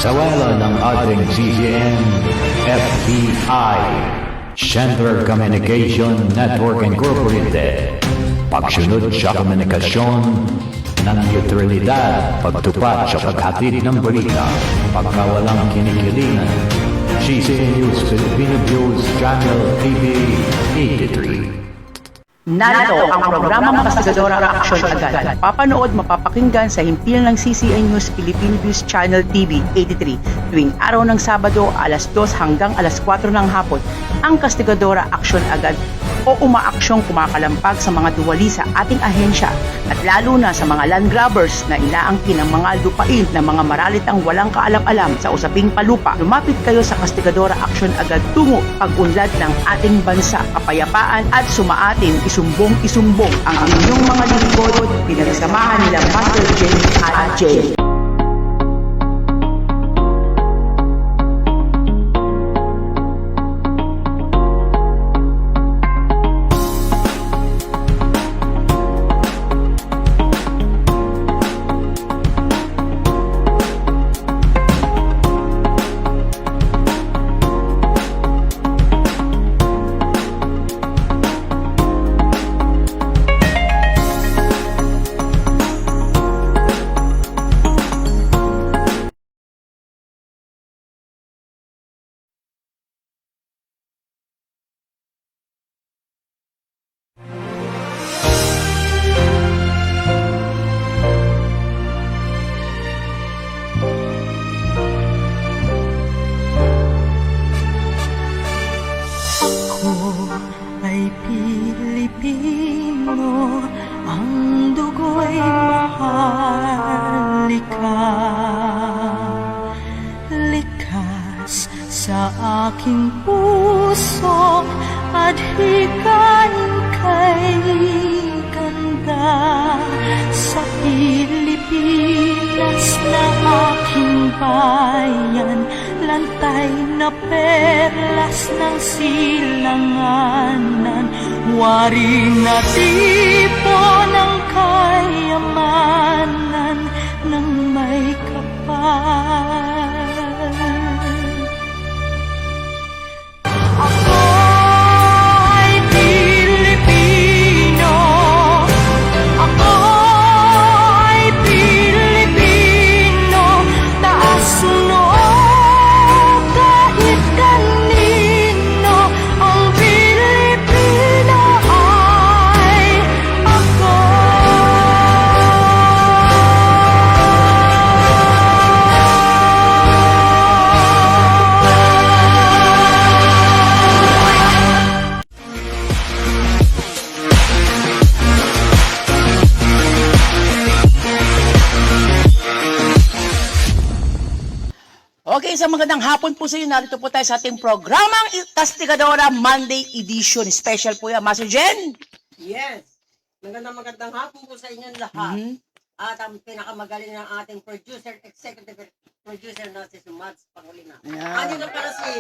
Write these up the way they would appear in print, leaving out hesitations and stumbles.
Pagsawalan ng ating CCM, FBI, Center Communication Network Incorporated, pagsunod sa komunikasyon ng neutralidad, pagtupad sa paghatid ng balita, pagkawalang kinikilingan, CCM News Filipino News Channel TV 83. Narito ang programang Kastigadora Aksyon Agad. Papanood, mapapakinggan sa himpilan ng CCN News Philippine News Channel TV 83 tuwing araw ng Sabado alas 2 hanggang alas 4 ng hapon. Ang Kastigadora Aksyon Agad o umaaksyong kumakalampag sa mga duwali sa ating ahensya at lalo na sa mga land grabbers na inaangkin ng mga lupain ng mga maralitang walang kaalam-alam sa usaping palupa. Lumapit kayo sa Kastigadora Aksyon Agad tungo pag-unlad ng ating bansa, kapayapaan at sumaatin isumbong ang inyong mga lingkod, pinagsamahan nila Master J at Jay. Ay Pilipino, ang dugo'y mahalika. Likas sa aking puso at hikain kay ganda. Sa Pilipinas na aking bayan, lantay na perlas ng silanganan, waring na tipo ng kayamanan ng may kapal. Ako ay Pilipino, ako ay Pilipino, taas noo kahit kanino, ang Pilipino ay ako. Okay, sa magandang hapon po sa inyo. Narito po tayo sa ating programang Kastigadora Monday Edition. Special po yan, Master Jen. Yes. Magandang hapon po sa inyong lahat. At ang pinakamagaling ng ating producer, executive producer na si Mads Pangulina. Andito pala si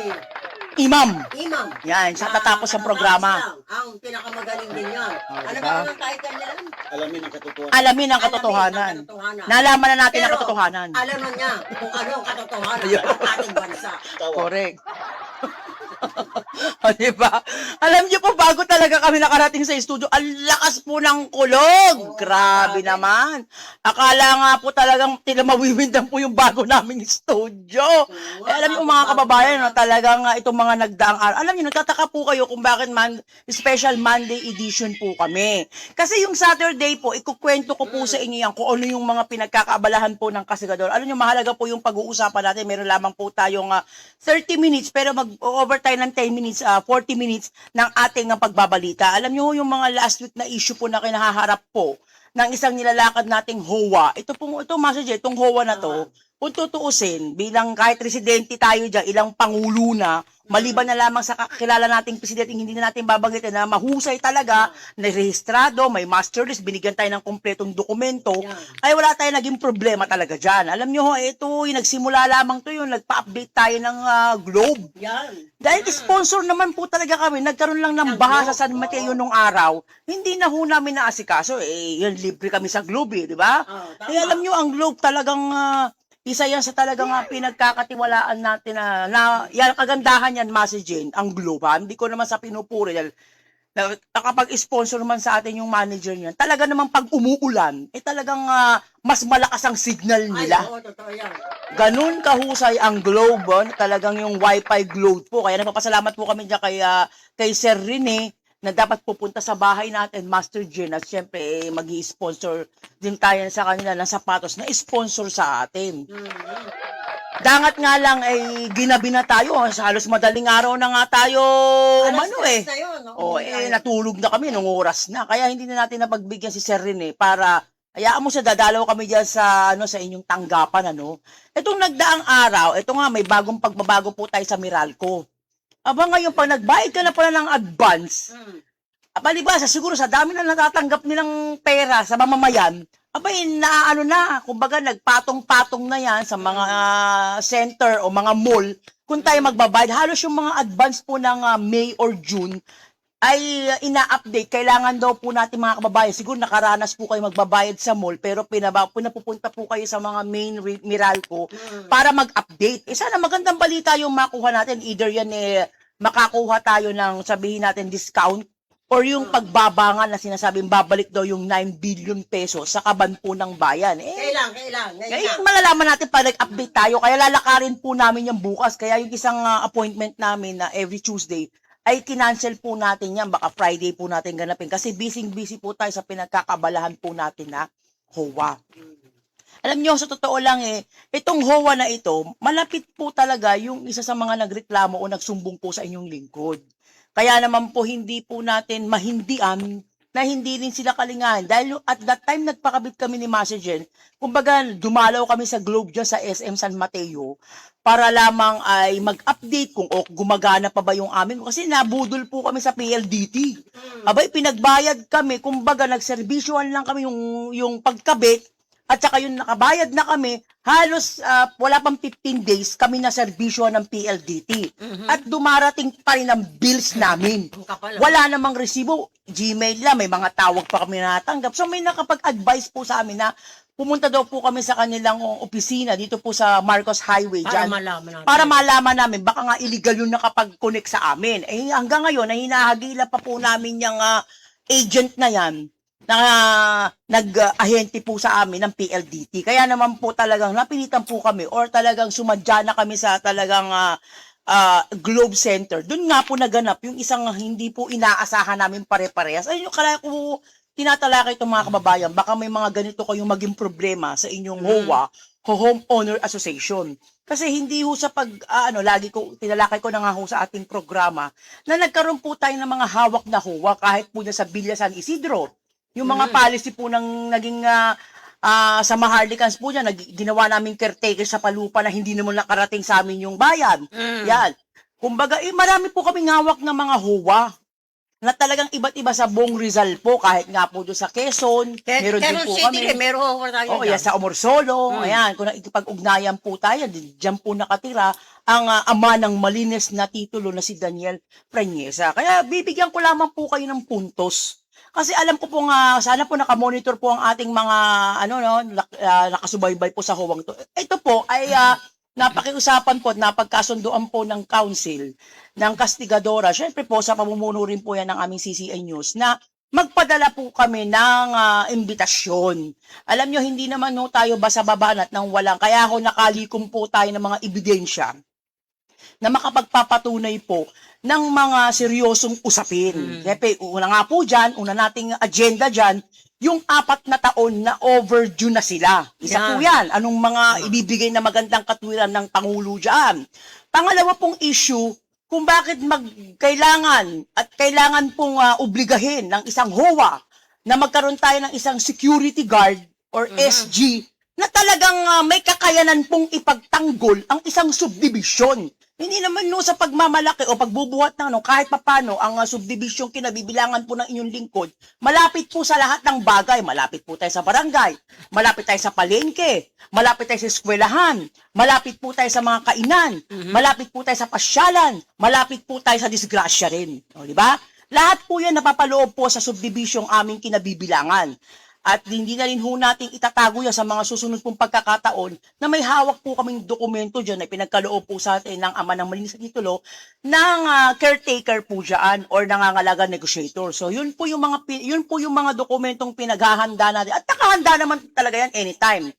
Imam. Imam. Yan, sa tatapos ng programa. Ang pinakamagaling din yan. Ano diba? ba ang title niya? Alamin ang katotohanan. Alamin ang katotohanan. Nalaman na natin ang katotohanan. Alam na niya kung ano ang katotohanan ng ating bansa. Correct. O, diba? Alam niyo po, bago talaga kami nakarating sa studio, ang lakas po ng kulog. Grabe naman. Akala nga po talagang mawiwindan po yung bago naming studio. Alam niyo mga kababayan, no, talagang itong mga nagdaang araw. Alam niyo, nagtataka po kayo kung bakit special Monday edition po kami. Kasi yung Saturday po, ikukwento ko po sa inyo yan kung ano yung mga pinagkakaabalahan po ng Kastigador. Alam niyo, mahalaga po yung pag-uusapan natin. Meron lamang po tayong 30 minutes, pero mag-overtime ng 10 minutes, 40 minutes ng ating pagbabalita. Alam niyo yung mga last week na issue po na kinaharap po ng isang nilalakad nating HOA. Ito Master J, itong HOA na to, kung tutuusin, bilang kahit residente tayo dyan, ilang pangulo na, maliban na lamang sa kakilala nating presidente, hindi na natin babanggitin na mahusay talaga, na rehistrado, may master list, binigyan tayo ng kumpletong dokumento, ay wala tayong naging problema talaga dyan. Alam nyo, ito, yung nagsimula lamang to yung nagpa-update tayo ng Globe. Dahil sponsor naman po talaga kami, nagkaroon lang ng baha sa San Mateo nung araw, hindi na ho namin naasikaso, yun, libre kami sa Globe, di ba? Kaya alam nyo, ang Globe talagang isa yan sa talagang pinagkakatiwalaan natin na yan, kagandahan yan, Masi Jane, ang Globe. Hindi ko naman sa pinupuri dahil nakapag-sponsor man sa atin yung manager niyan, talaga naman pag umuulan, talagang mas malakas ang signal nila. Ay, oo, totoo yan. Ganun kahusay ang Globe, talagang yung Wi-Fi Globe po. Kaya nagpapasalamat po kami dyan kay Sir Rene na dapat pupunta sa bahay natin, Master Jen, at syempre mag-i-sponsor din tayo sa kanila ng sapatos na sponsor sa atin. Dangat nga lang ay ginabi na tayo. Halos madaling araw na nga tayo Alas 3 na yun, no? natulog na kami nung oras na. Kaya hindi na natin napagbigyan si Sir Rene para hayaan mo siya, dadalaw kami diyan sa sa inyong tanggapan Itong nagdaang araw, ito nga may bagong pagbabago po tayo sa Meralco. Aba ngayon pag nagbayad ka na pala ng advance, palibasa siguro sa dami na natatanggap nilang pera sa mamamayan, abay, kumbaga nagpatong-patong na yan sa mga center o mga mall. Kung tayo magbabayad, halos yung mga advance po ng May or June ay ina-update. Kailangan daw po natin mga kababayan, siguro nakaranas po kayo magbabayad sa mall, pero pinapupunta po kayo sa mga main Meralco para mag-update. Sana magandang balita yung makuha natin. Either yan makakuha tayo ng sabihin natin discount, or yung pagbabangan na sinasabing babalik daw yung 9 billion pesos sa kaban po ng bayan. Kailan. Kaya malalaman natin pag nag-update tayo. Kaya lalakarin po namin yung bukas. Kaya yung isang appointment namin na every Tuesday ay kinancel po natin yan. Baka Friday po natin ganapin. Kasi busy po tayo sa pinagkakabalahan po natin na HOA. Alam nyo, sa totoo lang itong HOA na ito, malapit po talaga yung isa sa mga nagreklamo o nagsumbong po sa inyong lingkod. Kaya naman po hindi po natin mahindian na hindi rin sila kalingahan. Dahil at that time nagpakabit kami ni Master Jen, kumbaga dumalaw kami sa Globe dyan sa SM San Mateo para lamang ay mag-update kung gumagana pa ba yung amin. Kasi nabudol po kami sa PLDT. Abay, pinagbayad kami, kumbaga nagservisyohan lang kami yung pagkabit. At saka yung nakabayad na kami, halos wala pang 15 days kami na serbisyo ng PLDT. At dumarating pa rin ang bills namin. Wala namang resibo. Gmail lang, may mga tawag pa kami natanggap. So may nakapag-advise po sa amin na pumunta daw po kami sa kanilang opisina dito po sa Marcos Highway dyan. Para malaman namin, baka nga illegal yung nakapag-connect sa amin. Hanggang ngayon, ay hinahagila pa po namin yung agent na yan na nag-ahente po sa amin ng PLDT. Kaya naman po talagang napilitan po kami or talagang sumadya na kami sa talagang Globe Center. Doon nga po naganap yung isang hindi po inaasahan namin pare-parehas. Ayun yung kaya ko tinatalakay itong mga kababayan. Baka may mga ganito kayong maging problema sa inyong HOA, Homeowner Association. Kasi hindi ho sa lagi ko, tinalakay ko na nga ho sa ating programa, na nagkaroon po tayo ng mga hawak na HOA kahit po na sa Villa San Isidro. Yung mga policy po ng naging sa Maharlikans po dyan, ginawa namin caretaker sa palupa na hindi naman nakarating sa amin yung bayan. Yan. Kumbaga, marami po kaming hawak ng mga HOA na talagang iba't iba sa buong Rizal po, kahit nga po doon sa Quezon, meron din po kami. Meron tayo Yan, sa Omorsolo, ayan, kung nakikipag-ugnayan po tayo, dyan po nakatira ang ama ng malinis na titulo na si Daniel Preñesa. Kaya bibigyan ko lamang po kayo ng puntos. Kasi alam ko po nga, sana po nakamonitor po ang ating mga, nakasubaybay po sa huwang to. Ito po ay napakiusapan po at napagkasunduan po ng council, ng kastigadora. Siyempre po, sa pamumuno rin po yan ng aming CCN News, na magpadala po kami ng imbitasyon. Alam nyo, hindi naman tayo basa-babanat ng walang, kaya ako nakalikom po tayo ng mga ebidensya na makapagpapatunay po ng mga seryosong usapin. Siyempre, una nga po dyan, una nating agenda dyan, yung 4 na taon na overdue na sila. Isa po yan. Anong mga ibibigay na magandang katwiran ng Pangulo dyan. Pangalawa pong issue, kung bakit kailangan pong obligahin ng isang HOA na magkaroon tayo ng isang security guard or SG na talagang may kakayanan pong ipagtanggol ang isang subdivision. Hindi naman sa pagmamalaki o pagbubuhat ng kahit papano ang subdivision kinabibilangan po ng inyong lingkod, malapit po sa lahat ng bagay. Malapit po tayo sa barangay, malapit tayo sa palengke, malapit tayo sa eskwelahan, malapit po tayo sa mga kainan, malapit po tayo sa pasyalan, malapit po tayo sa disgrasya rin. O, di ba? Lahat po yan napapaloob po sa subdivision aming kinabibilangan. at hindi na rin ho natin itatago yan sa mga susunod pong pagkakataon na may hawak po kaming dokumento dyan na pinagkaloob po sa atin ng ama ng malinis sa titulo ng caretaker po dyan or nangangalaga negotiator. So yun po yung mga dokumentong pinaghahanda natin at nakahanda naman talaga yan anytime.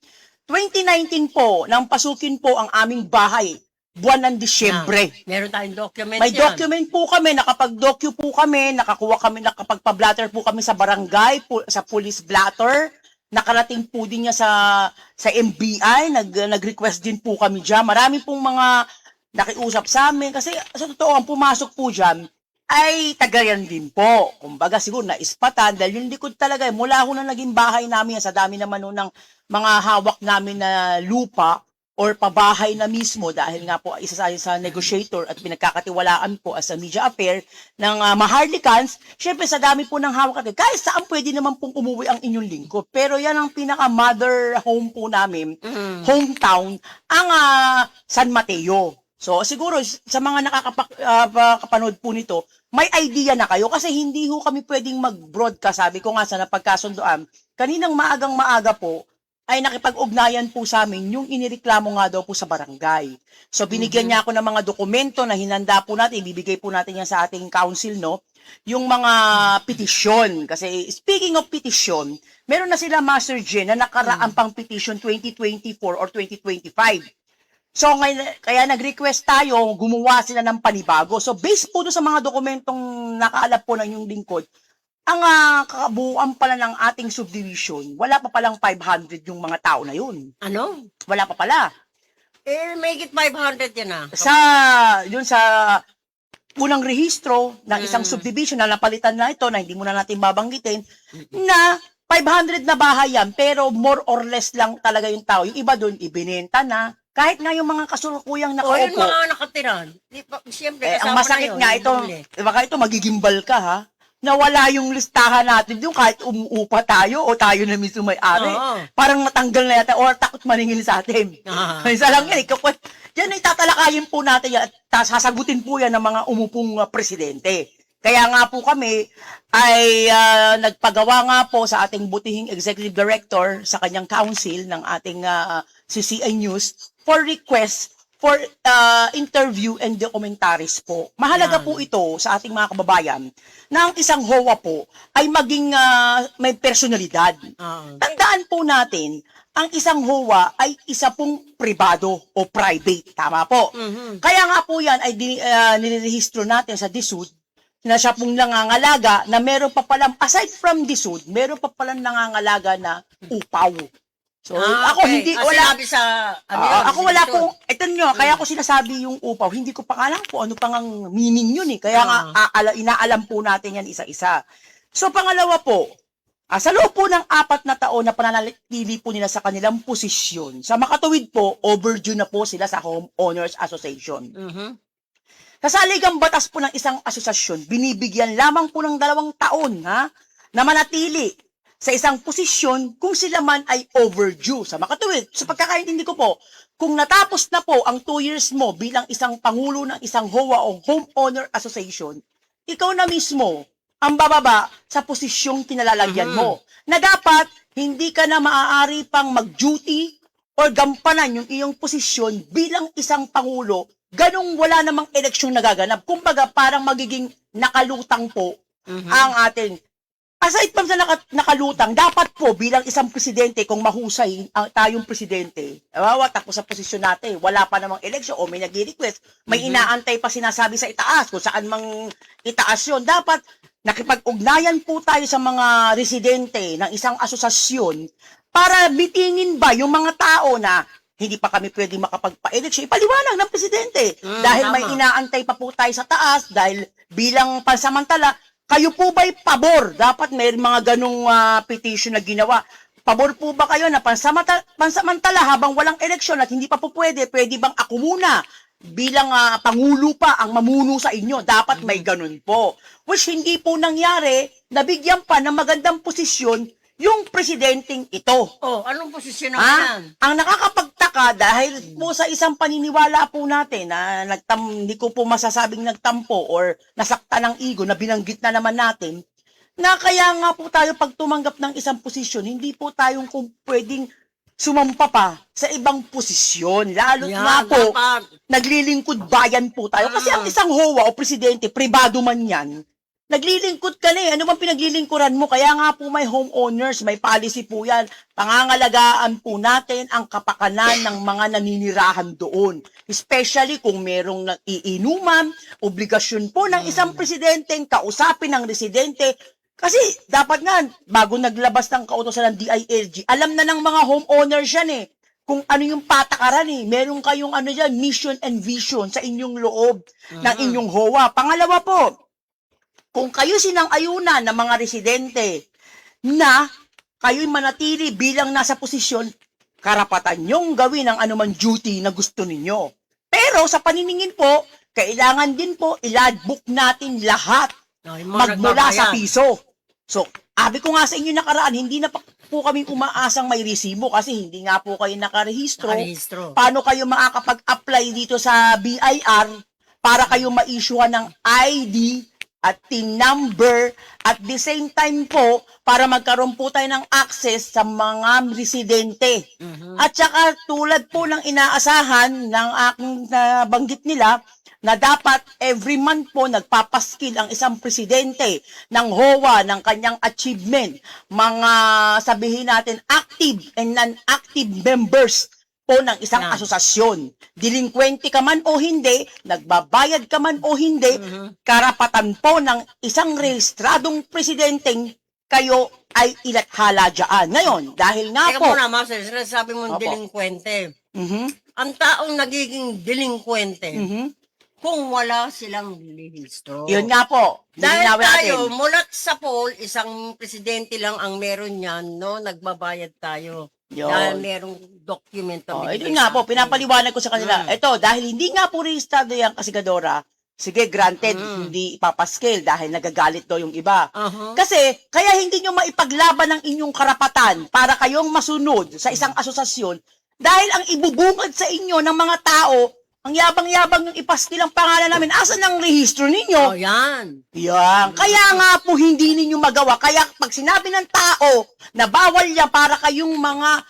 2019 po, nang pasukin po ang aming bahay, buwan ng Disyembre. Meron tayong document May yan. document po kami, nakapag-docu po kami, nakakuha kami, nakapag-blatter po kami sa barangay, sa police blatter. Nakarating po din niya sa MBI, nag-request din po kami dyan. Marami pong mga nakiusap sa amin. Kasi sa totoo, ang pumasok po dyan ay tagayan din po. Kumbaga siguro naispatan dahil yung likod talaga, mula ho na naging bahay namin, sa dami naman ho ng mga hawak namin na lupa, or pabahay na mismo dahil nga po isa sa negotiator at pinagkakatiwalaan po as a media affair ng Maharlikans. Syempre sa dami po ng hawak natin, kahit saan pwede naman pong umuwi ang inyong lingkod. Pero yan ang pinaka-mother home po namin, hometown, ang San Mateo. So siguro sa mga nakakapanood po nito, may idea na kayo kasi hindi ho kami pwedeng mag-broadcast. Sabi ko nga sa napagkasundoan, kaninang maaga po, ay nakipag-ugnayan po sa amin yung inireklamo nga daw po sa barangay. So binigyan niya ako ng mga dokumento na hinanda po natin, ibibigay po natin yan sa ating council, no? Yung mga petisyon. Kasi speaking of petition, meron na sila Master Jen na nakaraang pang petition 2024 or 2025. So kaya nag-request tayo, gumawa sila ng panibago. So based po doon sa mga dokumentong nakaalap po ng yung lingkod, ang kabuuan pala ng ating subdivision, wala pa palang 500 yung mga tao na yun. Ano? Wala pa pala. Make it 500 yan Yun sa unang rehistro ng isang subdivision na napalitan na ito, na hindi muna natin babanggitin, na 500 na bahay yan, pero more or less lang talaga yung tao. Yung iba doon, ibinenta na. Kahit nga yung mga kasulukuyang O, yun nakaupo. mga nakatiran. Siyempre, Ang kasama masakit na yun, nga yung ito, huli. baka ito magigimbal ka ha, nawala yung listahan natin yung kahit umuupa tayo o tayo na mismo may-ari. Oo. Parang matanggal na yata or takot maningil sa atin. Isa lang yan. Yan ay tatalakayin po natin yan at sasagutin po yan ng mga umupong presidente. Kaya nga po kami ay nagpagawa nga po sa ating butihing executive director sa kanyang council ng ating CCI News for request for interview and documentaries po. Mahalaga po ito sa ating mga kababayan na ang isang HOA po ay maging may personalidad. Tandaan po natin, ang isang HOA ay isa pong pribado o private. Tama po. Kaya nga po yan ay nilirehistro natin sa DSUD na siya pong nangangalaga na meron pa palang, aside from DSUD, meron pa palang nangangalaga na upaw. So, ako okay. hindi, wala. Sinabi sa, Ako wala pong, ito nyo, kaya ako sinasabi yung upaw, hindi ko pa alam po ano pang ang meaning yun eh. Kaya nga, inaalam po natin yan isa-isa. So, pangalawa po, sa loob po ng 4 na taon na pananatili po nila sa kanilang posisyon, sa makatuwid po, overdue na po sila sa Homeowners Association. Sa saligang batas po ng isang asosasyon, binibigyan lamang po ng 2 taon na manatili sa isang posisyon kung sila man ay overdue. Sa makatuwid, sa pagkakaintindi ko po, kung natapos na po ang 2 years mo bilang isang pangulo ng isang HOA o Homeowner Association, ikaw na mismo ang bababa sa posisyong kinalalagyan mo. Na dapat, hindi ka na maaari pang mag-duty or gampanan yung iyong posisyon bilang isang pangulo, ganong wala namang eleksyon nagaganap. Kumbaga, parang magiging nakalutang po ang ating. Aside from sa nakalutang, dapat po bilang isang presidente, kung mahusay tayong presidente, tapos sa posisyon natin, wala pa namang eleksyon o may nag-request, may inaantay pa sinasabi sa itaas, kung saan mang itaas yun. Dapat nakipag-ugnayan po tayo sa mga residente ng isang asosasyon para bitingin ba yung mga tao na hindi pa kami pwedeng makapagpa-eleksyon, ipaliwanag ng presidente. Dahil may inaantay pa po tayo sa taas, dahil bilang pansamantala, kayo po ba'y pabor? Dapat may mga ganong petition na ginawa. Pabor po ba kayo na pansamantala habang walang eleksyon at hindi pa po pwede bang ako muna bilang pangulo pa ang mamuno sa inyo? Dapat may ganun po. Which hindi po nangyari, nabigyan pa ng magandang posisyon yung presidenteng ito. Oh, anong posisyon naman? Ang nakakapagtaka dahil po sa isang paniniwala po natin na hindi ko po masasabing nagtampo or nasakta ng ego na binanggit na naman natin, na kaya nga po tayo pag tumanggap ng isang posisyon, hindi po tayong kung pwedeng sumampa pa sa ibang posisyon. Lalo't Yan, nga po, dapat. naglilingkod bayan po tayo. Kasi ang isang HOA o presidente, pribado man yan, naglilingkod ka na eh. Ano bang pinaglilingkuran mo? Kaya nga po may homeowners, may policy po yan. Pangangalagaan po natin ang kapakanan ng mga naninirahan doon. Especially kung merong iinuman, obligasyon po ng isang presidente, kausapin ng residente. Kasi dapat nga, bago naglabas ng kautosan ng DILG, alam na ng mga homeowners yan eh. Kung ano yung patakaran eh. Meron kayong ano dyan, mission and vision sa inyong loob ng inyong HOA. Pangalawa po, kung kayo sinang-ayunan ng mga residente na kayo'y manatili bilang nasa posisyon, karapatan nyong gawin ang anuman duty na gusto ninyo. Pero sa paniningin po, kailangan din po i-logbook natin lahat magmula sa piso. So, abi ko nga sa inyo nakaraan, hindi na po kami umaasang may resibo kasi hindi nga po kayo nakarehistro. Paano kayo makakapag-apply dito sa BIR para kayo ma-issuean ng ID at TIN number at the same time po para magkaroon po tayo ng access sa mga residente. At saka tulad po ng inaasahan ng aking nabanggit nila na dapat every month po nagpapaskil ang isang presidente ng HOA ng kanyang achievement, mga sabihin natin active and non-active members po ng isang asosasyon. Delinkwente ka man o hindi, nagbabayad ka man o hindi, karapatan po ng isang rehistradong presidenteng kayo ay ilathala dyan. Ngayon, dahil nga Teka po... muna, Master, sinasabi mong Opo. delinkwente. Mhm, Ang taong nagiging delinkwente, mhm. kung wala silang lihistro. Yun nga po. Dahil Lilinawin tayo, natin. mulat sa poll, isang presidente lang ang meron yan, no? Nagbabayad tayo. Yun. Dahil merong document na Oh, ito binigay nga sa po, atin. pinapaliwanag ko sa kanila. Ito, dahil hindi nga po registrado yung kasigadora, sige, granted, hindi ipapaskil dahil nagagalit daw yung iba. Kasi, kaya hindi nyo maipaglaban ang inyong karapatan para kayong masunod sa isang asosasyon dahil ang ibubungad sa inyo ng mga tao, ang yabang-yabang yung ipaskil ang pangalan namin, asan ang rehistro ninyo? Oh, yan. Yan. Kaya nga po hindi ninyo magawa. Kaya pag sinabi ng tao na bawal yan para kayong mga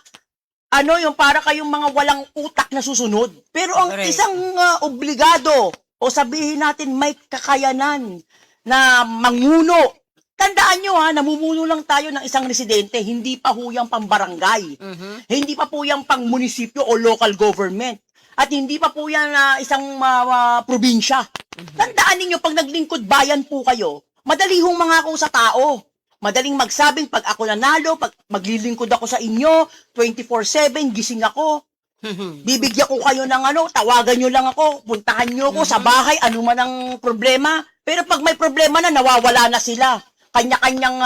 yung para kayong mga walang utak na susunod. Pero ang Correct. isang obligado o sabihin natin may kakayanan na manguno. Tandaan nyo namumuno lang tayo ng isang residente, hindi pa ho yung pambarangay. Hindi pa po yung pang munisipyo o local government. At hindi pa po yan isang probinsya. Tandaan ninyo, pag naglingkod bayan po kayo, madali hong mangako sa tao. Madaling magsabing, pag ako nanalo, pag maglilingkod ako sa inyo, 24/7, gising ako. Bibigyan ko kayo ng tawagan nyo lang ako, puntahan nyo ako sa bahay, ano man ang problema. Pero pag may problema na, nawawala na sila. Kanya-kanyang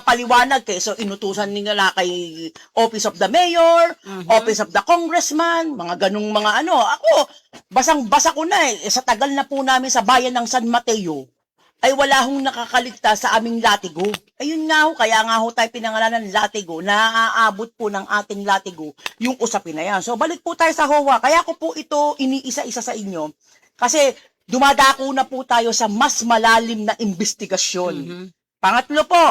paliwanag so inutusan nila kay Office of the Mayor, Office of the Congressman, mga ganung mga Ako, basang-basa ko na sa tagal na po namin sa bayan ng San Mateo, ay wala hong nakakaligtas sa aming latigo. Ayun nga kaya nga tayo pinangalanan ng latigo, naaabot po ng ating latigo yung usapin na yan. So balik po tayo sa HOA, kaya ko po ito iniisa-isa sa inyo, kasi dumadako na po tayo sa mas malalim na investigasyon. Pangatlo po,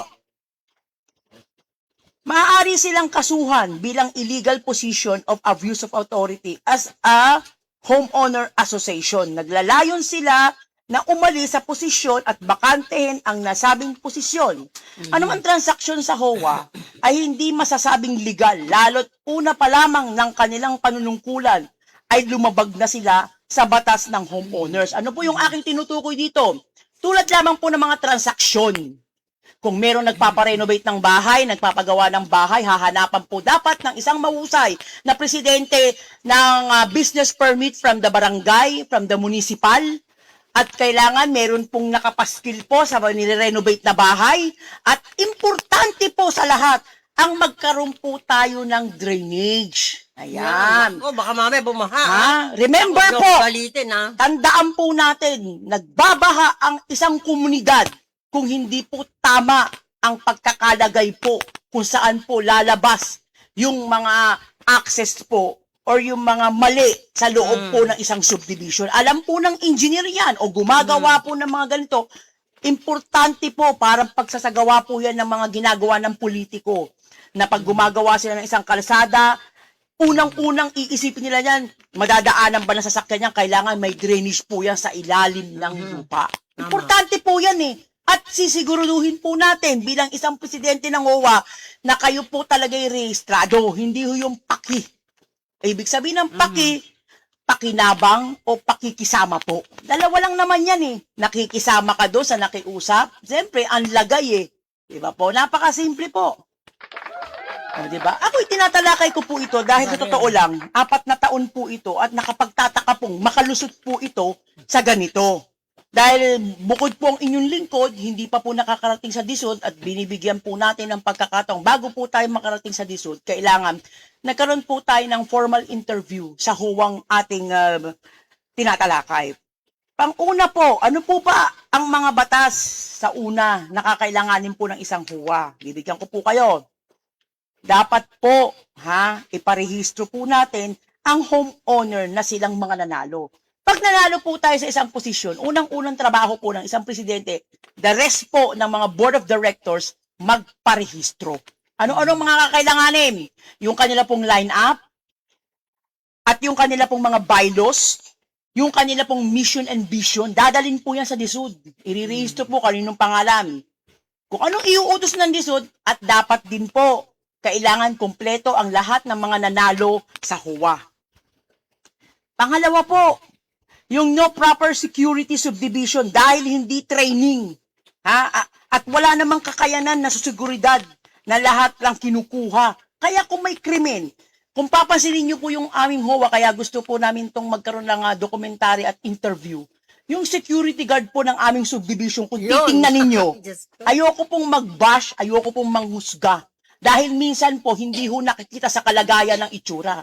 maaari silang kasuhan bilang illegal position of abuse of authority as a homeowner association. Naglalayon sila na umalis sa posisyon at bakantehin ang nasabing posisyon. Anumang transaksyon sa HOA ay hindi masasabing legal, lalo't una pa lamang ng kanilang panunungkulan ay lumabag na sila sa batas ng homeowners. Ano po yung aking tinutukoy dito? Tulad lamang po ng mga transaksyon. Kung meron nagpaparenovate ng bahay, nagpapagawa ng bahay, hahanapan po dapat ng isang mahusay na presidente ng business permit from the barangay, from the municipal, at kailangan meron pong nakapaskil po sa nire-renovate na bahay. At importante po sa lahat, ang magkaroon po tayo ng drainage. Ayan. Baka mamaya bumaha. Remember po, Balitin, tandaan po natin, nagbabaha ang isang komunidad kung hindi po tama ang pagkakalagay po kung saan po lalabas yung mga access po or yung mga mali sa loob po ng isang subdivision. Alam po ng engineer yan o gumagawa po ng mga ganito, Importante po, parang pagsasagawa po yan ng mga ginagawa ng politiko, na pag gumagawa sila ng isang kalsada, unang-unang iisipin nila yan, madadaanan ba ng sasakyan yan, kailangan may drainage po yan sa ilalim ng lupa. Importante po yan eh. At sisiguruduhin po natin bilang isang presidente ng OWA na kayo po talaga yung rehistrado, hindi ho yung paki. Ibig sabihin ng paki, pakinabang o pakikisama po. Dalawa lang naman yan eh. Nakikisama ka doon sa nakiusap. Siyempre, ang lagay eh. Diba po? Napakasimple po. O, diba? Ako'y tinatalakay ko po ito dahil sa totoo lang, 4 na taon po ito at nakapagtataka pong makalusot po ito sa ganito. Dahil bukod po ang inyong lingkod, hindi pa po nakakarating sa DSUD at binibigyan po natin ng pagkakataong bago po tayo makarating sa DSUD, kailangan nagkaroon po tayo ng formal interview sa huwang ating tinatalakay. Pang-una po, ano po ba ang mga batas sa una na kakailanganin po ng isang huwa? Bibigyan ko po kayo. Dapat po, iparehistro po natin ang homeowner na silang mga nanalo. Pag nanalo po tayo sa isang posisyon, unang-unang trabaho po ng isang presidente, the rest po ng mga board of directors, magparehistro. Ano-ano mga kakailanganin? Yung kanila pong line-up, at yung kanila pong mga bylaws, yung kanila pong mission and vision, dadalhin po yan sa DSUD. Irirehistro po kaninong pangalan. Kung anong iuutos ng DSUD, at dapat din po, kailangan kumpleto ang lahat ng mga nanalo sa HUWA. Pangalawa po, yung no proper security subdivision dahil hindi training. At wala namang kakayanan na seguridad na lahat lang kinukuha. Kaya kung may krimen, kung papansinin niyo po yung aming HOA, kaya gusto po namin itong magkaroon ng documentary at interview, yung security guard po ng aming subdivision, kung titingnan ninyo, ayoko pong mag-bash, ayoko pong manghusga. Dahil minsan po, hindi ho nakikita sa kalagayan ng itsura.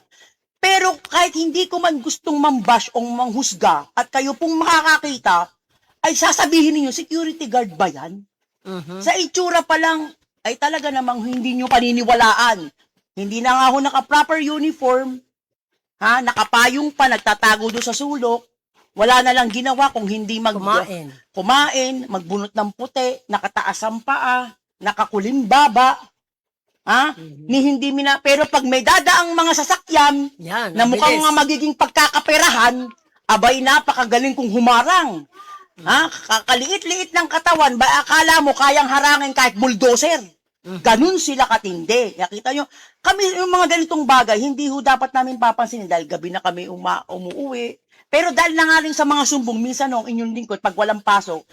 Pero kahit hindi ko man gustong mambash o manghusga at kayo pong makakakita, ay sasabihin niyo security guard ba yan? Sa itsura pa lang, ay talaga namang hindi nyo paniniwalaan. Hindi na nga ho naka-proper uniform, nakapayong pa, nagtatago doon sa sulok, wala na lang ginawa kung hindi kumain, magbunot ng puti, nakataas ang paa, nakakulimbaba, pero pag may dadaang mga sasakyan na mukhang magiging pagkakaperahan, abay napakagaling kong humarang. Kakaliit-liit ng katawan, ba akala mo kayang harangin kahit bulldozer. Ganun sila katindi. Nakita nyo, kami yung mga ganitong bagay, hindi ho dapat namin papansinin dahil gabi na kami umuwi. Pero dahil na nga rin sa mga sumbong, minsan ang inyong lingkod, pag walang pasok,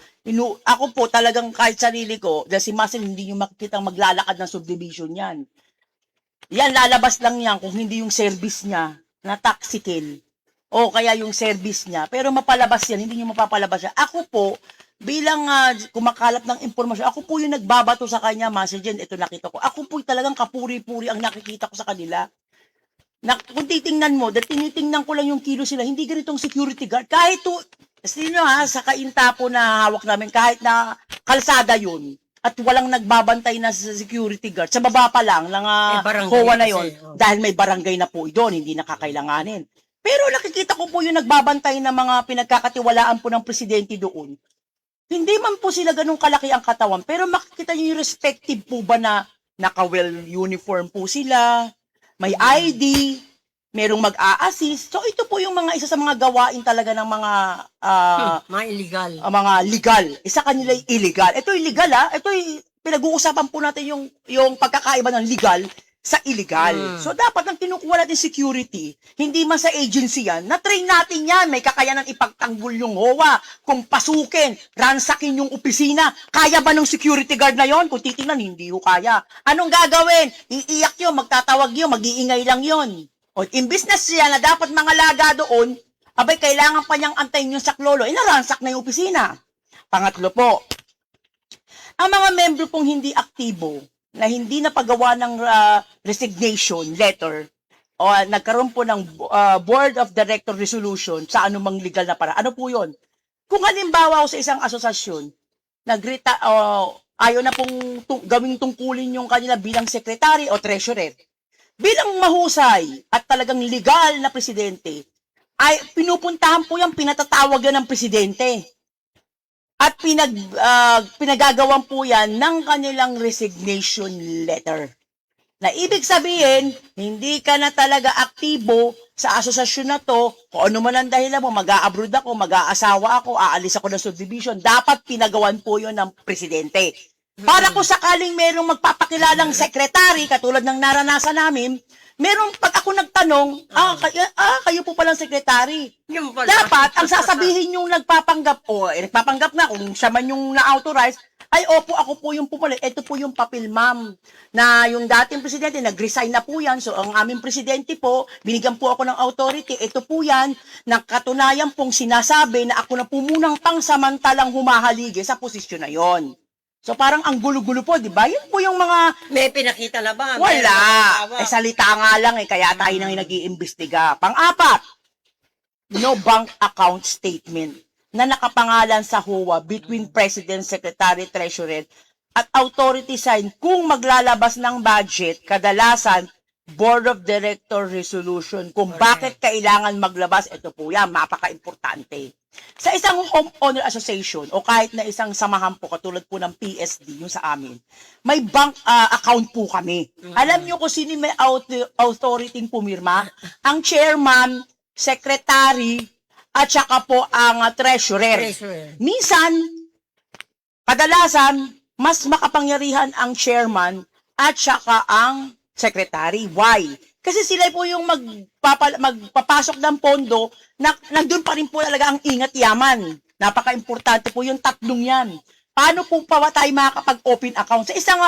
ako po talagang kahit sarili ko, dahil si Marcel hindi nyo makikita maglalakad ng subdivision yan. Yan, lalabas lang yan kung hindi yung service niya na taxicle. O kaya yung service niya. Pero mapalabas yan, hindi nyo mapapalabas yan. Ako po, bilang kumakalap ng impormasyon, ako po yung nagbabato sa kanya, Marcel, Jen, ito nakita ko. Ako po talagang kapuri-puri ang nakikita ko sa kanila. Kung titingnan mo, dahil tinitingnan ko lang yung kilo sila, hindi ganitong security guard. Kahit sa kainta po na hawak namin, kahit na kalsada yun, at walang nagbabantay na sa security guard, sa baba pa lang, ng HOA na yun, dahil may barangay na po doon, hindi nakakailanganin. Pero nakikita ko po yung nagbabantay na mga pinagkakatiwalaan po ng presidente doon. Hindi man po sila ganun kalaki ang katawan, pero makikita nyo yung respective po ba na naka-well uniform po sila, may ID, merong mag-a-assist. So ito po yung isa sa mga gawain talaga ng mga mga illegal. Mga legal. Isa kanila illegal. Ito illegal Ito pinag-uusapan po natin yung pagkakaiba ng legal sa illegal. So dapat ang kinukuha natin security, hindi man sa agency yan, na-train natin yan. May kakayanan ipagtanggol yung HOA. Kung pasukin, ransakin yung opisina, kaya ba ng security guard na yon? Kung titingnan, hindi ho kaya. Anong gagawin? Iiyak yun, magtatawag yun, mag-iingay lang yun. O, imbis na siya na dapat mga laga doon, abay, kailangan pa niyang antayin yung saklolo, naransak na yung opisina. Pangatlo po, ang mga membro pong hindi aktibo, na hindi napagawa ng resignation letter o nagkaroon po ng board of director resolution sa anumang legal na para. Ano po yun? Kung halimbawa sa isang asosasyon, ayaw na pong gawing tungkulin yung kanila bilang secretary o treasurer, bilang mahusay at talagang legal na presidente, ay pinupuntahan po yan, pinatatawag yan ng presidente. At pinagagawan po yan ng kanilang resignation letter. Na ibig sabihin, hindi ka na talaga aktibo sa asosasyon na to, kung ano man ang dahilan mo, mag-a-abroad ako, mag-aasawa ako, aalis ako ng subdivision, dapat pinagawan po yun ng presidente. Para kung sakaling merong magpapakilalang sekretary, katulad ng naranasan namin, merong pag ako nagtanong, kayo po palang sekretary. Yung pala. Dapat, ang sasabihin yung nagpapanggap, nagpapanggap na kung siya man yung na-authorize, ay opo, ako po yung pumalit. Ito po yung papel, ma'am, na yung dating presidente, nag-resign na po yan. So, ang aming presidente po, binigyan po ako ng authority. Ito po yan, nakatunayan pong sinasabi na ako na po munang pangsamantalang humahaligi sa posisyon na yon. So, parang ang gulo-gulo po, di ba? Yun po yung mga May pinakita na ba? wala. May Salita nga lang kaya tayo nang nag-iimbestiga. Pang-apat, no bank account statement na nakapangalan sa HOA between President, Secretary, Treasurer at authority sign kung maglalabas ng budget, kadalasan Board of Director Resolution. Kung bakit kailangan maglabas, ito po yan, mapaka-importante. Sa isang homeowner association o kahit na isang samahan po, katulad po ng PSD, yung sa amin, may bank account po kami. Alam nyo kung sino may authority pumirma? Ang chairman, secretary, at saka po ang treasurer. Minsan, kadalasan, mas makapangyarihan ang chairman at saka ang secretary. Why? Kasi sila po yung magpapasok ng pondo na nandun pa rin po talaga ang ingat yaman. Napaka-importante po yung tatlong yan. Paano po pa tayo makakapag-open account? Sa isang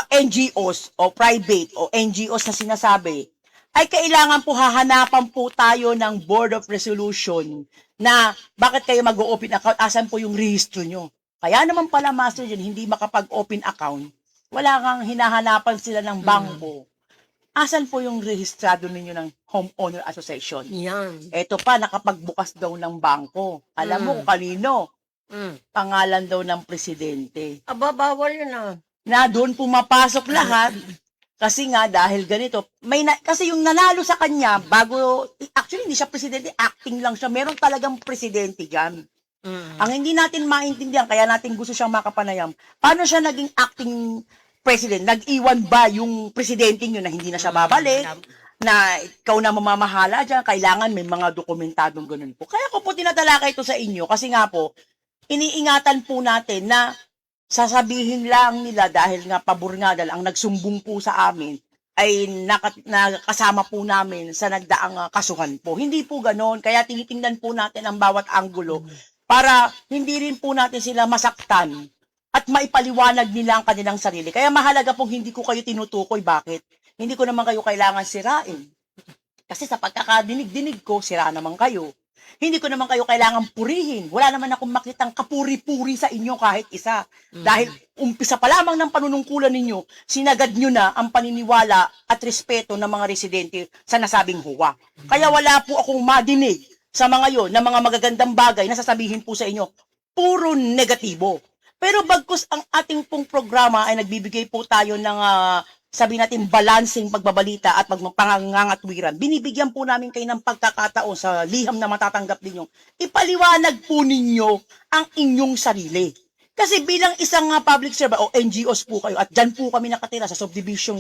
NGOs o private o NGOs na sinasabi, ay kailangan po hahanapan po tayo ng Board of Resolution na bakit kayo mag-open account, asan po yung rehistro nyo. Kaya naman pala, Master John, hindi makapag-open account, wala kang hinahanapan sila ng bangko. Asan po yung rehistrado ninyo ng Homeowner Association? Yan. Eto pa, nakapagbukas daw ng bangko. Alam mo kung kanino? Pangalan daw ng presidente. Aba, bawal yun ah. Na doon pumapasok lahat. Kasi nga, dahil ganito, kasi yung nanalo sa kanya, actually hindi siya presidente, acting lang siya. Meron talagang presidente dyan. Ang hindi natin maintindihan, kaya natin gusto siyang makapanayam, paano siya naging acting president? Nag-iwan ba yung presidente nyo na hindi na siya babalik? Na ikaw na mamamahala dyan, kailangan may mga dokumentadong ganun po. Kaya ko po tinatalakay ito sa inyo, kasi nga po, iniingatan po natin na sasabihin lang nila dahil nga pabor nga dahil ang nagsumbong po sa amin ay nakasama po namin sa nagdaang kasuhan po. Hindi po ganon. Kaya tinitingnan po natin ang bawat anggulo para hindi rin po natin sila masaktan at maipaliwanag nila ang kanilang sarili. Kaya mahalaga pong hindi ko kayo tinutukoy. Bakit? Hindi ko naman kayo kailangan sirain. Kasi sa pagkakadinig-dinig ko, sira naman kayo. Hindi ko naman kayo kailangan purihin. Wala naman akong makitang kapuri-puri sa inyo kahit isa. Dahil umpisa pa lamang ng panunungkulan ninyo, sinagad nyo na ang paniniwala at respeto ng mga residente sa nasabing HOA. Kaya wala po akong madinig sa mga yon na mga magagandang bagay na sasabihin po sa inyo. Puro negatibo. Pero bagkus ang ating pong programa ay nagbibigay po tayo ng sabi natin, balancing pagbabalita at pagpangangatwiran. Binibigyan po namin kayo ng pagkakataon sa liham na matatanggap ninyo. Ipaliwanag po ninyo ang inyong sarili. Kasi bilang isang public servant o NGOs po kayo at dyan po kami nakatira sa subdivision,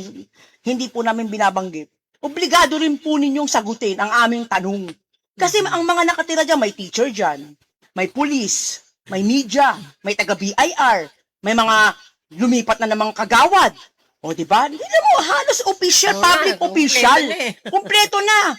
hindi po namin binabanggit. Obligado rin po ninyong sagutin ang aming tanong. Kasi ang mga nakatira dyan, may teacher dyan, may police, may media, may taga-BIR, may mga lumipat na namang kagawad. O, diba? Hindi mo, halos official, public official. Kompleto na.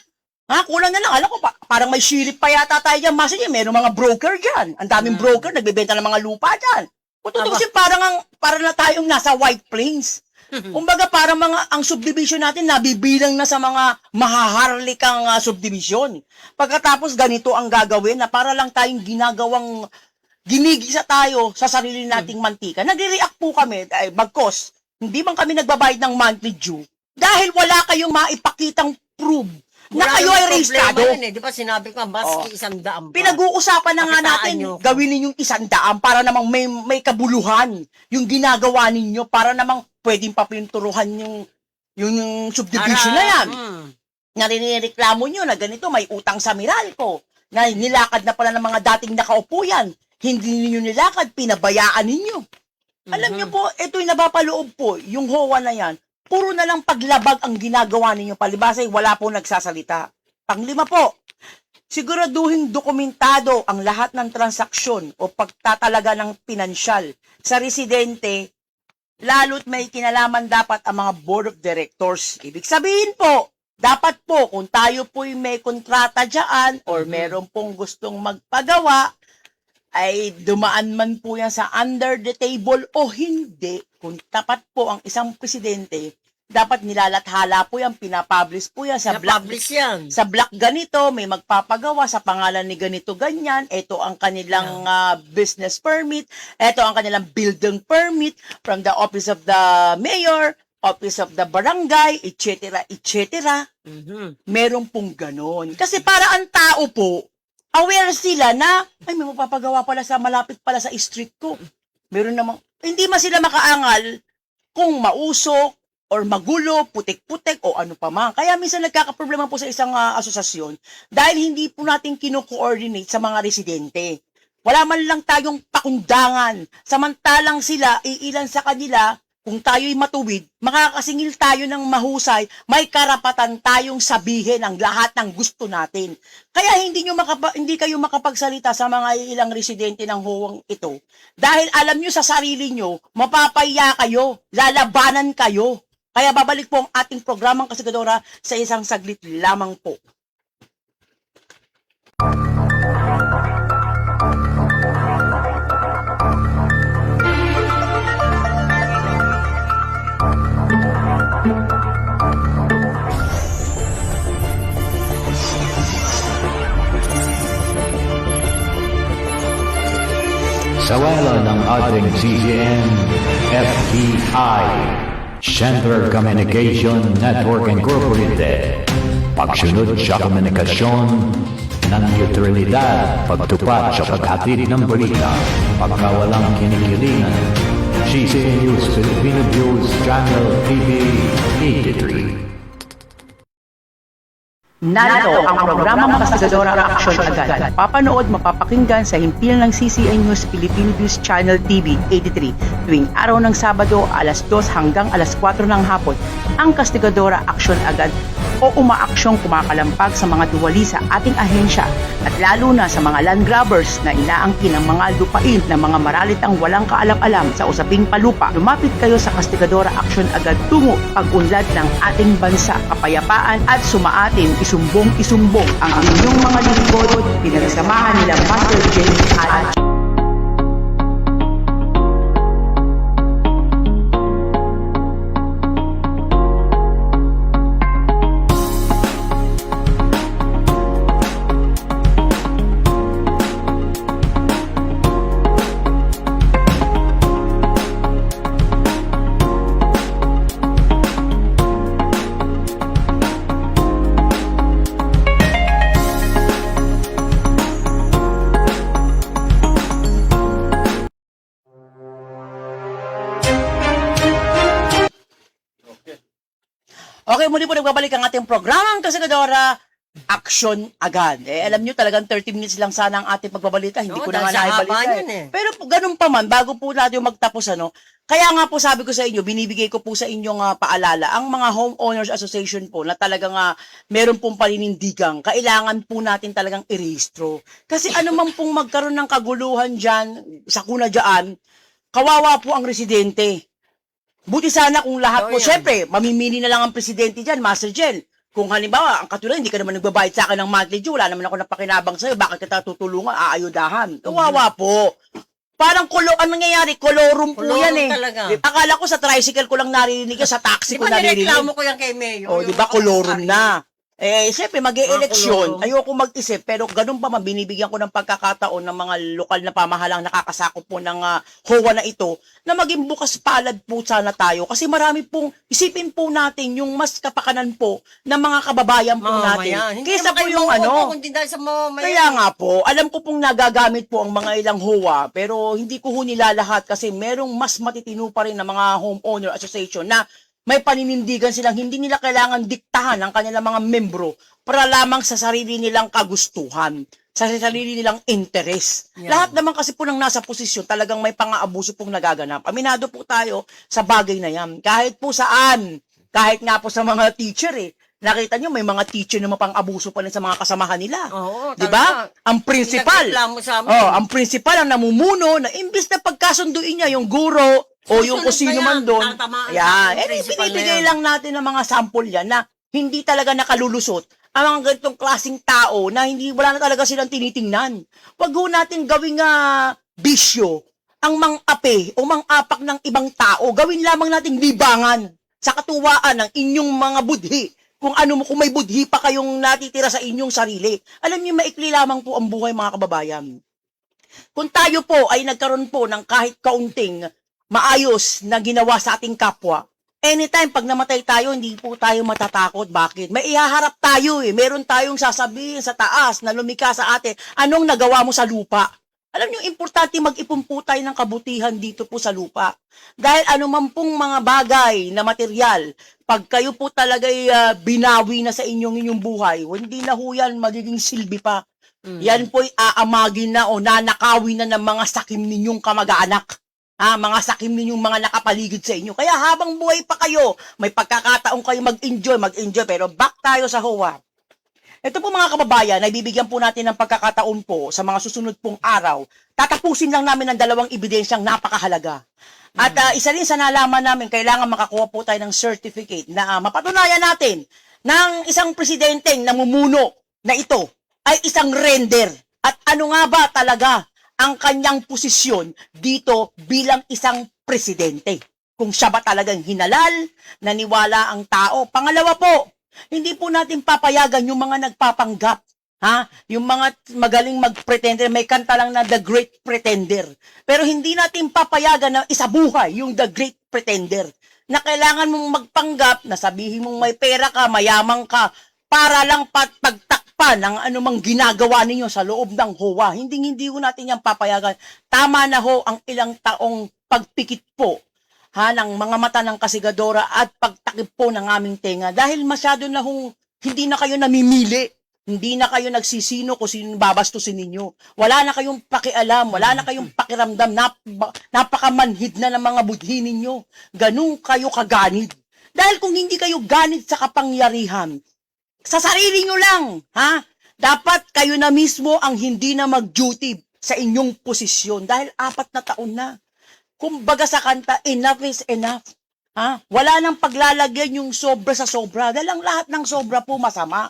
Kulang na lang. Alam ko, parang may sheriff pa yata tayo dyan. Mas yun, meron mga broker dyan. Ang daming broker, nagbebenta ng mga lupa dyan. Kung tutusin, parang na tayong nasa White Plains. Kumbaga, parang ang subdivision natin, nabibilang na sa mga mahaharlikang subdivision. Pagkatapos, ganito ang gagawin na para lang tayong ginigisa tayo sa sarili nating mantika. Nagre-react po kami, bagkos, hindi man kami nagbabayad ng monthly due dahil wala kayong maipakitang proof na kayo ay rehistrado. Di ba sinabi ko, maski 100 pa. Pinag-uusapan na nga natin, gawin ninyong 100 para namang may kabuluhan yung ginagawa ninyo para namang pwedeng papinturuhan yung subdivision na yan. Narinireklamo nyo na ganito, may utang sa Meralco, na nilakad na pala ng mga dating nakaupo yan. Hindi ninyo nilakad, pinabayaan ninyo. Alam niyo po, ito'y napapaloob po, yung HOA na yan, puro na lang paglabag ang ginagawa ninyo. Palibasay, wala po nagsasalita. Panglima po, siguraduhin dokumentado ang lahat ng transaksyon o pagtatalaga ng pinansyal sa residente, lalo't may kinalaman dapat ang mga board of directors. Ibig sabihin po, dapat po kung tayo po'y may kontrata dyan or meron pong gustong magpagawa, ay dumaan man po yan sa under the table o hindi, kung tapat po ang isang presidente, dapat nilalathala po yan, pinapublish po yan sa block. Na-publish yan. Sa block ganito, may magpapagawa sa pangalan ni ganito ganyan, ito ang kanilang business permit, ito ang kanilang building permit from the office of the mayor, office of the barangay, etc., etc. Meron pong ganon. Kasi para ang tao po, aware sila na, ay, may magpapagawa pala sa malapit pala sa street ko. Meron namang, hindi man sila makaangal kung mausok or magulo, putik-putik o ano pa man. Kaya minsan nagkakaproblema po sa isang asosasyon dahil hindi po natin kino-coordinate sa mga residente. Wala man lang tayong pakundangan. Samantalang sila, iilan sa kanila, kung tayo'y matuwid, makakasingil tayo ng mahusay, may karapatan tayong sabihin ang lahat ng gusto natin. Kaya hindi kayo makapagsalita sa mga ilang residente ng huwang ito. Dahil alam nyo sa sarili nyo, mapapaya kayo, lalabanan kayo. Kaya babalik po ang ating programang Kasagadora sa isang saglit lamang po. Sa wala ng ating CGN, FBI, Center Communication Network Incorporated, pagsunod sa komunikasyon ng neutralidad, pagtupat sa paghatid ng balita, pagkawalang kinikilingan, CCN News Filipino News Channel TV 83. Narito ang programang Kasagadora Action Agad. Papanood, mapapakinggan sa himpilan ng CCN News Philippine News Channel TV 83 tuwing araw ng Sabado alas 2 hanggang alas 4 ng hapon. Ang Kasagadora Action Agad o umaaksyong kumakalampag sa mga tuwali sa ating ahensya at lalo na sa mga land grabbers na inaangkin ng mga lupain ng mga maralitang walang kaalam-alam sa usaping palupa. Lumapit kayo sa Kastigadora Action Agad tungo pag-unlad ng ating bansa, kapayapaan at sumaatin isumbong ang inyong mga lingkod, pinagsamahan nila Master James at okay, muli po nagbabalik ang ating programang Kasagadora Action Agad. Alam nyo talagang 30 minutes lang sana ang ating pagbabalita. Hindi ko na nga naibalita. Pero ganun pa man, bago po natin magtapos, kaya nga po sabi ko sa inyo, binibigay ko po sa inyong paalala, ang mga homeowners association po na talagang meron pong paninindigang, kailangan po natin talagang irehistro. Kasi ano man pong magkaroon ng kaguluhan dyan, sa kuna dyan, kawawa po ang residente. Buti sana kung lahat po, syempre, mamimili na lang ang presidente dyan, Master Jen. Kung halimbawa, ang katulad, hindi ka naman nagbabayad sa akin ng monthly due, wala naman ako napakinabang sa'yo, bakit kita tutulungan, aayudahan. Kawawa po. Parang ang nangyayari, kolorum po yan eh. Talaga. Akala ko sa tricycle ko lang naririnig, sa taxi ko naririnig. Nireklamo ko yan kay Mayor. Di ba kolorum na? Siyempre, mag-e-eleksyon, ayoko mag-isip, pero ganun pa man, binibigyan ko ng pagkakataon ng mga lokal na pamahalang nakakasakop po ng HOA na ito, na maging bukas palad po sana tayo. Kasi marami pong, isipin po natin yung mas kapakanan po ng mga kababayan po natin. Kaysa po yung kaya nga po, alam ko pong nagagamit po ang mga ilang HOA, pero hindi ko nilalahat kasi merong mas matitino pa rin na mga homeowner association na may paninindigan silang hindi nila kailangan diktahan ang kanilang mga membro para lamang sa sarili nilang kagustuhan. sa sarili nilang interest. Yeah. Lahat naman kasi po ng nasa posisyon, talagang may pang-aabuso pong nagaganap. Aminado po tayo sa bagay na yan. Kahit po saan, kahit nga po sa mga teacher nakita nyo, may mga teacher na mapang-abuso pa rin sa mga kasamahan nila. Oo, Di ba? Ang principal, Mo sa amin. ang principal ang namumuno na imbis na pagkasunduin niya yung guro o yung kung Susunod sino na man yan, doon, tatamaan yan, sa principal na binibigay yan. lang natin ng mga sample yan na hindi talaga nakalulusot ang mga ganitong klaseng tao na wala na talaga silang tinitingnan. Wag ho natin gawing bisyo ang mang-ape o mang-apak ng ibang tao. Gawin lamang nating libangan sa katuwaan ng inyong mga budhi. Kung kung may budhi pa kayong natitira sa inyong sarili. Alam niyo, maikli lamang po ang buhay, mga kababayan. Kung tayo po ay nagkaroon po ng kahit kaunting maayos na ginawa sa ating kapwa, anytime pag namatay tayo, hindi po tayo matatakot. Bakit? May ihaharap tayo Meron tayong sasabihin sa taas na lumikha sa atin, anong nagawa mo sa lupa? Alam niyo, importante mag-ipon po tayo ng kabutihan dito po sa lupa. Dahil anuman pong mga bagay na material, pag kayo po talaga'y binawi na sa inyong buhay, hindi na ho yan magiging silbi pa. Yan po'y aamagin na o nanakawin na ng mga sakim ninyong kamag-anak. Mga sakim ninyong mga nakapaligid sa inyo. Kaya habang buhay pa kayo, may pagkakataong kayo mag-enjoy. Pero back tayo sa HOA. Ito po mga kababayan, ay bibigyan po natin ng pagkakataon po sa mga susunod pong araw. Tatapusin lang namin ang dalawang ebidensyang napakahalaga. At isa rin sa nalaman namin, kailangan makakuha po tayo ng certificate na mapatunayan natin ng isang presidenteng namumuno na ito ay isang render. At ano nga ba talaga ang kanyang posisyon dito bilang isang presidente? Kung siya ba talagang hinalal, naniwala ang tao. Pangalawa po, hindi po natin papayagan yung mga nagpapanggap. Yung mga magaling mag-pretender, may kanta lang na The Great Pretender. Pero hindi natin papayagan na isabuhay yung The Great Pretender. Na kailangan mong magpanggap, na sabihin mong may pera ka, mayamang ka, para lang pagtakpan ang anumang ginagawa ninyo sa loob ng HOA. Hindi ho natin yan papayagan. Tama na ho ang ilang taong pagpikit po ng mga mata ng kasigadora at pagtakip po ng aming tenga. Dahil masyado na hindi na kayo namimili. Hindi na kayo nagsisino kung sino babastusin ninyo. Wala na kayong pakialam, wala na kayong pakiramdam. Napakamanhid na ng mga budhi ninyo. Ganun kayo kaganid. Dahil kung hindi kayo ganid sa kapangyarihan, sa sarili nyo lang, dapat kayo na mismo ang hindi na mag-duty sa inyong posisyon. Dahil 4 na taon na. Kumbaga sa kanta, enough is enough. Wala nang paglalagyan yung sobra sa sobra. Dahil ang lahat ng sobra po masama.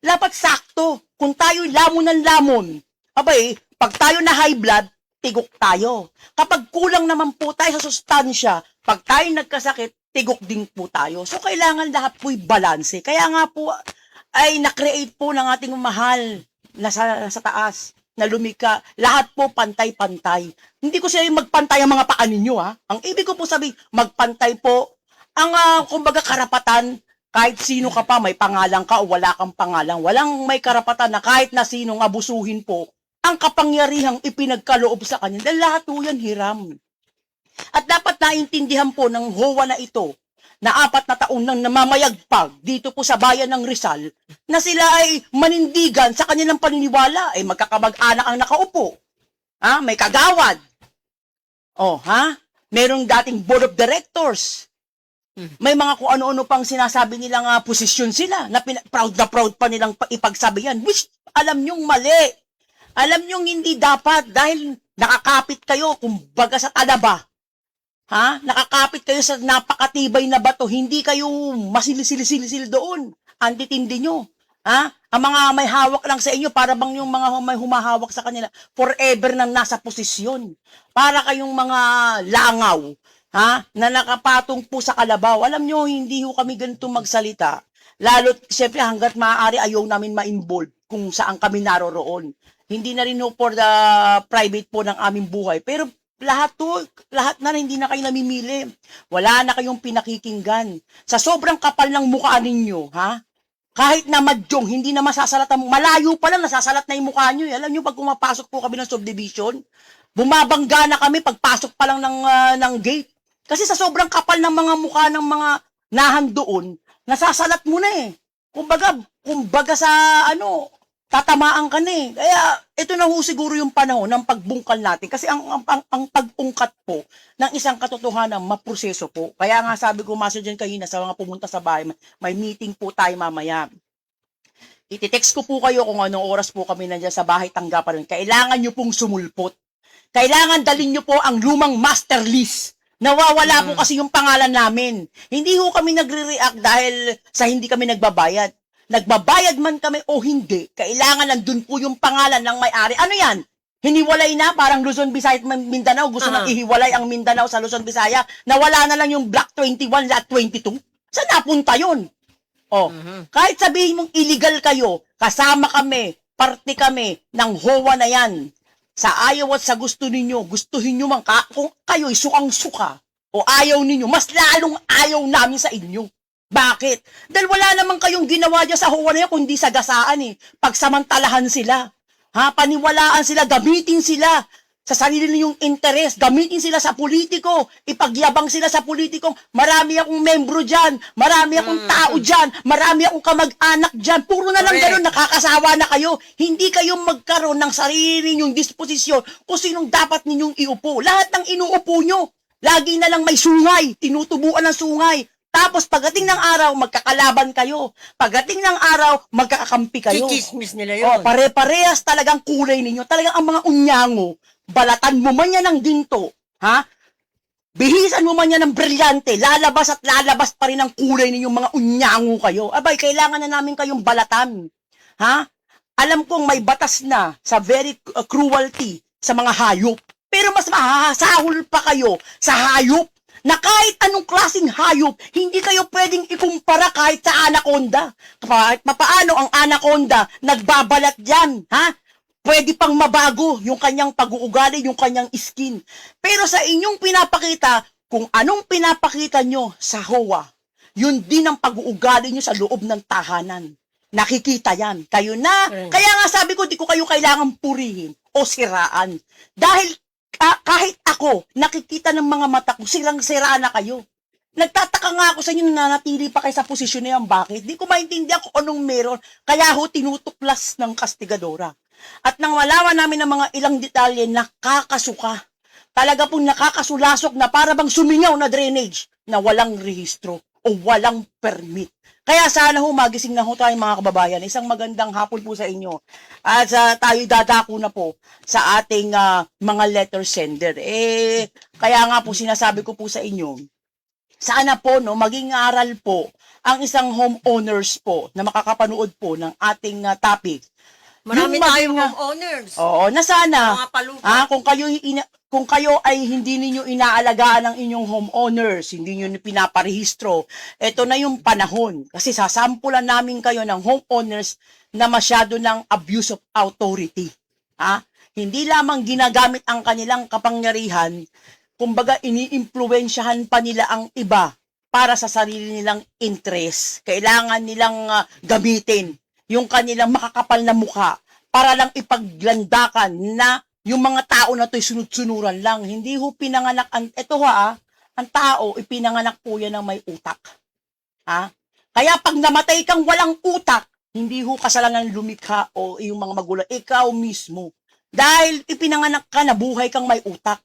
Dapat sakto. Kung tayo lamon ng lamon, pag tayo na high blood, tigok tayo. Kapag kulang naman po tayo sa sustansya, pag tayo nagkasakit, tigok din po tayo. So, kailangan lahat po'y balanse. Kaya nga po, ay na-create po ng ating mahal na sa taas, na lumika, lahat po pantay-pantay. Hindi ko siya magpantay ang mga paa ninyo, Ang ibig ko po sabihin, magpantay po ang, kumbaga, karapatan, kahit sino ka pa, may pangalan ka o wala kang pangalan. Walang may karapatan na kahit na sinong abusuhin po, ang kapangyarihang ipinagkaloob sa kanya. Dahil lahat po yan hiram. At dapat naintindihan po ng HOA na ito, na 4 na taon nang namamayagpag dito po sa bayan ng Rizal, na sila ay manindigan sa kanilang paniniwala, ay magkakamag-anak ang nakaupo. May kagawad. Merong dating board of directors. May mga kung ano-ano pang sinasabi nilang posisyon sila, na proud pa nilang ipagsabi yan, which alam nyong mali. Alam nyong hindi dapat, dahil nakakapit kayo, kumbaga sa talaba. Nakakapit kayo sa napakatibay na bato, hindi kayo masilisilisil doon. Antitindi nyo. Ang mga may hawak lang sa inyo, para bang yung mga may humahawak sa kanila, forever nang nasa posisyon. Para kayong mga langaw, na nakapatong po sa kalabaw. Alam nyo, hindi ho kami ganito magsalita. Lalo't, siyempre, hanggat maaari, ayaw namin ma-involve kung saan kami naroroon. Hindi na rin ho for the private po ng aming buhay. Pero, lahat na hindi na kayo namimili. Wala na kayong pinakikinggan. Sa sobrang kapal ng mukha ninyo, kahit na madyong, hindi na masasalat malayo pa lang, nasasalat na yung mukha nyo. Alam nyo, pag pumapasok po kami ng subdivision, bumabangga na kami pagpasok pa lang ng gate. Kasi sa sobrang kapal ng mga mukha ng mga nahan doon, nasasalat mo na Kumbaga sa tatamaan ka na eh. Kaya ito na ho siguro yung panahon ng pagbungkal natin. Kasi ang pag-ungkat po ng isang katotohanan, maproseso po. Kaya nga sabi ko, Master Jen, kanina sa mga pumunta sa bahay, may meeting po tayo mamaya. Ititext ko po kayo kung anong oras po kami nandiyan sa bahay tanggapan. Kailangan nyo pong sumulpot. Kailangan dalhin nyo po ang lumang master list. Nawawala po kasi yung pangalan namin. Hindi ho kami nagre-react dahil sa hindi kami nagbabayad. Nagbabayad man kami o hindi, kailangan nandun po yung pangalan ng may-ari. Ano yan? Hiniwalay na, parang Luzon, Visayas, Mindanao. Gusto nang ihiwalay ang Mindanao sa Luzon, Visayas. Nawala na lang yung Block 21 at 22. Saan napunta yun? Oh, kahit sabihin mong illegal kayo, kasama kami, parte kami ng HOA na yan. Sa ayaw at sa gusto ninyo, gustuhin nyo man kung kayo'y sukang-suka o ayaw ninyo, mas lalong ayaw namin sa inyo. Bakit? Dahil wala naman kayong ginawa dyan sa HOA na yan, kundi sagasaan eh. Pagsamantalahan sila. Ha? Paniwalaan sila, gamitin sila sa sarili ninyong interes, gamitin sila sa politiko, ipagyabang sila sa politiko. Marami akong membro dyan, marami akong tao dyan, marami akong kamag-anak dyan. Puro na lang ganun, nakakasawa na kayo. Hindi kayo magkaroon ng sarili ninyong disposisyon kung sinong dapat ninyong iupo. Lahat ng inuupo nyo, lagi na lang may sungay, tinutubuan ng sungay. Tapos pagdating ng araw, magkakalaban kayo. Pagdating ng araw, magkakakampi kayo. Chichismis nila yun. Oh, pare-parehas talagang kulay ninyo. Talagang ang mga unyango, balatan mo man yan ng ginto, ha? Bihisan mo man yan ng brilyante, lalabas at lalabas pa rin ang kulay ninyong mga unyango kayo. Abay, kailangan na namin kayong balatan. Ha? Alam kong may batas na sa very cruelty sa mga hayop. Pero mas mahahasahol pa kayo sa hayop na kahit anong klaseng hayop, hindi kayo pwedeng ikumpara kahit sa anaconda. Kahit papaano ang anaconda, nagbabalat yan, ha? Pwede pang mabago yung kanyang pag-uugali, yung kanyang skin. Pero sa inyong pinapakita, kung anong pinapakita nyo sa HOA, yun din ang pag-uugali nyo sa loob ng tahanan. Nakikita yan. Kayo na. Kaya nga sabi ko, di ko kayo kailangan purihin o siraan. Dahil kahit ako, nakikita ng mga mata ko, sirang-sira na kayo. Nagtataka nga ako sa inyo, nananatili pa kayo sa posisyon na yan. Bakit? Di ko maintindihan kung anong meron. Kaya ho, tinutuklas ng kastigadora. At nang malaman namin ng mga ilang detalye, nakakasuka. Talaga pong nakakasulasok na para bang sumingaw na drainage na walang rehistro o walang permit. Kaya sana ho, magising na ho tayo mga kababayan. Isang magandang hapon po sa inyo. At tayo dadako na po sa ating mga letter sender. Kaya nga po sinasabi ko po sa inyo, sana po no, maging aral po ang isang homeowners po na makakapanood po ng ating topic. Marami Yung tayong maging, homeowners. Oo, na sana, Mga palupa. kung kayo ay hindi ninyo inaalagaan ang inyong homeowners, hindi niyo pinaparehistro, ito na yung panahon. Kasi sasampulan namin kayo ng homeowners na masyado ng abuse of authority. Ha? Hindi lamang ginagamit ang kanilang kapangyarihan, kumbaga iniimpluwensyahan pa nila ang iba para sa sarili nilang interest. Kailangan nilang gamitin yung kanilang makakapal na mukha para lang ipaglandakan na yung mga tao na to'y sunod-sunuran lang. Hindi ho pinanganak, ang tao, ipinanganak po yan ng may utak. Ha? Kaya pag namatay kang walang utak, hindi ho kasalanan lumikha o yung mga magulang, ikaw mismo. Dahil ipinanganak ka na buhay kang may utak.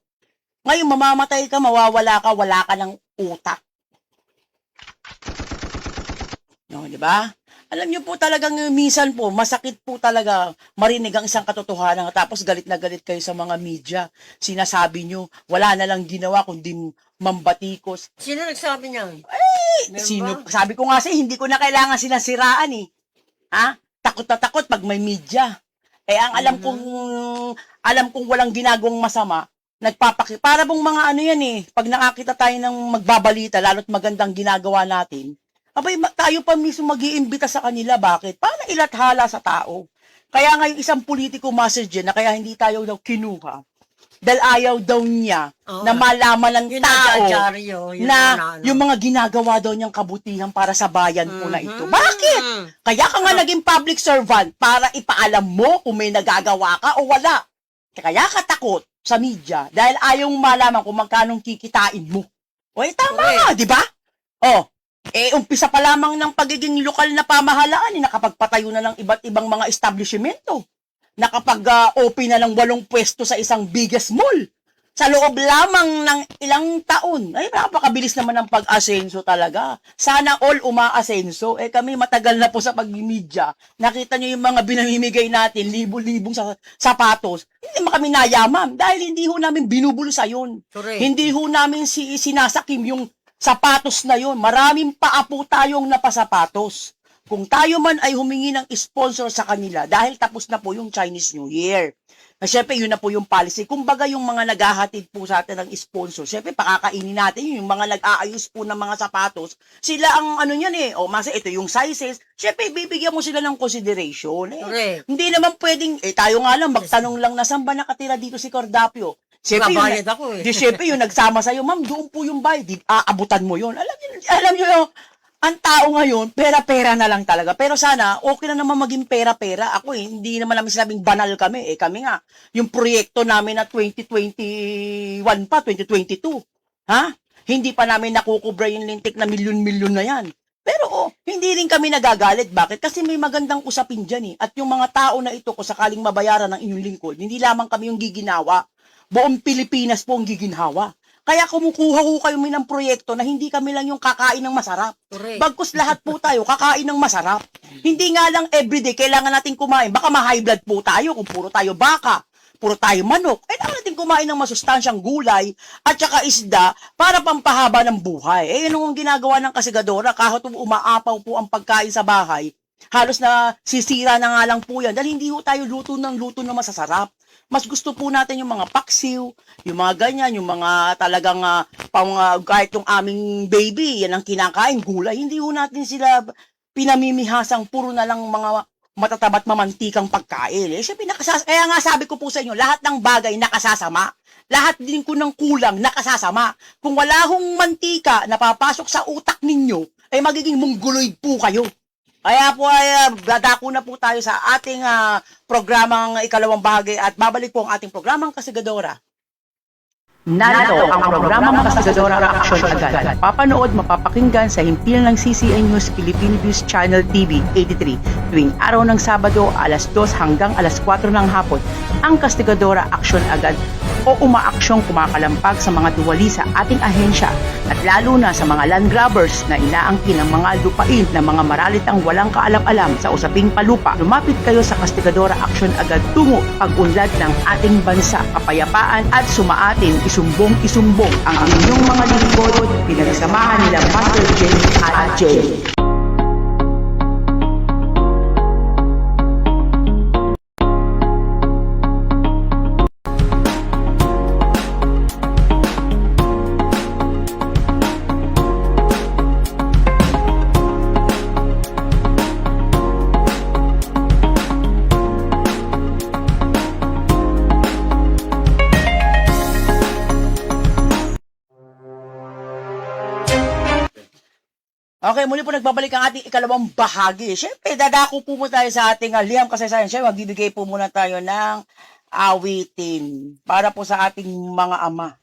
Ngayon, mamamatay ka, mawawala ka, wala ka ng utak. No, di ba? Alam niyo po talagang minsan po, masakit po talaga marinig ang isang katotohanan tapos galit na galit kayo sa mga media. Sinasabi niyo, wala na lang ginawa kundi mambatikos. Sino nagsabi niyan? Sino? Sabi ko nga hindi ko na kailangan sinasiraan eh. Ha? Takot na takot pag may media. Ang alam kong walang ginagawang masama, para bang mga ano yan eh, pag nakakita tayo ng magbabalita, lalo't magandang ginagawa natin, abay, tayo pa mismo mag-iimbita sa kanila. Bakit? Para ilathala sa tao. Kaya nga yung isang politiko message na kaya hindi tayo daw kinuha. Dahil ayaw daw niya na malaman ng tao na yung mga ginagawa daw niyang kabutihan para sa bayan po na ito. Bakit? Kaya ka nga naging public servant para ipaalam mo kung may nagagawa ka o wala. Kaya ka takot sa media dahil ayaw malaman kung magkanong kikitain mo. O tama nga, di ba? Umpisa pa lamang ng pagiging lokal na pamahalaan, nakapagpatayo na ng iba't ibang mga establishmento. Nakapag-open na ng 8 pwesto sa isang biggest mall. Sa loob lamang ng ilang taon. Ay, napakabilis naman ng pag-asenso talaga. Sana all umaasenso. Kami matagal na po sa pag-media. Nakita nyo yung mga binamimigay natin, libo-libong sapatos. Hindi naman kami nayaman dahil hindi ho namin binubulsa yun. Correct. Hindi ho namin sinasakim yung sapatos na yun. Maraming paa po tayong napasapatos. Kung tayo man ay humingi ng sponsor sa kanila dahil tapos na po yung Chinese New Year. Siyempre, yun na po yung policy. Kumbaga, yung mga naghahatid po sa atin ng sponsor, siyempre, pakakainin natin yung mga nag-aayos po ng mga sapatos. Sila ang ano yan masa ito yung sizes. Siyempre, bibigyan mo sila ng consideration. Correct. Hindi naman pwedeng, tayo nga lang, magtanong lang na saan ba nakatira dito si Cordapio? Siyempre, Nabayad ako Siyempre, yung nagsama sa'yo, ma'am, doon po yung bayad. Aabutan mo yun. Alam nyo yung, ang tao ngayon, pera-pera na lang talaga. Pero sana, okay na naman maging pera-pera. Ako hindi naman namin sinabing banal kami. Kami nga, yung proyekto namin na 2021 pa, 2022. Ha? Hindi pa namin nakukubra yung lintik na milyon-milyon na yan. Pero hindi rin kami nagagalit. Bakit? Kasi may magandang usapin dyan At yung mga tao na ito, kung sakaling mabayaran ng inyong lingkod, hindi lamang kami yung giginawa. Buong Pilipinas po ang giginhawa. Kaya kumukuha ko kayo ng proyekto na hindi kami lang yung kakain ng masarap. Correct. Bagkus lahat po tayo kakain ng masarap. Hindi nga lang everyday kailangan natin kumain. Baka ma-high blood po tayo kung puro tayo baka, puro tayo manok. Kailangan natin kumain ng masustansyang gulay at saka isda para pampahaba ng buhay. Yun ang ginagawa ng kasigadora. Kahit umaapaw po ang pagkain sa bahay, halos na sisira na nga lang po yan. Dahil hindi po tayo luto na masasarap. Mas gusto po natin yung mga paksiw, yung mga ganyan, yung mga talagang kahit yung aming baby, yan ang kinakain, gulay. Hindi po natin sila pinamimihasang puro na lang mga matatabat mamantikang pagkain. Siyempre, kaya nga sabi ko po sa inyo, lahat ng bagay nakasasama. Lahat din ko ng kulang nakasasama. Kung wala hong mantika na papasok sa utak ninyo, ay magiging mongoloid po kayo. Kaya po ay dadako na po tayo sa ating programang ikalawang bahagi at babalik po ang ating programang Kasigadora. Narito ang programang Kasigadora Action Agad. Papanood, mapapakinggan sa himpilan ng CCN News Philippine News Channel TV 83 tuwing araw ng Sabado alas 2 hanggang alas 4 ng hapon. Ang Kasigadora Action Agad o umaaksyong kumakalampag sa mga duwali sa ating ahensya at lalo na sa mga land grabbers na inaangkin ng mga lupain ng mga maralitang walang kaalam-alam sa usaping palupa. Lumapit kayo sa Kasigadora Action Agad tungo pag-unlad ng ating bansa, kapayapaan at sumaatin isumbong ang inyong mga lingkod, pinagsamahan nila Master J at Jay. Okay, muli po nagbabalik ang ating ikalawang bahagi. Siyempre, dadako po tayo sa ating liham kasaysayan. Siyempre, magbibigay po muna tayo ng awitin para po sa ating mga ama.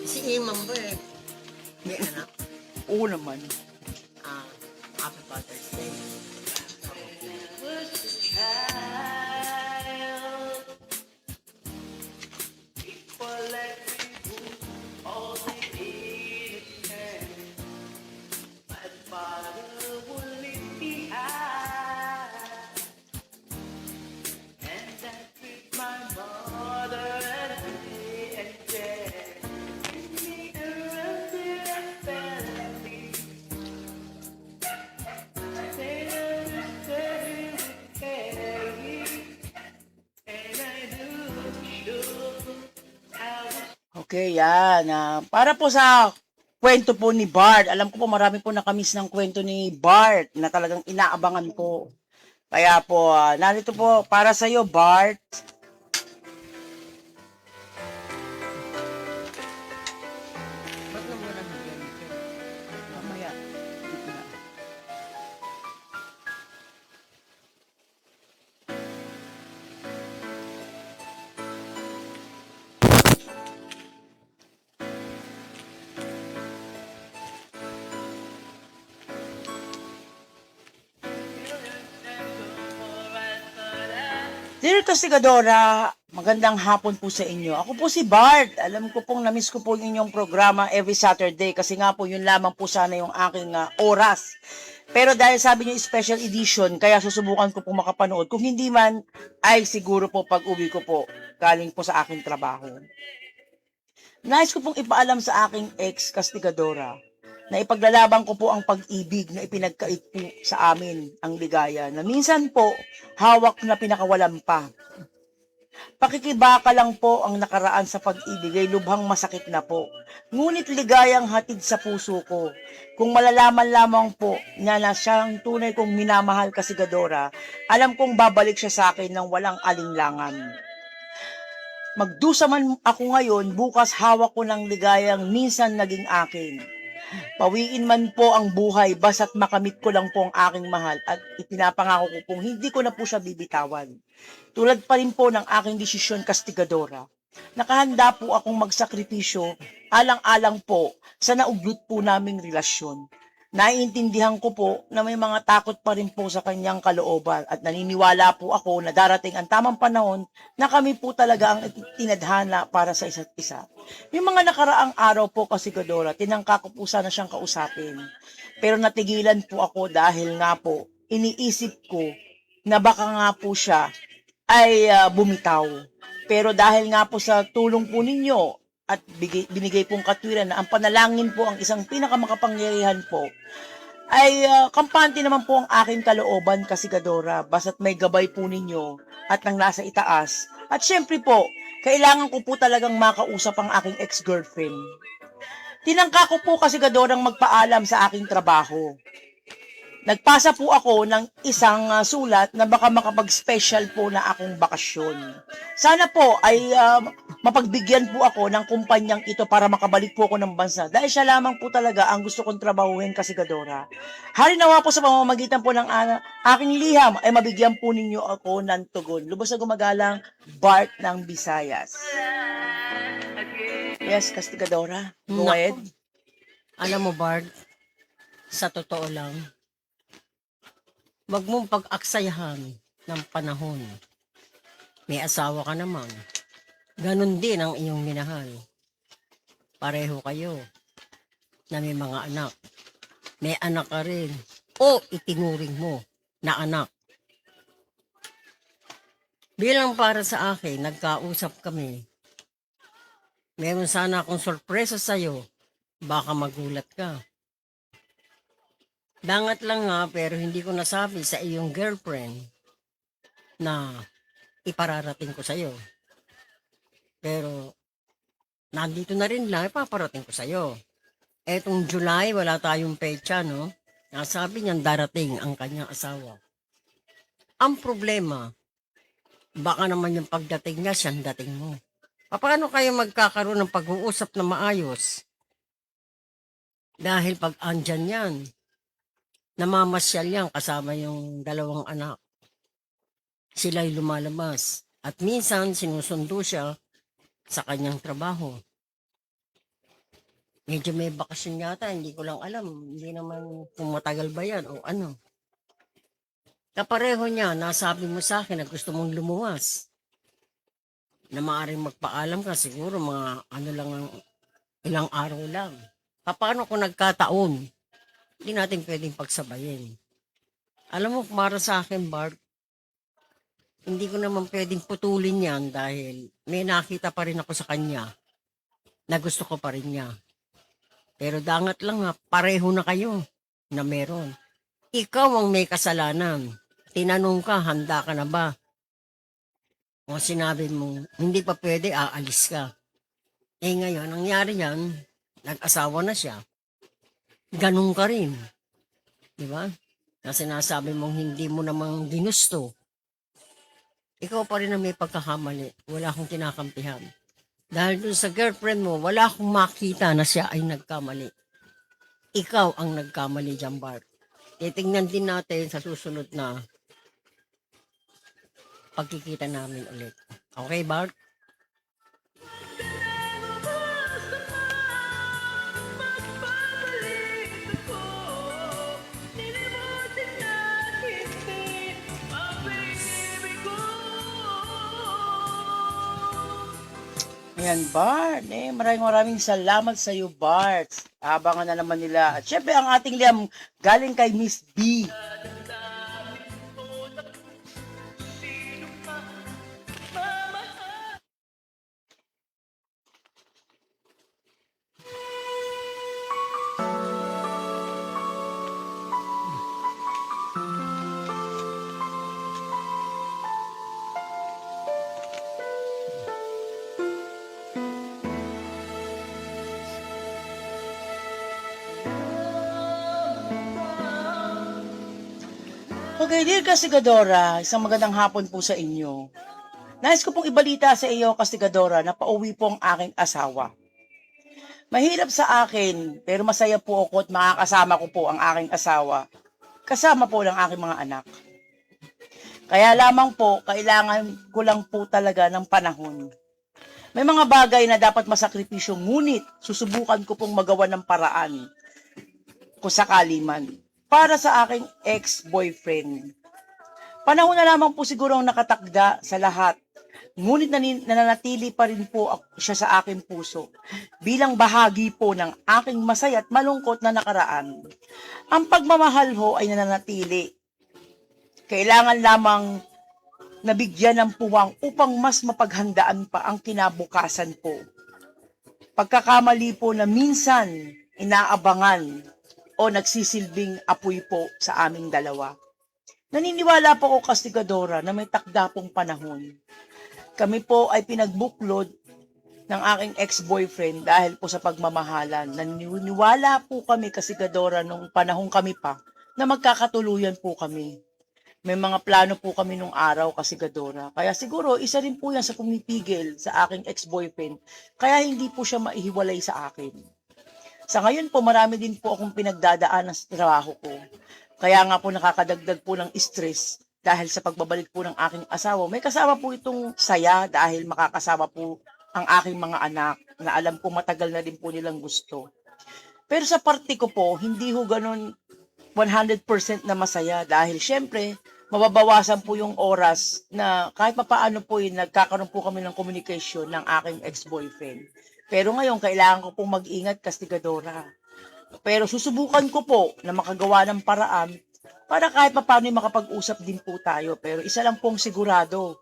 Si Imam ba may anak? Oo naman. Happy Father's Day. Okay, yan. Para po sa kwento po ni Bart, alam ko po marami po nakamiss ng kwento ni Bart na talagang inaabangan po. Kaya po, narito po para sa iyo, Bart. Ba't naman na nandiyan? Mamaya. Dear Kastigadora, magandang hapon po sa inyo. Ako po si Bart. Alam ko pong namiss ko po yung inyong programa every Saturday kasi nga po yun lamang po sana yung aking oras. Pero dahil sabi niyo special edition, kaya susubukan ko pong makapanood. Kung hindi man, ay siguro po pag uwi ko po, galing po sa aking trabaho. Nais ko pong ipaalam sa aking ex-Kastigadora na ipaglalaban ko po ang pag-ibig na ipinagkait po sa amin, ang ligaya, na minsan po, hawak na pinakawalan pa. Pakikibaka lang po ang nakaraan sa pag-ibig ay lubhang masakit na po. Ngunit ligayang hatid sa puso ko. Kung malalaman lamang po niya na siyang tunay kong minamahal Kastigadora, alam kong babalik siya sa akin ng walang alinlangan. Magdusa man ako ngayon, bukas hawak ko ng ligayang minsan naging akin. Pawiin man po ang buhay, basta't makamit ko lang po ang aking mahal at ipinapangako ko kung hindi ko na po siya bibitawan. Tulad pa rin po ng aking desisyon, Kastigadora. Nakahanda po akong magsakripisyo, alang-alang po sa nauglot po naming relasyon. Naiintindihan ko po na may mga takot pa rin po sa kanyang kalooban at naniniwala po ako na darating ang tamang panahon na kami po talaga ang tinadhana para sa isa't isa. Yung mga nakaraang araw po, Kastigadora, tinangka ko po sana siyang kausapin. Pero natigilan po ako dahil nga po iniisip ko na baka nga po siya ay bumitaw. Pero dahil nga po sa tulong po ninyo at binigay pong katwiran na ang panalangin po ang isang pinakamakapangyarihan po, ay kampante naman po ang aking kalooban, Kastigadora, basta't may gabay po ninyo at nang nasa itaas. At syempre po, kailangan ko po talagang makausap ang aking ex-girlfriend. Tinangka ko po, Kastigadorang magpaalam sa aking trabaho. Nagpasa po ako ng isang sulat na baka makapag-special po na akong bakasyon. Sana po ay mapagbigyan po ako ng kumpanyang ito para makabalik po ako ng bansa. Dahil siya lamang po talaga ang gusto kong trabahuhin, Kastigadora. Halinawa po sa pamamagitan po ng aking liham ay mabigyan po ninyo ako ng tugon. Lubos na gumagalang, Bart ng Visayas. Yes, Kastigadora. Go ahead. Alam mo, Bard, sa totoo lang, wag mong pag-aksayahan ng panahon. May asawa ka naman. Ganon din ang iyong minahal. Pareho kayo na may mga anak. May anak ka rin. O itinuring mo na anak. Bilang para sa akin, nagkausap kami. Meron sana akong sorpresa sa'yo. Baka magulat ka. Dangat lang nga, pero hindi ko nasabi sa iyong girlfriend na ipararating ko sa'yo. Pero, nandito na rin lang, ipaparating ko sa'yo. Etong July, wala tayong pecha, no? Nasabi niyan darating ang kanyang asawa. Ang problema, baka naman yung pagdating niya, siyang dating mo. Paano kayo magkakaroon ng pag-uusap na maayos? Dahil pag andyan yan, namamasyal yan kasama yung dalawang anak. Sila'y lumalabas. At minsan, sinusundo siya sa kanyang trabaho. Medyo may bakasyon yata, hindi ko lang alam. Hindi naman kung matagal ba yan o ano. Kapareho niya, nasabi mo sa akin na gusto mong lumuwas. Na maaaring magpaalam ka, siguro mga ano lang, ilang araw lang. Paano kung nagkataon? Hindi natin pwedeng pagsabayin. Alam mo, para sa akin, Bart, hindi ko naman pwedeng putulin yan dahil may nakita pa rin ako sa kanya na gusto ko pa rin niya. Pero dangat lang nga, pareho na kayo na meron. Ikaw ang may kasalanan. Tinanong ka, handa ka na ba? O sinabi mo, hindi pa pwede, aalis ka. Eh ngayon, nangyari yan, nag-asawa na siya. Ganun ka rin. Di ba? Na sinasabi mong hindi mo namang ginusto. Ikaw pa rin ang may pagkakamali. Wala akong kinakampihan. Dahil dun sa girlfriend mo, wala akong makita na siya ay nagkamali. Ikaw ang nagkamali dyan, Bart. Titingnan din natin sa susunod na pagkikita namin ulit. Okay, Bart? Ayan, Bart. Maraming salamat sa iyo, Bart. Abangan na naman nila. At syempre, ang ating Liam, galing kay Miss B. Okay, dear Kasigadora, isang magandang hapon po sa inyo. Nais ko pong ibalita sa iyo, Kasigadora, na pauwi po ang aking asawa. Mahirap sa akin, pero masaya po ako at makakasama ko po ang aking asawa. Kasama po ng aking mga anak. Kaya lamang po, kailangan ko lang po talaga ng panahon. May mga bagay na dapat masakripisyo, ngunit susubukan ko pong magawa ng paraan kung sakali man. Para sa aking ex-boyfriend. Panahon na lamang po siguro ang nakatakda sa lahat. Ngunit nananatili pa rin po siya sa aking puso. Bilang bahagi po ng aking masaya at malungkot na nakaraan. Ang pagmamahal ho ay nananatili. Kailangan lamang nabigyan ng puwang upang mas mapaghandaan pa ang kinabukasan po. Pagkakamali po na minsan inaabangan o nagsisilbing apoy po sa aming dalawa. Naniniwala po ako, Kasigadora, na may takda pong panahon. Kami po ay pinagbuklod ng aking ex-boyfriend dahil po sa pagmamahalan. Naniniwala po kami, Kasigadora, nung panahon kami pa na magkakatuluyan po kami. May mga plano po kami nung araw, Kasigadora. Kaya siguro, isa rin po yan sa pumipigil sa aking ex-boyfriend. Kaya hindi po siya maihiwalay sa akin. Sa ngayon po, marami din po akong pinagdadaan sa trabaho ko. Kaya nga po nakakadagdag po ng stress dahil sa pagbabalik po ng aking asawa. May kasama po itong saya dahil makakasama po ang aking mga anak na alam ko matagal na din po nilang gusto. Pero sa parte ko po, hindi ho ganun 100% na masaya dahil syempre, mababawasan po yung oras na kahit papaano po nagkakaroon po kami ng communication ng aking ex-boyfriend. Pero ngayon, kailangan ko pong mag-ingat, Kasigadora. Pero susubukan ko po na makagawa ng paraan para kahit papaano makapag-usap din po tayo. Pero isa lang pong sigurado,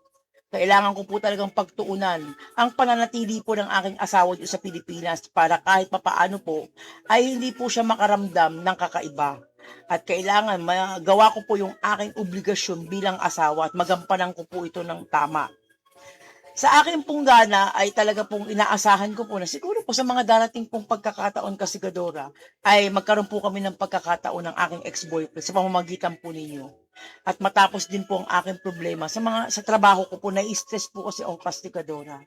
kailangan ko po talagang pagtuunan ang pananatili po ng aking asawa dito sa Pilipinas para kahit papaano po ay hindi po siya makaramdam ng kakaiba. At kailangan magawa ko po yung aking obligasyon bilang asawa at magampanan ko po ito ng tama. Sa akin pong gana ay talaga pong inaasahan ko po na siguro po sa mga darating pong pagkakataon, Kasigadora, ay magkaroon po kami ng pagkakataon ng aking ex-boyfriend sa pamamagitan po ninyo. At matapos din po ang aking problema sa trabaho ko po, na-stress po kasi ang Kasigadora.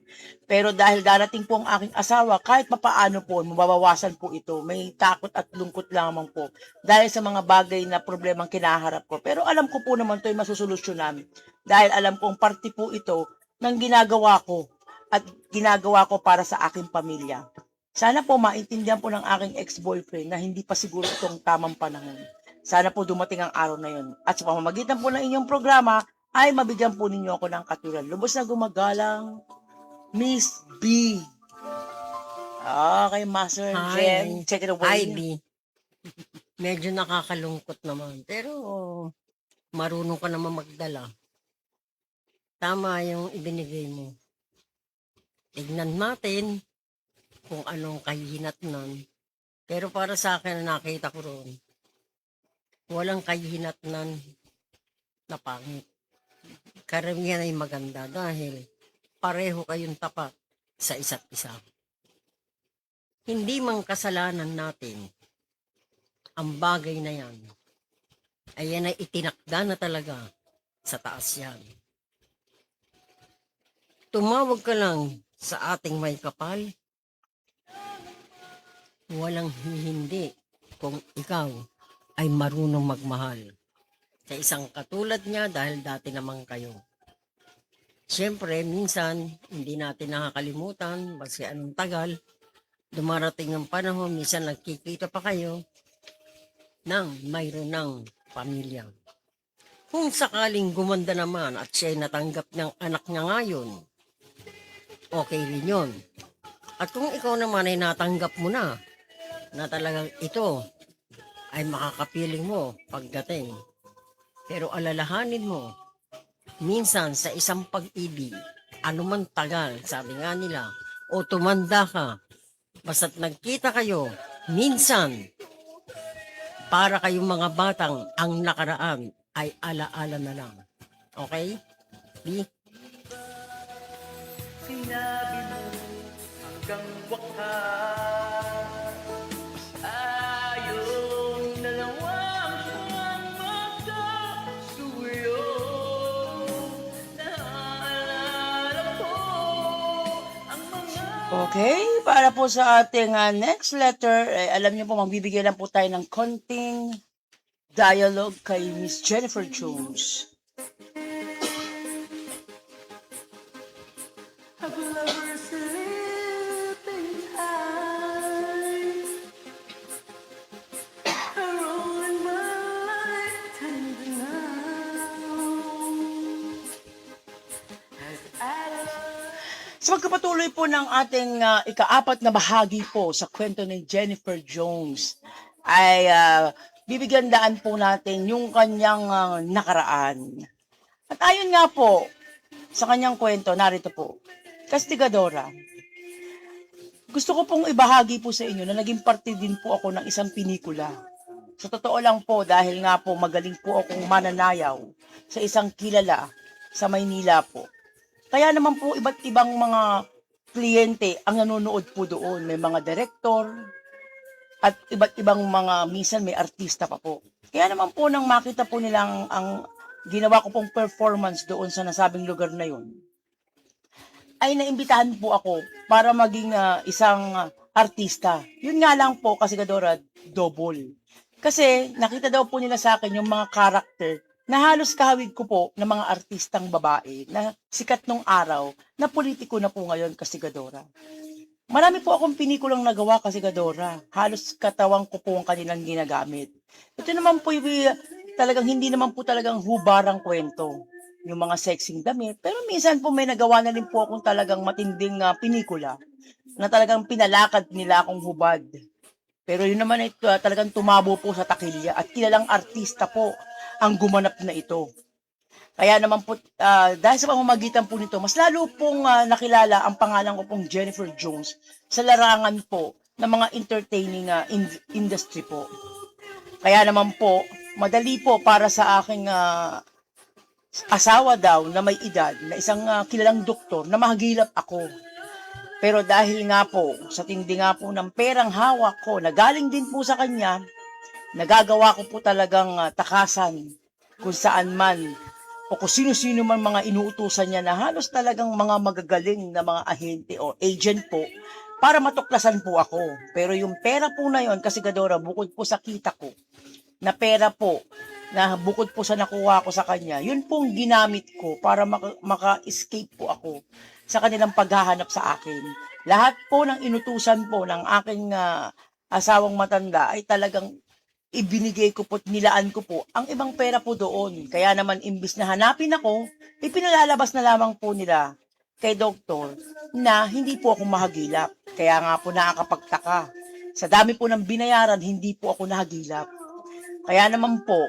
Pero dahil darating po ang aking asawa, kahit papaano po, mababawasan po ito. May takot at lungkot lamang po dahil sa mga bagay na problemang kinaharap ko. Pero alam ko po naman ito ay masusolusyonan dahil alam kong parte po ito ng ginagawa ko at ginagawa ko para sa aking pamilya. Sana po maintindihan po ng aking ex-boyfriend na hindi pa siguro itong tamang panahon. Sana po dumating ang araw na yun. At sa pamamagitan po ng inyong programa ay mabigyan po ninyo ako ng katulad. Lubos na gumagalang, Miss B. Okay, Master Jen. Check it away. Ivy. Medyo nakakalungkot naman. Pero marunong ka naman magdala. Tama yung ibinigay mo. Tignan natin kung anong kahihinatnan. Pero para sa akin, nakita ko roon, walang kahihinatnan na pangit. Karamihan ay maganda dahil pareho kayong tapat sa isa't isa. Hindi mang kasalanan natin ang bagay na yan, ay yan ay itinakda na talaga sa taas yan. Tumawag ka lang sa ating may kapal. Walang hindi kung ikaw ay marunong magmahal sa isang katulad niya dahil dati naman kayo. Siyempre, minsan hindi natin nakakalimutan kasi anong tagal, dumarating ang panahon, minsan nagkikita pa kayo ng mayroon ng pamilya. Kung sakaling gumanda naman at siya ay natanggap ng anak niya ngayon, okay rin yun. At kung ikaw naman ay natanggap mo na talagang ito ay makakapiling mo pagdating. Pero alalahanin mo, minsan sa isang pag-ibig, anuman tagal, sabi nga nila, o tumanda ka, basta't nagkita kayo, minsan, para kayong mga batang ang nakaraan ay alaala na lang. Okay? Di? Sinabi mo hanggang wakas ayong dalawang siyang magkasuyo. Naalala ko ang mga... Okay, para po sa ating next letter, alam niyo po, magbibigay lang po tayo ng konting dialogue kay Miss Jennifer Jones. Of lovers sleeping eyes, a rolling my life tender now. As I Sa pagkapatuloy po ng ating ikaapat na bahagi po sa kwento ni Jennifer Jones, ay bibigyan daan po natin yung kanyang nakaraan. At ayon nga po sa kanyang kwento, narito po, Kastigadora. Gusto ko pong ibahagi po sa inyo na naging parte din po ako ng isang pinikula. Sa totoo lang po, dahil nga po magaling po akong mananayaw sa isang kilala sa Maynila po. Kaya naman po iba't ibang mga kliyente ang nanonood po doon. May mga direktor at iba't ibang mga, minsan may artista pa po. Kaya naman po nang makita po nilang ang ginawa ko pong performance doon sa nasabing lugar na yun, ay naimbitahan po ako para maging isang artista. Yun nga lang po, Kastigadora, double. Kasi nakita daw po nila sa akin yung mga karakter na halos kahawig ko po ng mga artistang babae na sikat nung araw na politiko na po ngayon, Kastigadora. Marami po akong pinikulang nagawa, Kastigadora. Halos katawang ko po ang kanilang ginagamit. Ito naman po talagang hindi naman po talagang hubarang kwento. Yung mga sexing damit. Pero minsan po may nagawa na rin po akong talagang matinding pinikula na talagang pinalakad nila akong hubad. Pero yun naman ay talagang tumabo po sa takilya at kilalang artista po ang gumanap na ito. Kaya naman po, dahil sa pamamagitan po nito, mas lalo pong nakilala ang pangalan ko pong Jennifer Jones sa larangan po ng mga entertaining industry po. Kaya naman po, madali po para sa aking asawa daw na may edad, na isang kilalang doktor na mahagilap ako. Pero dahil nga po, sa tindi nga po ng perang hawak ko, na galing din po sa kanya, nagagawa ko po talagang takasan kung saan man o kung sino-sino man mga inuutusan niya na halos talagang mga magagaling na mga ahente o agent po para matuklasan po ako. Pero yung pera po na yon, Kastigadora, bukod po sa kita ko, na pera po, na bukod po sa nakuha ko sa kanya, yun pong ginamit ko para maka-escape po ako sa kanilang paghahanap sa akin. Lahat po ng inutusan po ng aking asawang matanda ay talagang ibinigay ko po, nilaan ko po ang ibang pera po doon. Kaya naman imbis na hanapin ako, ipinalalabas na lamang po nila kay doktor na hindi po ako mahagilap. Kaya nga po nakakapagtaka. Sa dami po ng binayaran, hindi po ako nahagilap. Kaya naman po,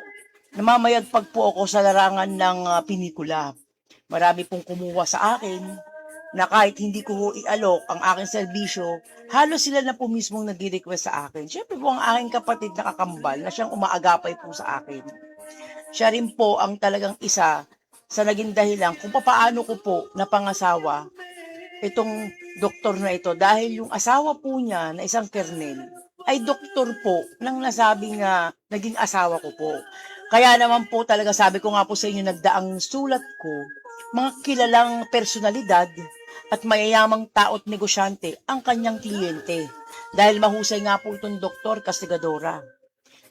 namamayagpag po ako sa larangan ng pinikula. Marami pong kumuha sa akin na kahit hindi ko ialok ang aking serbisyo, halos sila na po mismong nag-request sa akin. Siyempre po ang aking kapatid na kakambal na siyang umaagapay po sa akin. Siya rin po ang talagang isa sa naging dahilan kung paano ko po napangasawa itong doktor na ito. Dahil yung asawa po niya na isang kernel ay doktor po ng nasabing naging asawa ko po. Kaya naman po talaga sabi ko nga po sa inyo, nagdaang sulat ko, mga kilalang personalidad at mayayamang tao't negosyante ang kanyang kliyente. Dahil mahusay nga po itong doktor, Kastigadora.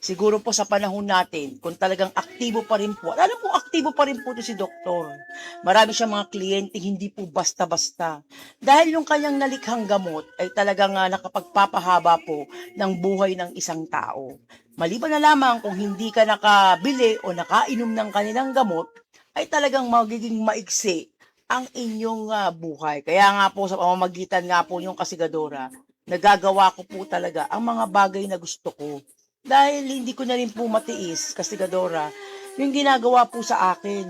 Siguro po sa panahon natin, kung talagang aktibo pa rin po, alam po aktibo pa rin po ito si doktor. Marami siyang mga kliyente, hindi po basta-basta. Dahil yung kanyang nalikhang gamot ay talagang nakapagpapahaba po ng buhay ng isang tao. Maliban na lamang kung hindi ka nakabili o nakainom ng kanilang gamot, ay talagang magiging maigsi ang inyong buhay. Kaya nga po sa pamamagitan nga po yung kasigadora, nagagawa ko po talaga ang mga bagay na gusto ko. Dahil hindi ko na rin po matiis, kasigadora, yung ginagawa po sa akin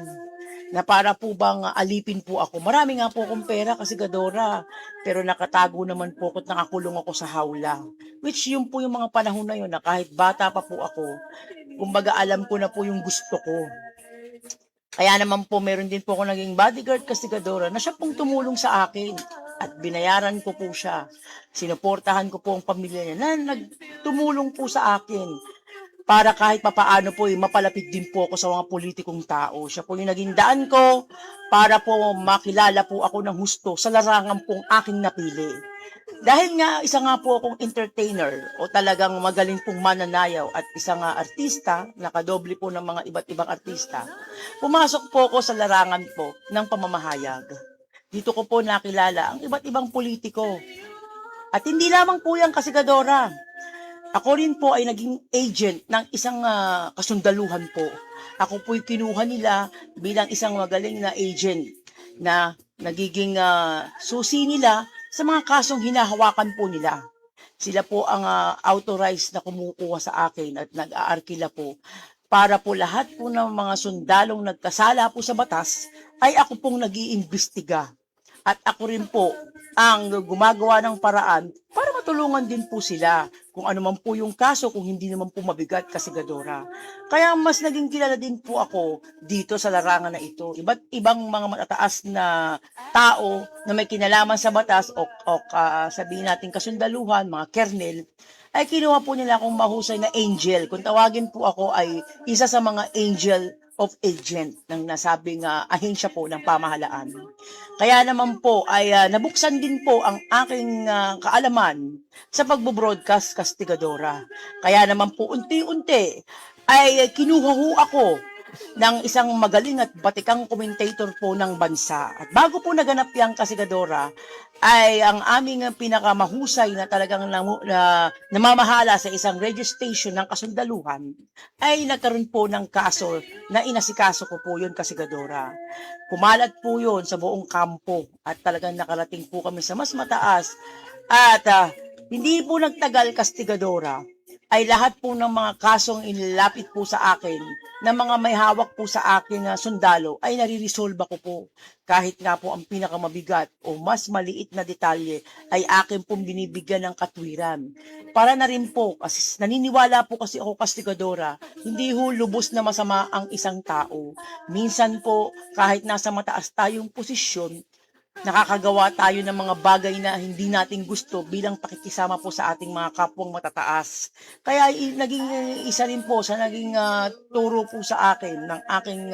na para po bang alipin po ako. Marami nga po akong pera, kasigadora, pero nakatago naman po ako at nakakulong ako sa hawla. Which yun po yung mga panahon na yun na kahit bata pa po ako, kumbaga alam ko na po yung gusto ko. Kaya naman po meron din po ako naging bodyguard kasigadora na siya pong tumulong sa akin at binayaran ko po siya. Sinuportahan ko po ang pamilya niya na nagtumulong po sa akin para kahit papaano po mapalapit din po ako sa mga politikong tao. Siya po yung naging daan ko para po makilala po ako ng husto sa larangan pong aking napili. Dahil nga isa nga po akong entertainer o talagang magaling pong mananayaw at isa nga artista, nakadoble po ng mga iba't ibang artista, pumasok po ako sa larangan po ng pamamahayag. Dito ko po nakilala ang iba't ibang politiko. At hindi lamang po yan kasigadora. Ako rin po ay naging agent ng isang kasundaluhan po. Ako po'y kinuha nila bilang isang magaling na agent na nagiging susi nila sa mga kasong hinahawakan po nila. Sila po ang authorized na kumukuha sa akin at nag-aarkila po para po lahat po ng mga sundalong nagkasala po sa batas ay ako pong nag-iimbestiga. At ako rin po ang gumagawa ng paraan para matulungan din po sila kung ano man po yung kaso kung hindi naman po mabigat kasigadora. Kaya mas naging kilala din po ako dito sa larangan na ito. Iba't ibang mga matataas na tao na may kinalaman sa batas o sabihin natin kasundaluhan, mga kernel, ay kinuha po nila akong mahusay na angel. Kung tawagin po ako ay isa sa mga angel of agent ng nasabing ahensya po ng pamahalaan. Kaya naman po ay nabuksan din po ang aking kaalaman sa pagbo-broadcast kastigadora. Kaya naman po unti-unti ay kinuha ho ako ng isang magaling at batikang commentator po ng bansa. At bago po naganap yung kasigadora, ay ang aming pinakamahusay na talagang namamahala sa isang radio station ng kasundaluhan ay nagkaroon po ng kaso na inasikaso ko po yun kasigadora. Kumalat po yun sa buong kampo at talagang nakarating po kami sa mas mataas at hindi po nagtagal kastigadora ay lahat po ng mga kasong inilapit po sa akin na mga may hawak po sa akin na sundalo ay nare-resolve ko po. Kahit nga po ang pinakamabigat o mas maliit na detalye ay akin pong binibigyan ng katwiran. Para na rin po, kasi naniniwala po kasi ako kastigadora, hindi ho lubos na masama ang isang tao. Minsan po, kahit nasa mataas tayong posisyon, nakakagawa tayo ng mga bagay na hindi natin gusto bilang pakikisama po sa ating mga kapwang matataas. Kaya naging isa rin po sa naging turo po sa akin ng aking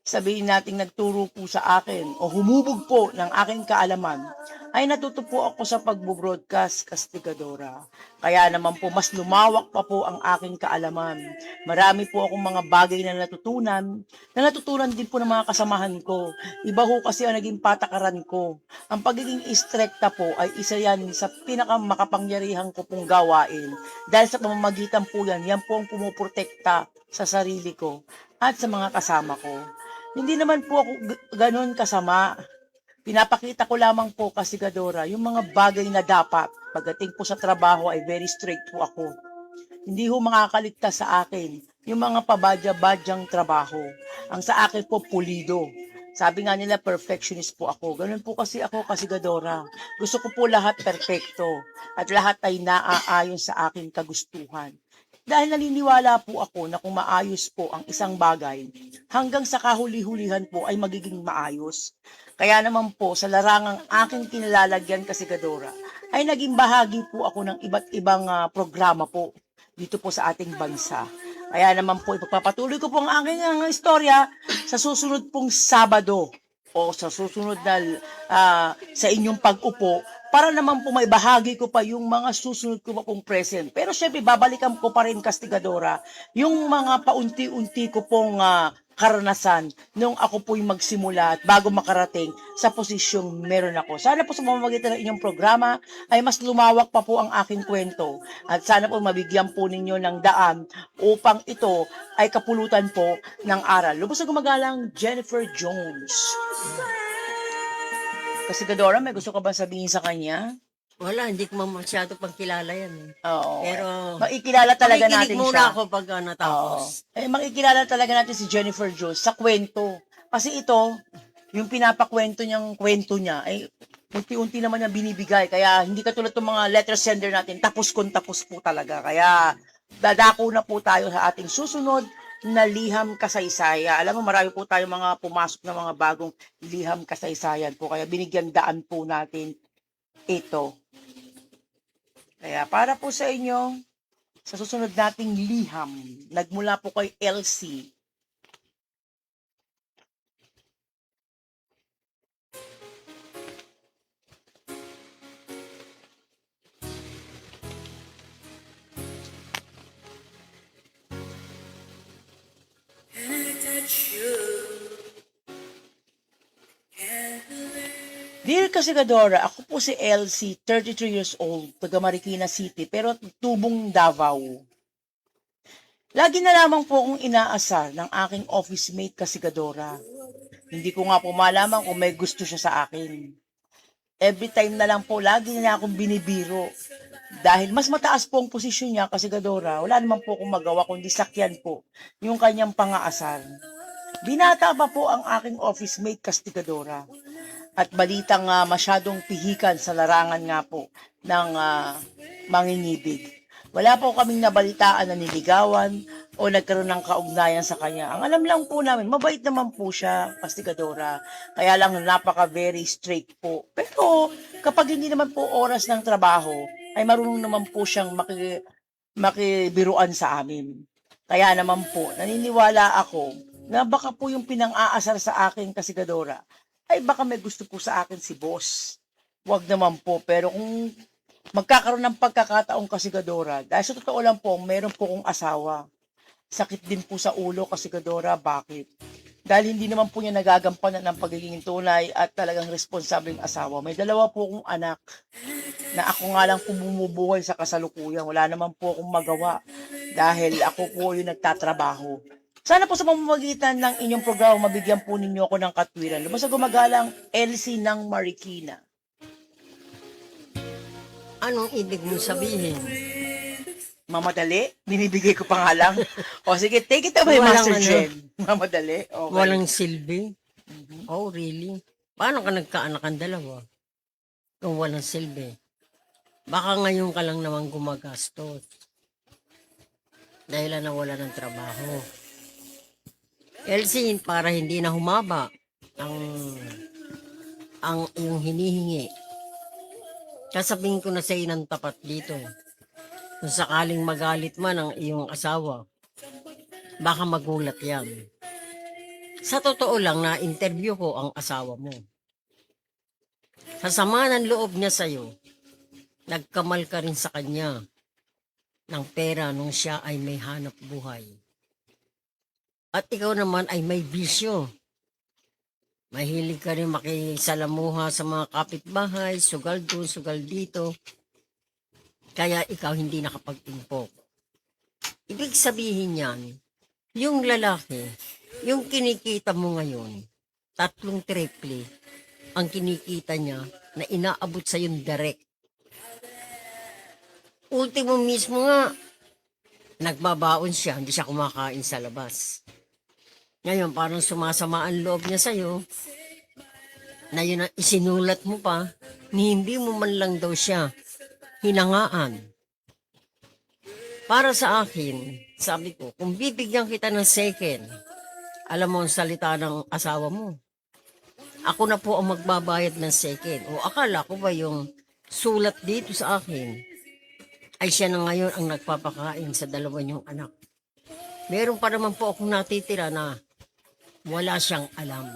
sabihin nating nagturo po sa akin o humubog po ng aking kaalaman ay natuto po ako sa pagbo-broadcast kastigadora. Kaya naman po mas lumawak pa po ang aking kaalaman. Marami po akong mga bagay na natutunan din po ng mga kasamahan ko. Iba ho kasi ang naging patakaran ko. Ang pagiging istrikta po ay isa yan sa pinakamakapangyarihan ko pong gawain. Dahil sa pamamagitan po yan po ang pumuprotekta sa sarili ko at sa mga kasama ko. Hindi naman po ako ganun kasama. Pinapakita ko lamang po kasigadora yung mga bagay na dapat. Pagdating po sa trabaho ay very straight po ako. Hindi ho makakaligtas sa akin yung mga pabadya-badyang trabaho. Ang sa akin po pulido. Sabi nga nila perfectionist po ako. Ganun po kasi ako kasigadora. Gusto ko po lahat perfecto at lahat ay naaayon sa aking kagustuhan. Dahil naniniwala po ako na kung maayos po ang isang bagay, hanggang sa kahuli-hulihan po ay magiging maayos. Kaya naman po sa larangang aking kinalalagyan kasigadora, ay naging bahagi po ako ng iba't ibang programa po dito po sa ating bansa. Kaya naman po ipagpapatuloy ko po ang aking istorya sa susunod pong Sabado o sa susunod na sa inyong pag-upo para naman po may bahagi ko pa yung mga susunod ko pa pong present. Pero syempre, babalikan ko pa rin kastigadora yung mga paunti-unti ko pong karanasan nung ako po'y magsimula at bago makarating sa posisyong meron ako. Sana po sa pamamagitan ng inyong programa ay mas lumawak pa po ang aking kwento at sana po mabigyan po ninyo ng daan upang ito ay kapulutan po ng aral. Lubos na gumagalang Jennifer Jones. Say Kasi Gadora, may gusto ka ba sabihin sa kanya? Wala, hindi ko masyado pagkilala yan eh. Oo. Pero, Makikilala talaga makikinig natin muna siya. ako pag Oo. natapos. Makikilala talaga natin si Jennifer Jones sa kwento. Kasi ito, yung pinapakwento niyang kwento niya, ay unti-unti naman niya binibigay. Kaya hindi katulad ng mga letter sender natin, tapos kung tapos po talaga. Kaya dadako na po tayo sa ating susunod na liham kasaysayan. Alam mo, marami po tayong mga pumasok na mga bagong liham kasaysayan po. Kaya binigyan daan po natin ito. Kaya para po sa inyo, sa susunod nating liham, nagmula po kay Elsie. Dear Kasigadora, ako po si Elsie, 33 years old, taga Marikina City, pero tubong Davao. Lagi na lamang po akong inaasar ng aking office mate Kasigadora. Hindi ko nga po malaman kung may gusto siya sa akin. Every time na lang po, lagi niya akong binibiro. Dahil mas mataas po ang posisyon niya, Kasigadora, wala naman po akong magawa kundi sakyan po yung kanyang pangaasar. Binata pa po ang aking office mate Kasigadora. At balitang masyadong pihikan sa larangan nga po ng manginibig. Wala po kaming nabalitaan na niligawan o nagkaroon ng kaugnayan sa kanya. Ang alam lang po namin, mabait naman po siya, Kastigadora. Kaya lang napaka very straight po. Pero kapag hindi naman po oras ng trabaho, ay marunong naman po siyang makibiruan sa amin. Kaya naman po, naniniwala ako na baka po yung pinang-aasar sa akin, Kasigadora, ay baka may gusto po sa akin si boss. Wag naman po, pero kung magkakaroon ng pagkakataong Kasigadora, dahil sa totoo lang po, meron po kong asawa. Sakit din po sa ulo, Kasigadora, bakit? Dahil hindi naman po niya nagagampanan ng pagiging tunay at talagang responsableng asawa. May dalawa po akong anak na ako nga lang po bumubuhay sa kasalukuyan. Wala naman po akong magawa dahil ako po yung nagtatrabaho. Sana po sa pamamagitan ng inyong programa, mabigyan po ninyo ako ng katwiran. Lumasa gumagalang Elsie ng Marikina. Anong ibig mo sabihin? Mamadali? Binibigay ko pa nga lang. O sige, take it away, Walang Master ano. Jen. Mamadali? Okay. Walang silbi? Oh, really? Paano ka nagkaanak ang dalawa? Kung walang silbi. Baka ngayon ka lang naman gumagastos. Dahil nawala ng trabaho. Elsie, para hindi na humaba ang iyong hinihingi. Sasabihin ko na sa iyo ng tapat dito. Kung sakaling magalit man ang iyong asawa, baka magulat yan. Sa totoo lang, na-interview ko ang asawa mo. Sa sama ng loob niya sa'yo, nagkamal ka rin sa kanya ng pera nung siya ay may hanap buhay. At ikaw naman ay may bisyo. Mahilig ka rin makisalamuha sa mga kapitbahay, sugal doon, sugal dito. Kaya ikaw hindi nakapag-impok. Ibig sabihin yan, yung lalaki, yung kinikita mo ngayon, 3 triple ang kinikita niya na inaabot sa yung direct. Ultimo mismo nga, nagbabaon siya, hindi siya kumakain sa labas. Ngayon, parang sumasama ang loob niya sa'yo, na yun ang isinulat mo pa, ni hindi mo man lang daw siya hinangaan. Para sa akin, sabi ko, kung bibigyan kita ng second, alam mo ang salita ng asawa mo, ako na po ang magbabayad ng second. O akala ko ba yung sulat dito sa akin, ay siya na ngayon ang nagpapakain sa 2 niyong anak. Meron pa naman po akong natitira na wala siyang alam.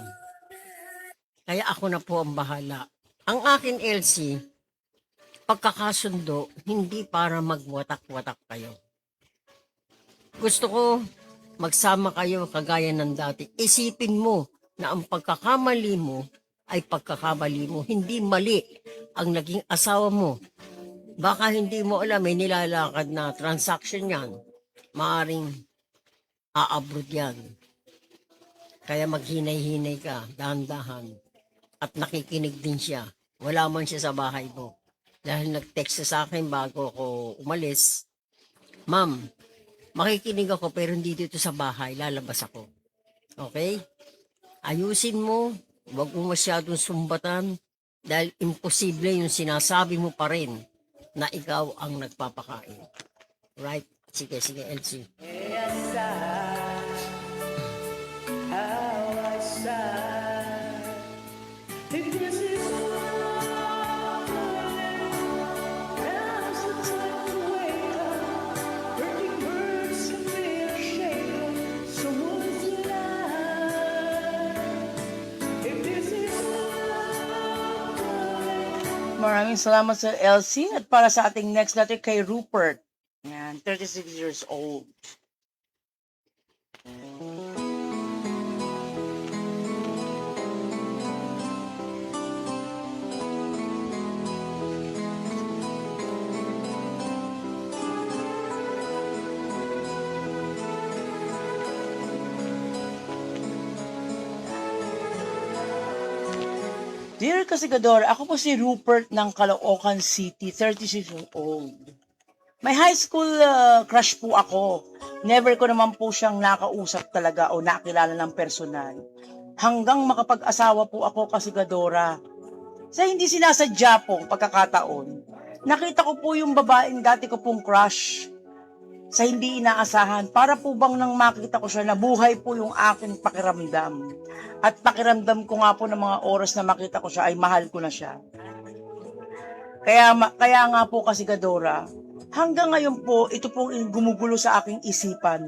Kaya ako na po ang bahala. Ang akin, Elsie, pagkakasundo, hindi para magwatak-watak kayo. Gusto ko magsama kayo kagaya ng dati. Isipin mo na ang pagkakamali mo ay pagkakamali mo. Hindi mali ang naging asawa mo. Baka hindi mo alam, may nilalakad na transaction yan. Maaring aabroad yan. Kaya maghinay-hinay ka, dahan-dahan. at nakikinig din siya. Wala man siya sa bahay mo. Dahil nag-text siya sa akin bago ako umalis, Ma'am, makikinig ako pero hindi dito sa bahay, lalabas ako. Okay? Ayusin mo, huwag mo masyadong sumbatan dahil imposible yung sinasabi mo pa rin na ikaw ang nagpapakain. Right? Sige, Elsie. Yes, how I sigh. If this is love, now's the time to wake up. Burning birds can be a shaker. Someone's alive. If this is love, Maraming salamat sa Elsie at para sa ating next letter kay Rupert. Yan, 36 years old. Dear Kasigador, ako po si Rupert ng Caloocan City, 36 years old. May high school crush po ako. Never ko naman po siyang nakausap talaga o nakilala ng personal. Hanggang makapag-asawa po ako, Kasigadora. Sa hindi sinasadya pong pagkakataon, nakita ko po yung babaeng dati ko pong crush. Sa hindi inaasahan, para po bang nang makita ko siya, nabuhay po yung aking pakiramdam. At pakiramdam ko nga po ng mga oras na makita ko siya ay mahal ko na siya. Kaya nga po, Kasigadora, hanggang ngayon po, ito pong gumugulo sa aking isipan.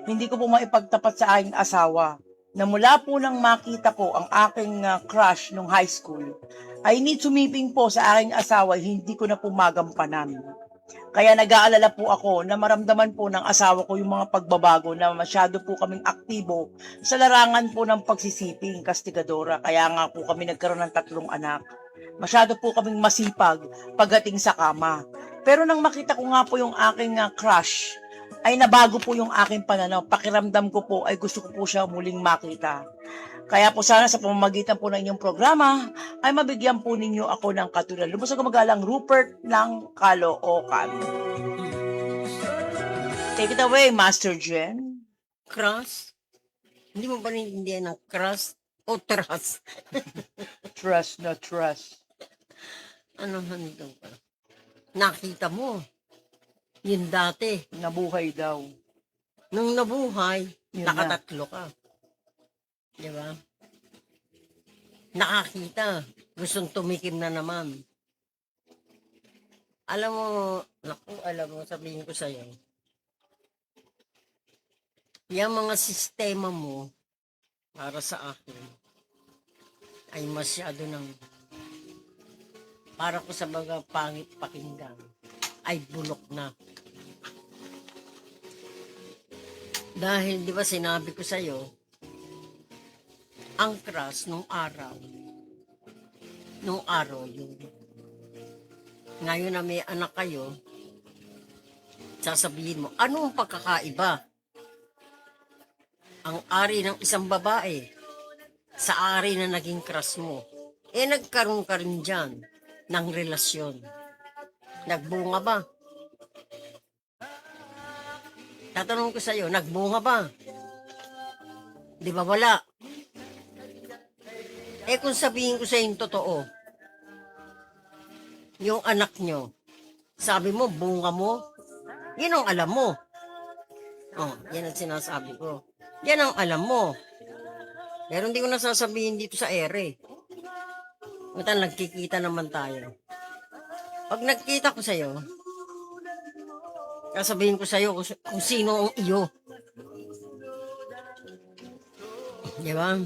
Hindi ko po maipagtapat sa aking asawa na mula po nang makita ko ang aking crush nung high school, ay need sumiping po sa aking asawa, hindi ko na po magampanan. Kaya nag-aalala po ako na maramdaman po ng asawa ko yung mga pagbabago na masyado po kaming aktibo sa larangan po ng pagsisiping, Kasigadora. Kaya nga po kami nagkaroon ng 3 anak. Masyado po kaming masipag pagdating sa kama. Pero nang makita ko nga po yung aking crush, ay nabago po yung aking pananaw. Pakiramdam ko po ay gusto ko po siya muling makita. Kaya po sana sa pamamagitan po ng inyong programa ay mabigyan po ninyo ako ng katulad. Lubos ako magalang Rupert ng Caloocan. Take it away, Master Jen. Cross? Hindi mo ba naiintindihan ng cross o trust? Trust na trust. Ano handong ka? Nakita mo. Yun dati. Nabuhay daw. Nung nabuhay, Yun na. nakatatlo ka. Di ba? Nakakita. Gustong tumikim na naman. Alam mo, sabihin ko sa'yo, yung mga sistema mo, para sa akin, ay masyado ng, para ko sa mga pangit pakinggan, ay bulok na. Dahil, di ba sinabi ko sa'yo, ang crush nung araw yun. Ngayon na may anak kayo, sasabihin mo, ano ang pagkakaiba? Ang ari ng isang babae sa ari na naging crush mo, nagkaroon ka rin dyan ng relasyon. Nagbunga ba? Tatanong ko sa'yo, nagbunga ba? Di ba wala? Kung sabihin ko sa yung totoo, yung anak nyo, sabi mo, bunga mo, yan ang alam mo. Yan ang sinasabi ko. Yan ang alam mo. Pero hindi ko nasasabihin dito sa ere. Mutan, nagkikita naman tayo. Pag nagkita ko sa'yo, sasabihin ko sa'yo kung sino ang iyo. Di ba?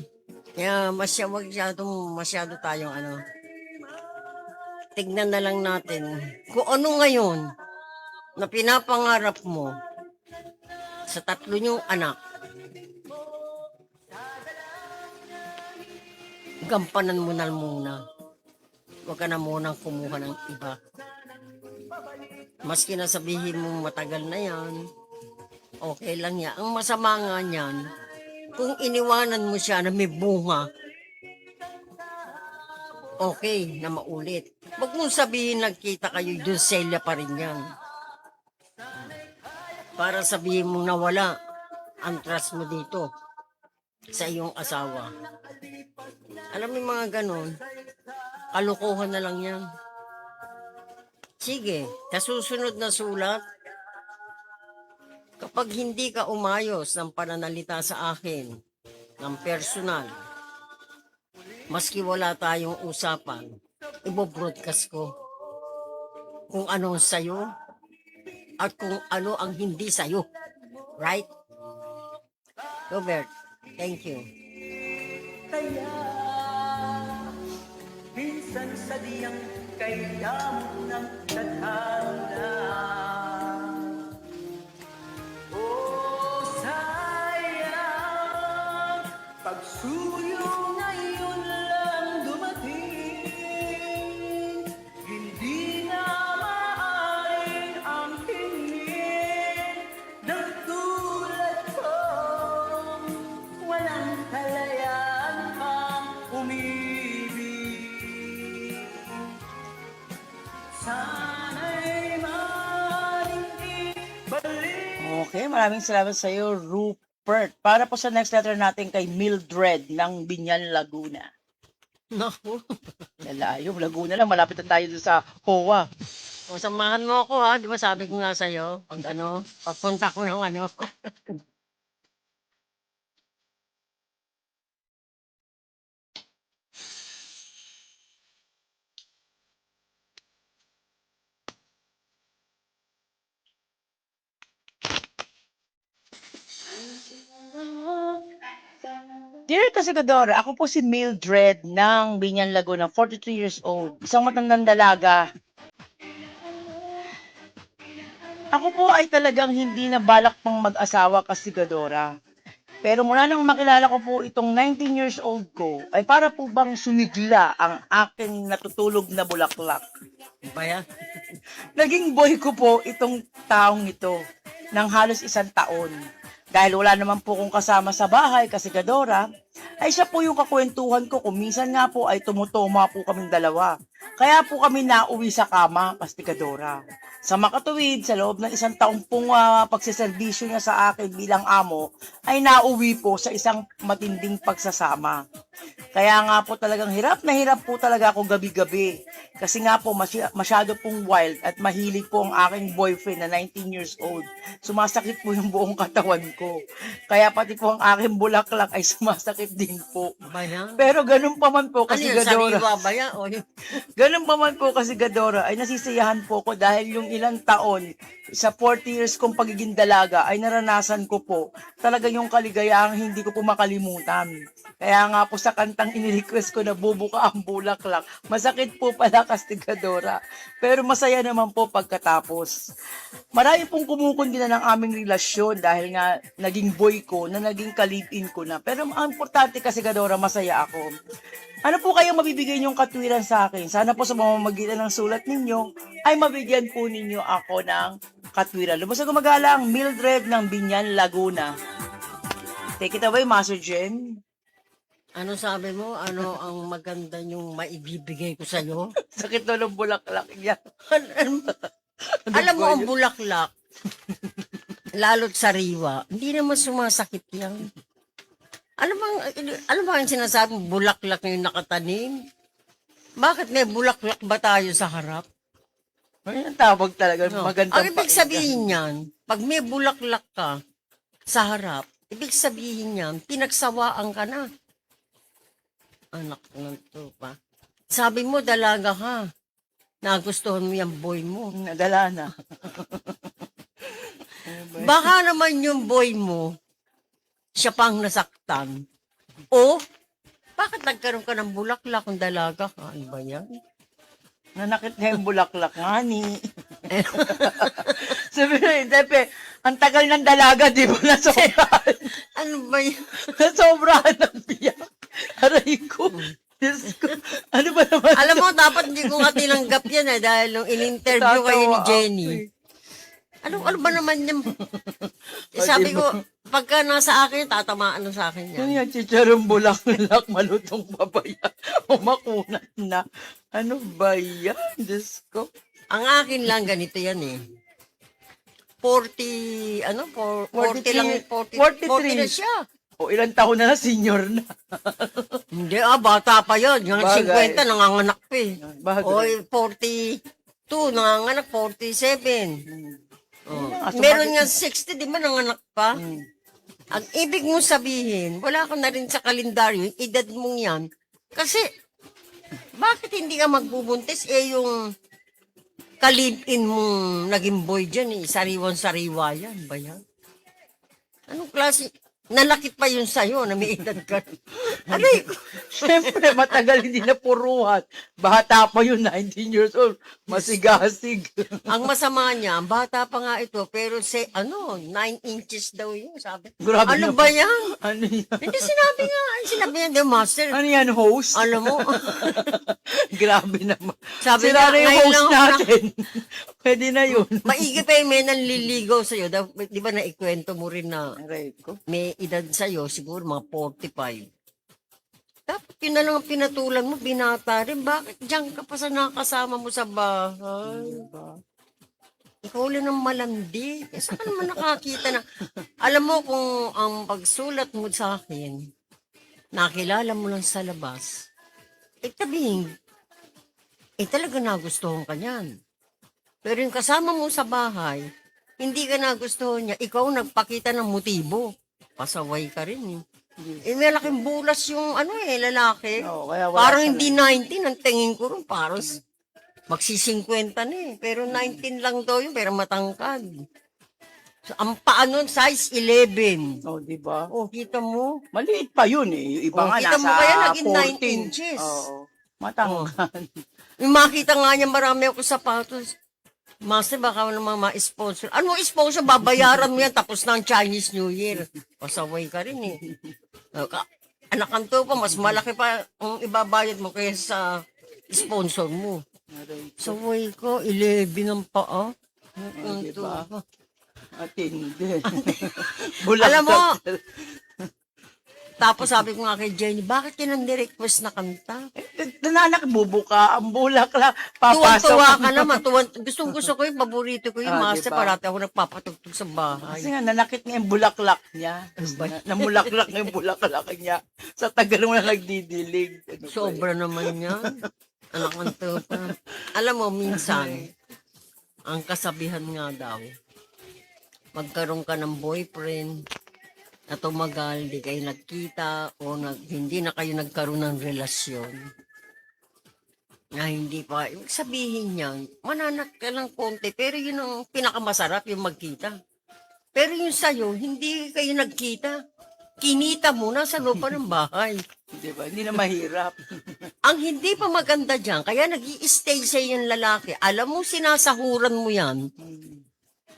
Kaya masyado tayong tignan na lang natin kung ano ngayon na pinapangarap mo sa 3 niyong anak. Gampanan mo na muna. Huwag ka na munang kumuha ng iba. Maski na sabihin mo matagal na yan, okay lang yan. Ang masama nga niyan, kung iniwanan mo siya na may bunga, okay na maulit. Huwag mong sabihin nagkita kayo, doon Celia pa rin yan. Para sabihin mong nawala ang trust mo dito sa iyong asawa. Alam mo yung mga ganon, kalokohan na lang yan. Sige, sa susunod na sulat, kapag hindi ka umayos ng pananalita sa akin, ng personal, maski wala tayong usapan, ibo-broadcast ko kung ano ang sayo at kung ano ang hindi sayo. Right? Robert, thank you. Kaya minsan sadyang kailangan ng tadhana. Oh, sayang pagsuyo ngayon lang dumating. Hindi na maaaring ang hingin ng tulad ko. Walang kalayaan pang umibig. Sana'y maaaring ibalik. Okay, maraming salamat sa iyo, Rupert. Para po sa next letter natin kay Mildred ng Binyan, Laguna. Naku. Lalayo, Laguna lang. Malapit na tayo doon sa HOA. O, samahan mo ako ha. Di ba sabi ko nga sa'yo, pag ano, papunta ko ng ano. Dear Kasigadora, ako po si Mildred ng Binyan, Laguna, 43 years old. Isang matandang dalaga. Ako po ay talagang hindi na balak pang mag-asawa, Kasigadora. Pero mula nang makilala ko po itong 19 years old ko, ay para po bang sumigla ang aking natutulog na bulaklak. Ba yan? Naging boy ko po itong taong ito ng halos 1 taon. Dahil wala naman po kong kasama sa bahay, Kasigadora, ay siya po yung kakwentuhan ko kung minsan nga po ay tumutuma po kaming dalawa. Kaya po kami nauwi sa kama, Kasigadora. Sa makatuwid, sa loob ng 1 taong pong pagsiservisyo niya sa akin bilang amo, ay nauwi po sa isang matinding pagsasama. Kaya nga po talagang hirap na hirap po talaga ako gabi-gabi. Kasi nga po masyado pong wild at mahilig po ang aking boyfriend na 19 years old. Sumasakit po yung buong katawan ko. Kaya pati po ang aking bulaklak ay sumasakit din po. Ba yan? Pero ganun pa man po, Ano yun? Kasigadora. Sariwa ba yan? O, Ganun pa man po, Kasigadora, ay nasisiyahan po ko dahil yung ilang taon sa 40 years kong pagiging dalaga ay naranasan ko po talaga yung kaligayahang hindi ko po makalimutan. Kaya nga po sa kantang inirequest ko na bubuka ang bulaklak, masakit po pala, Kasigadora. Pero masaya naman po pagkatapos. Marami pong kumukundi na ng aming relasyon dahil nga naging boy ko na naging kalipin ko na. Pero ang importante, Kasigadora, masaya ako. Ano po kayong mabibigay niyong katwiran sa akin? Sana po sa mamamagitan ng sulat ninyo ay mabigyan po ninyo ako ng katwiran. Lubos na gumagalang, Mildred ng Binyan, Laguna. Take it away, Master Jen. ano sabi mo? Ano ang maganda yung maibibigay ko sa'yo? Sakit na ng bulaklak niya. Alam mo ang bulaklak, lalo't sariwa, hindi naman sumasakit yan. Alam mo ang sinasabi, bulaklak na yung nakatanim? Bakit may bulaklak ba tayo sa harap? Ay, ang tawag talaga. No. Magandang Ang ibig pakinggan. sabihin niyan, pag may bulaklak ka sa harap, ibig sabihin niyan, pinagsawaan ka na. Anak ng tupa. Sabi mo, dalaga ka. Nagustuhan mo yung boy mo. Nadala na. Baka naman yung boy mo, siya pang nasaktan. O, bakit nagkaroon ka ng bulaklak kung dalaga ka? Ano ba yan? Nanakit na yung bulaklak nga ni. Sabi na, Tepe, ang tagal ng dalaga, di ba? Nasobrahan. Ano ba yan? Nasobrahan ng biyak. Aray ko. Diyos ko. Ano ba naman? Alam mo, dapat hindi ko nga tinanggap yan dahil nung in-interview kayo ni Tatawa Jenny. ako eh. Ano ba naman yan? Sabi ko, pagka nasa akin, tatamaan na sa akin yan. Yan yan, chicharong bulaklak, malutong babaya, umakunat na. Ano ba yan? Diyos ko. Ang akin lang, ganito yan eh. 40, 40 lang, 40 na 43. siya. O ilang taon na senior na. Hindi, bata pa yun. Yung Bagay. 50, nanganganak pa eh. Bagay. O, 42, nanganganak, 47. Oh. nga, Meron nga 60, di ba nanganak pa? Hmm. Ang ibig mong sabihin, wala ka na rin sa kalendaryo, yung edad mong yan. Kasi, bakit hindi ka magbubuntis? Yung kalipin mong naging boy dyan, sariwan-sariwa yan ba yan? Anong klase? Nalakit pa yun sa'yo na may edad ka. Aray ko. Siyempre, matagal hindi na puruhan. Bata pa yun, 19 years old. Masigasig. Ang masama niya, ang bata pa nga ito, pero 9 inches daw yun, sabi. Grabe Ano naman. ba yan? Ano yan? Hindi sinabi niya, the master. Ano yan, host? Alam mo, Grabe naman. Sabi Sira nga, na yung ngayon host lang ako natin. Pwede na yun. maigi pa yung may nanliligaw sa'yo. Di ba naikwento mo rin na Aray ko. may edad sa'yo, siguro mga 45. Dapat yun na lang ang pinatulan mo, binata rin. Bakit diyan ka pa sa nakasama mo sa bahay? Ikaw ulit ng malandi. Saan ka naman nakakita na? Alam mo kung ang pagsulat mo sa akin, nakilala mo lang sa labas, sabihin, talaga nagustuhan ka niyan. Pero yung kasama mo sa bahay, hindi ka nagustuhan niya, ikaw nagpakita ng motibo. Pasaway ka rin eh. May laking bulas yung lalaki. Oo, kaya wala Parang siya hindi 19, ang tingin ko rin, parang magsi-50 na eh. Pero 19 lang daw yun, pero matangkad. So, ang paa nun, size 11. Oh, di ba? Oh, kita mo? Maliit pa yun eh. Yung iba Oh, nga kita nasa mo kaya naging 14. 9 inches. Oo. Matangkad. Yung makita nga niya, marami ako sapatos. Master, baka naman ma-sponsor. Ano sponsor? Babayaran mo yan, tapos na ang Chinese New Year. Pasaway ka rin eh. Anak to pa, mas malaki pa ang ibabayad mo kaysa sa sponsor mo. Saway ko, 11 ang paa. Diba? Diba? Matindi. Alam mo, tapos sabi ko nga kay Jenny, bakit yun ang request na kanta? Nananak, bubuka, ang bulak lang. Papasok. Tuwan-tuwa ka naman. Gusto ko yung paborito ko yung master. diba? Parati ako nagpapatugtog sa bahay. Kasi nga, nanakit nga yung bulaklak niya. Namulaklak nga yung bulaklak niya. Sa tagal mo na nagdidilig. Ano ba Sobra naman yan. Anak ng tupa. Alam mo, minsan, ang kasabihan nga daw, magkaroon ka ng boyfriend, na tumagal, di kayo nagkita, o hindi na kayo nagkaroon ng relasyon, na hindi pa, ibig sabihin niyan, mananak ka ng konti, pero yun ang pinakamasarap, yung magkita. Pero yung sa'yo, hindi kayo nagkita. Kinita mo na sa lupa ng bahay. Diba? Hindi na mahirap. Ang hindi pa maganda dyan, kaya nag-i-stay sa yung lalaki, alam mo, sinasahuran mo yan,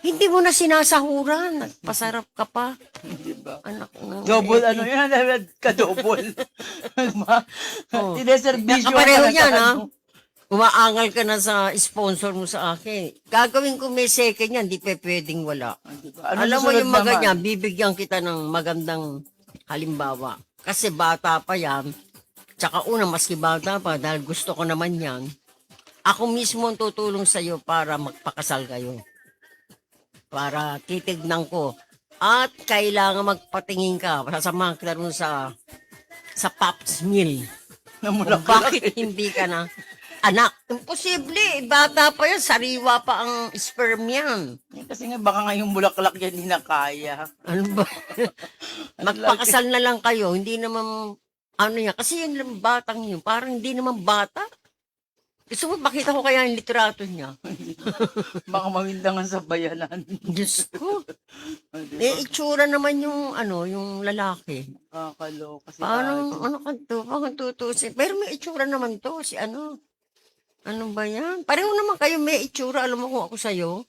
hindi mo na sinasahuran. Pasarap ka pa. Diba? Anak ng... Double ano yan, ka-double. Oh. Tineservisyo. Kapareho yan, ha? Umaangal ka na sa sponsor mo sa akin. Gagawin ko may second yan, di pa pwedeng wala. Diba? Alam mo yung maganda, bibigyan kita ng magandang halimbawa. Kasi bata pa yan. Tsaka una, maski bata pa, dahil gusto ko naman yan, ako mismo ang tutulong sa'yo para magpakasal kayo. Para titignan ko. At kailangan magpatingin ka. Sasamahan kita rin sa Pops Mill. Kung bakit hindi ka na anak. Imposible. Bata pa yan. Sariwa pa ang sperm yan. Kasi nga baka nga yung bulaklak yan hindi na kaya. Ano ba? Magpakasal na lang kayo. Hindi naman, kasi yun lang batang yun. Parang hindi naman bata. Gusto mo, makita ko kaya yung literato niya. Baka mawindangan sa bayanan. Diyos ko. Itsura naman yung, yung lalaki. Kakaloka si Parang, ate. parang tutusin. Pero may itsura naman to, ano ba yan? Pareho naman kayo may itsura, alam mo kung ako sa'yo.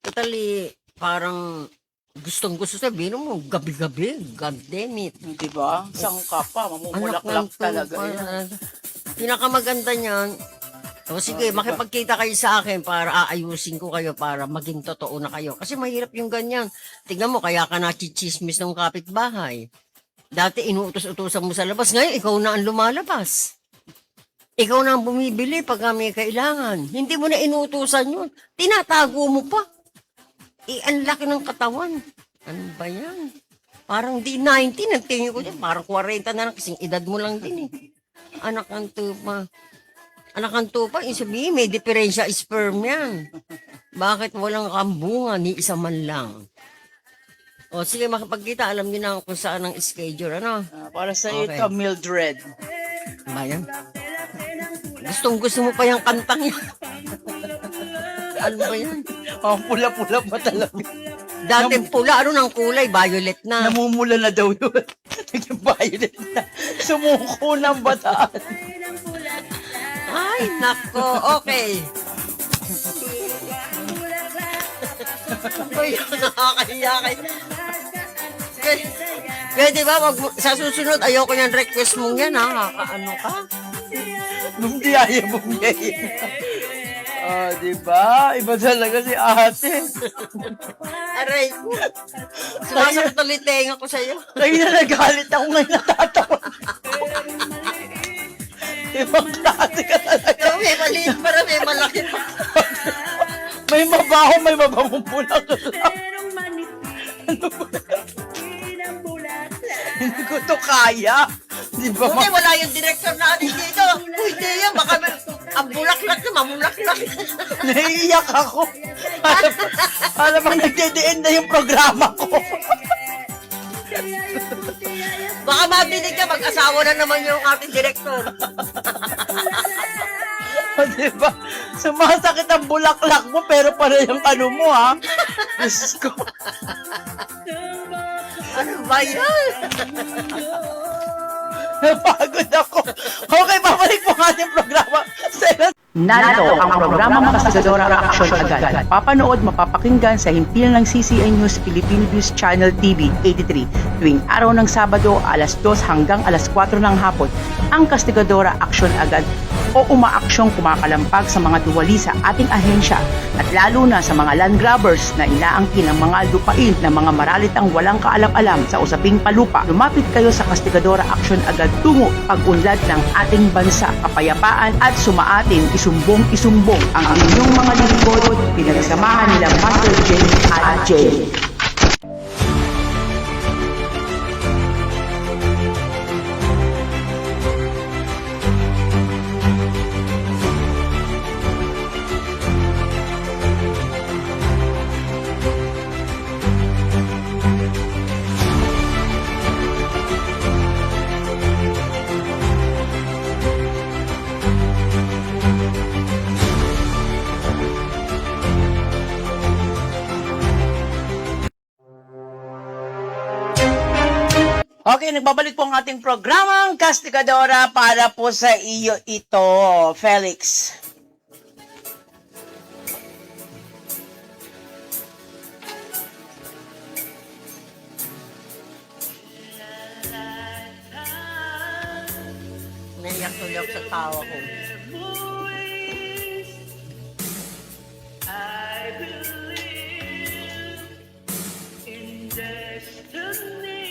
Totally, parang, gustong-gusto sabihin mo, gabi-gabi, god damn it. Diba? Sangka pa, mamumulaklak talaga yan. Pinakamaganda niyan, O sige, makipagkita kayo sa akin para aayusin ko kayo para maging totoo na kayo. Kasi mahirap yung ganyan. Tingnan mo, kaya ka nachichismis ng kapitbahay. Dati inuutos-utosan mo sa labas. Ngayon, ikaw na ang lumalabas. Ikaw na ang bumibili pag may kailangan. Hindi mo na inuutosan yun. Tinatago mo pa. Ang laki ng katawan. Ano ba yan? Parang di 19, ang tingin ko dyan. Parang 40 na lang kasing edad mo lang din eh. Anak ang tupa. Anak ang tupa, yung sabihin, may diferensya sperm yan. Bakit walang kambungan, ni isa man lang? O sige, makapagkita, alam niyo na kung saan ang schedule, ano? Para sa Okay. ito, Mildred. Ba yan? Gusto mo pa yung kantang yan. Ano ba yan? Oh, pula-pula pa talaga. Dati pula, ano ng kulay? Violet na. Namumula na daw yun. Naging violet na. Sumuko ng bataan. Ay, nako, okay. Uy, nakakahiya kayo. Kaya di ba, sa susunod, ayoko yung request mong yan, ha? Ano ka? Bumiyaya, bumiyaya. Ah, di ba? Iba talaga si ate. Aray ko. Sumasakit ulit tenga ko sa'yo. Kaya na nagalit ako ngayon natatawa. Ibang klase ka talaga. Pero may maliit para may malaki pa. May mabaho, may mabahong bulak. Merong manipis ng bulaklak. Hindi ko to kaya. Di ba? Buti wala yung director natin dito. Uy, di yan, baka ang bulaklak na, mamulaklak. Naiiyak ako. Alam mo, nagde-end na yung programa ko. Baka madinig ka, mag-asawa na naman yung ating director. Di ba? Sumasakit ang bulaklak mo, pero pala yung ano mo, ha? Diyos ko. Ano ba yan? Napagod ako. Okay, babalik po ang ating programa. Narito ang programang Kastigadora Action Agad. Papanood, mapapakinggan sa himpil ng CCN News Philippine News Channel TV 83 tuwing araw ng Sabado alas 2 hanggang alas 4 ng hapon. Ang Kastigadora Action Agad o umaaksyong kumakalampag sa mga tuwali sa ating ahensya at lalo na sa mga land grabbers na inaangkin ang mga lupain ng mga maralitang walang kaalam-alam sa usaping palupa. Lumapit kayo sa Kastigadora Action Agad tungo pag-unlad ng ating bansa, kapayapaan at sumaatin isumbong ang inyong mga lingkod, pinagsamahan nila Master J at Jay. Okay, nagbabalik po ang ating programang Kastigadora para po sa iyo ito, Felix. Naiyak tuloy ako sa tawa ko. I believe in destiny.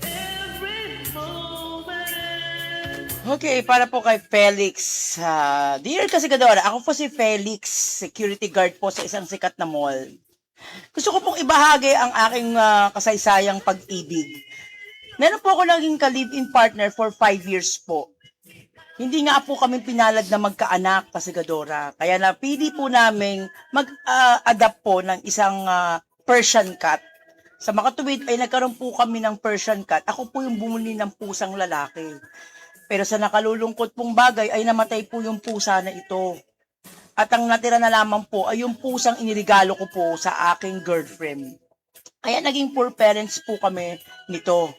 Every moment. Okay, para po kay Felix. Dear Kastigadora, ako po si Felix, security guard po sa isang sikat na mall. Gusto ko pong ibahagi ang aking kasaysayang pag-ibig. Meron po ako naging ka-live-in partner for 5 years po. Hindi nga po kami pinalad na magkaanak, Kastigadora. Kaya napili po namin mag-adapt po ng isang Persian cat. Sa makatuwid ay nagkaroon po kami ng Persian cat. Ako po yung bumuli ng pusang lalaki. Pero sa nakalulungkot pong bagay ay namatay po yung pusa na ito. At ang natira na lamang po ay yung pusang inirigalo ko po sa aking girlfriend. Kaya naging poor parents po kami nito.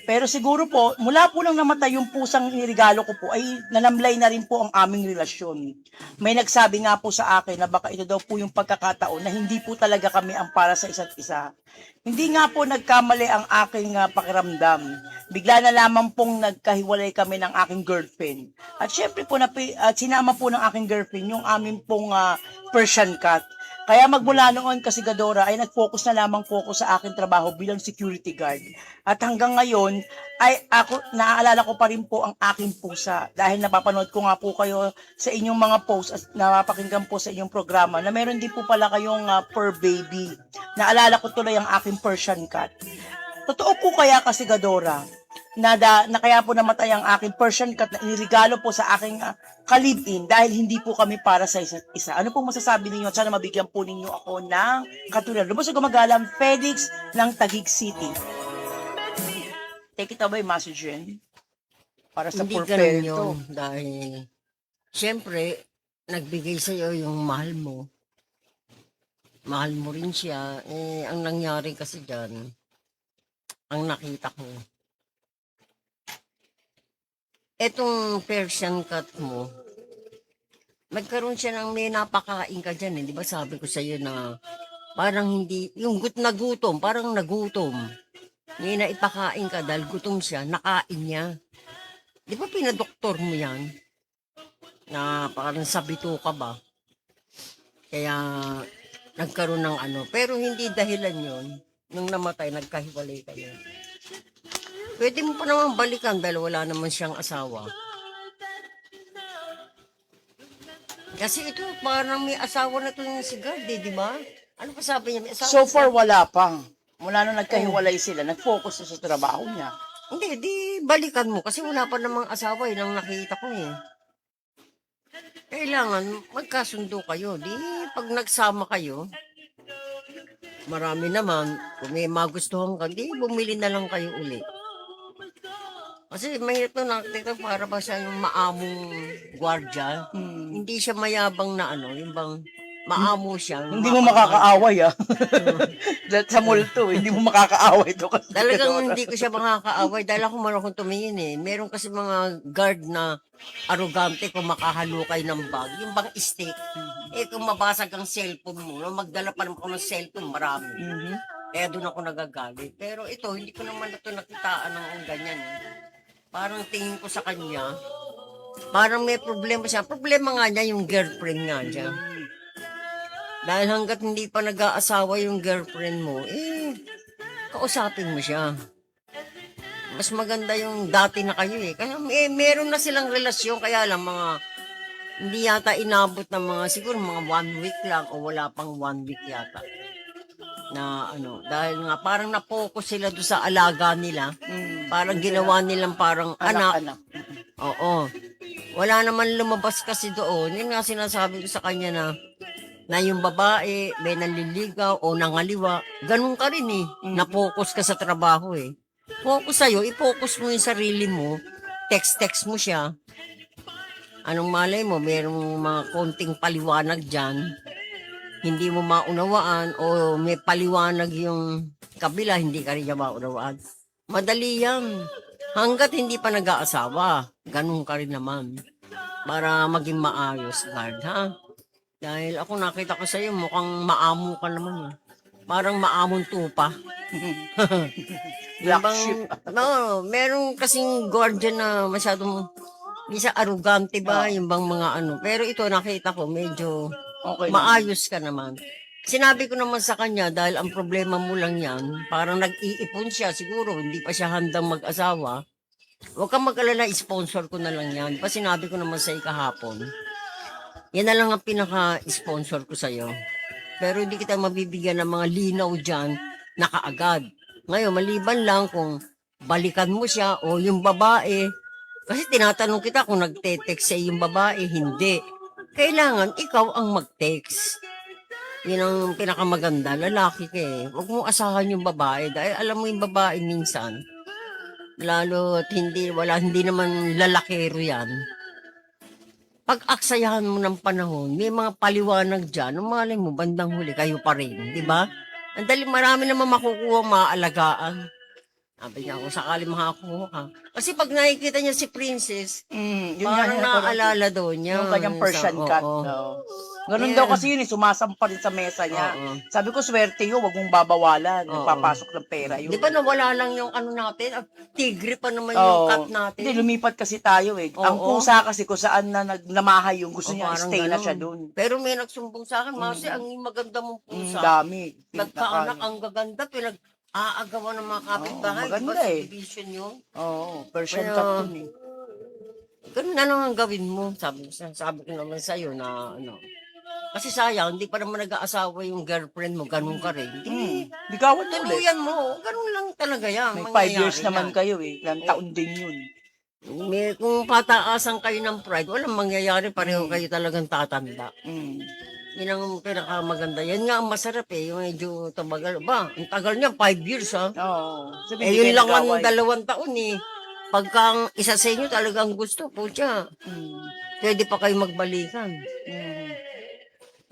Pero siguro po, mula po nang namatay yung pusang inirigalo ko po, ay nanamlay na rin po ang aming relasyon. May nagsabi nga po sa akin na baka ito daw po yung pagkakataon na hindi po talaga kami ang para sa isa't isa. Hindi nga po nagkamali ang aking pakiramdam. Bigla na lamang pong nagkahiwalay kami ng aking girlfriend. At syempre po, at sinama po ng aking girlfriend yung aming pong Persian cat. Kaya magmula noon kasi Gadora ay nag-focus na lamang po ako sa aking trabaho bilang security guard. At hanggang ngayon ay ako naaalala ko pa rin po ang aking pusa dahil napapanood ko nga po kayo sa inyong mga posts at napapakinggan po sa inyong programa na meron din po pala kayong fur baby. Naalala ko tuloy ang aking Persian cat. Totoo po kaya kasi Gadora na kaya po namatay ang aking Persian cat na inirigalo po sa aking kalibin dahil hindi po kami para sa isa't isa. Ano pong masasabi ninyo? Sana mabigyan po ninyo ako ng katulad. Lubos na gumagalang Felix ng Taguig City. Take it away, Master Jen. Para sa Hindi poor ganun parent yun. to. Dahil, syempre, nagbigay sa'yo yung mahal mo. Mahal mo rin siya. Eh, ang nangyari kasi dyan, ang nakita ko, etong Persian cat mo, nagkaroon siya ng may napakain ka dyan. Eh. Di ba sabi ko sa'yo na parang hindi, yung na gutom, parang nagutom. May naipakain ka dahil gutom siya, nakain niya. Di ba pinadoktor mo yan? Na parang sabito ka ba? Kaya nagkaroon ng ano. Pero hindi dahilan yon nung namatay, nagkahiwalay kayo. Pwede mo pa naman balikan dahil wala naman siyang asawa. Kasi ito, parang may asawa na ito si God, di ba? Ano pa sabi niya? May asawa So siya. far, wala pa. Mula nung nagkahiwalay sila, nag-focus na sa trabaho niya. Hindi, di balikan mo. Kasi wala pa namang asawa, yun ang nakita ko eh. Kailangan magkasundo kayo. Di pag nagsama kayo, marami naman, kung may magustuhan ka, di bumili na lang kayo uli. Kasi mahirap na nakita para ba siya yung maamong gwardya. Hindi siya mayabang na ano, yung bang maamo siya. Hindi mo makakaaway Dahil sa multo, hindi mo makakaaway to. Kasi Talagang hindi ko siya makakaaway dahil ako marunong tumingin eh. Meron kasi mga guard na arugante kung makahalukay ng bag. Yung bang stick. Eh kung mabasag ang cellphone mo, magdala pa naman ako ng cellphone, marami. Kaya doon ako nagagalit. Pero ito, hindi ko naman ito nakitaan ng ganyan. Parang tingin ko sa kanya, parang may problema siya. Problema nga niya yung girlfriend nga niya. Dahil hanggat hindi pa nag-aasawa yung girlfriend mo, eh, kausapin mo siya. Mas maganda yung dati na kayo eh. Kaya meron na silang relasyon, kaya lang mga, hindi yata inabot ng mga, siguro mga 1 week lang o wala pang 1 week yata. Na ano, dahil nga parang na-focus sila doon sa alaga nila. Parang ginawa nilang parang anak. Oo. Wala naman lumabas kasi doon. Yun nga sinasabi ko sa kanya na yung babae may nanliligaw o nangaliwa, ganun ka rin eh. Na-focus ka sa trabaho eh. Focus sa'yo, i-focus mo yung sarili mo, text mo siya. Anong malay mo, merong mga konting paliwanag dyan, hindi mo maunawaan o may paliwanag yung kabila, hindi ka rin niya maunawaan. Madali yan. Hanggat hindi pa nag-aasawa, ganun ka rin naman. Para maging maayos, guard, ha? Dahil ako nakita ko sa'yo, mukhang maamo ka naman. Parang maamong tupa. Black Bang, sheep. no, meron kasing guardian na masyadong, isa arugante ba, yung bang mga ano. Pero ito nakita ko, medyo Okay. maayos ka naman. Sinabi ko naman sa kanya, dahil ang problema mo lang yan, parang nag-iipon siya, siguro, hindi pa siya handang mag-asawa. Huwag kang mag-alala, sponsor ko na lang yan. Pa sinabi ko naman sa ikahapon, yan na lang ang pinaka-sponsor ko sa'yo. Pero hindi kita mabibigyan ng mga linaw dyan na kaagad. Ngayon, maliban lang kung balikan mo siya o yung babae. Kasi tinatanong kita kung nagte-text sa yung babae, hindi. Kailangan ikaw ang mag-text. Yun ang pinakamaganda. Lalaki ka eh. Huwag mo asahan yung babae. Dahil alam mo yung babae minsan, lalo at hindi naman lalakero yan. Pag-aksayahan mo ng panahon, may mga paliwanag dyan, malay mo, bandang huli, kayo pa rin, di ba? Ang dali, marami naman makukuha, maaalagaan. Sabi niya, kung sakali makakuha ka. Kasi pag nakikita niya si Princess, Yun parang nga, naaalala daw niya. yung kanyang Persian Sa- cat. oo. No. Ganun Yeah. daw kasi yun, sumasampa rin sa mesa niya. Oo. Sabi ko, swerte yun, wag mong babawalan. Oo. Nagpapasok ng pera yun. Di ba nawala lang yung ano natin? Tigre pa naman yung Oo. cat natin. Hindi, lumipat kasi tayo eh. Ang Oo. pusa kasi kung saan na namahay yung gusto O, niya, parang stay na ganun. siya dun. Pero may nagsumbong sa akin, Masi, ang maganda mong pusa. Dami. Nagkaanak, ang gaganda, pinag-aagawan ng mga kapitbahay. Oo, maganda Diba, eh. subdivision yun? Oo, Persian Kaya- cat yun eh. Ganun na lang ang gawin mo. Sabi ko naman sa'yo na ano. Kasi sayang, hindi pa naman nag-aasawa yung girlfriend mo, ganun ka rin. Ligawan mo ulit. Tuluyan mo, ganun lang talaga yan. May 5 mangyayari years naman yan. kayo eh. Ilang taon din yun. Kung pataasan kayo ng pride, walang mangyayari, pareho kayo talagang tatanda. Mm. Yun ang pinakamaganda. Yan nga ang masarap eh, yung medyo tumagal. Ba, ang tagal niya, 5 years ha. Oo. Sabi, Eh, hindi yun kayo lang ang nag-away. 2 taon eh. Pagka ang isa sa inyo talagang gusto, pucha, Mm. pwede pa kayo magbalikan. Mm.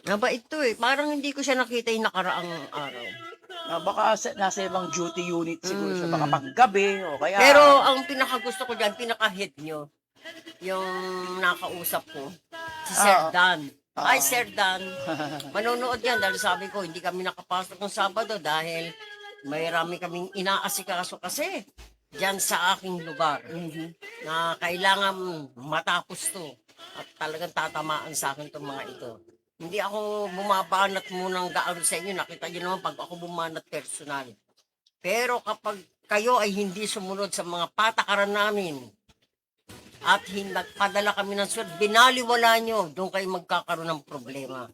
Aba ito eh, parang hindi ko siya nakita yung nakaraang araw. Baka nasa ibang duty unit siguro siya. Baka paggabi o kaya... Pero ang pinakagusto ko dyan, pinaka-hit nyo, yung nakausap ko, si Sir Dan. Ay, Sir Dan, manonood yan dahil sabi ko, hindi kami nakapasok ng Sabado dahil marami kaming inaasikaso kasi dyan sa aking lugar na kailangan matapos to at talagang tatamaan sa akin itong mga ito. Hindi ako bumabanat munang gaano sa inyo. Nakita niyo naman pag ako bumanat personal. Pero kapag kayo ay hindi sumunod sa mga patakaran namin at nagpadala kami ng sword, binaliwala nyo, doon kayo magkakaroon ng problema.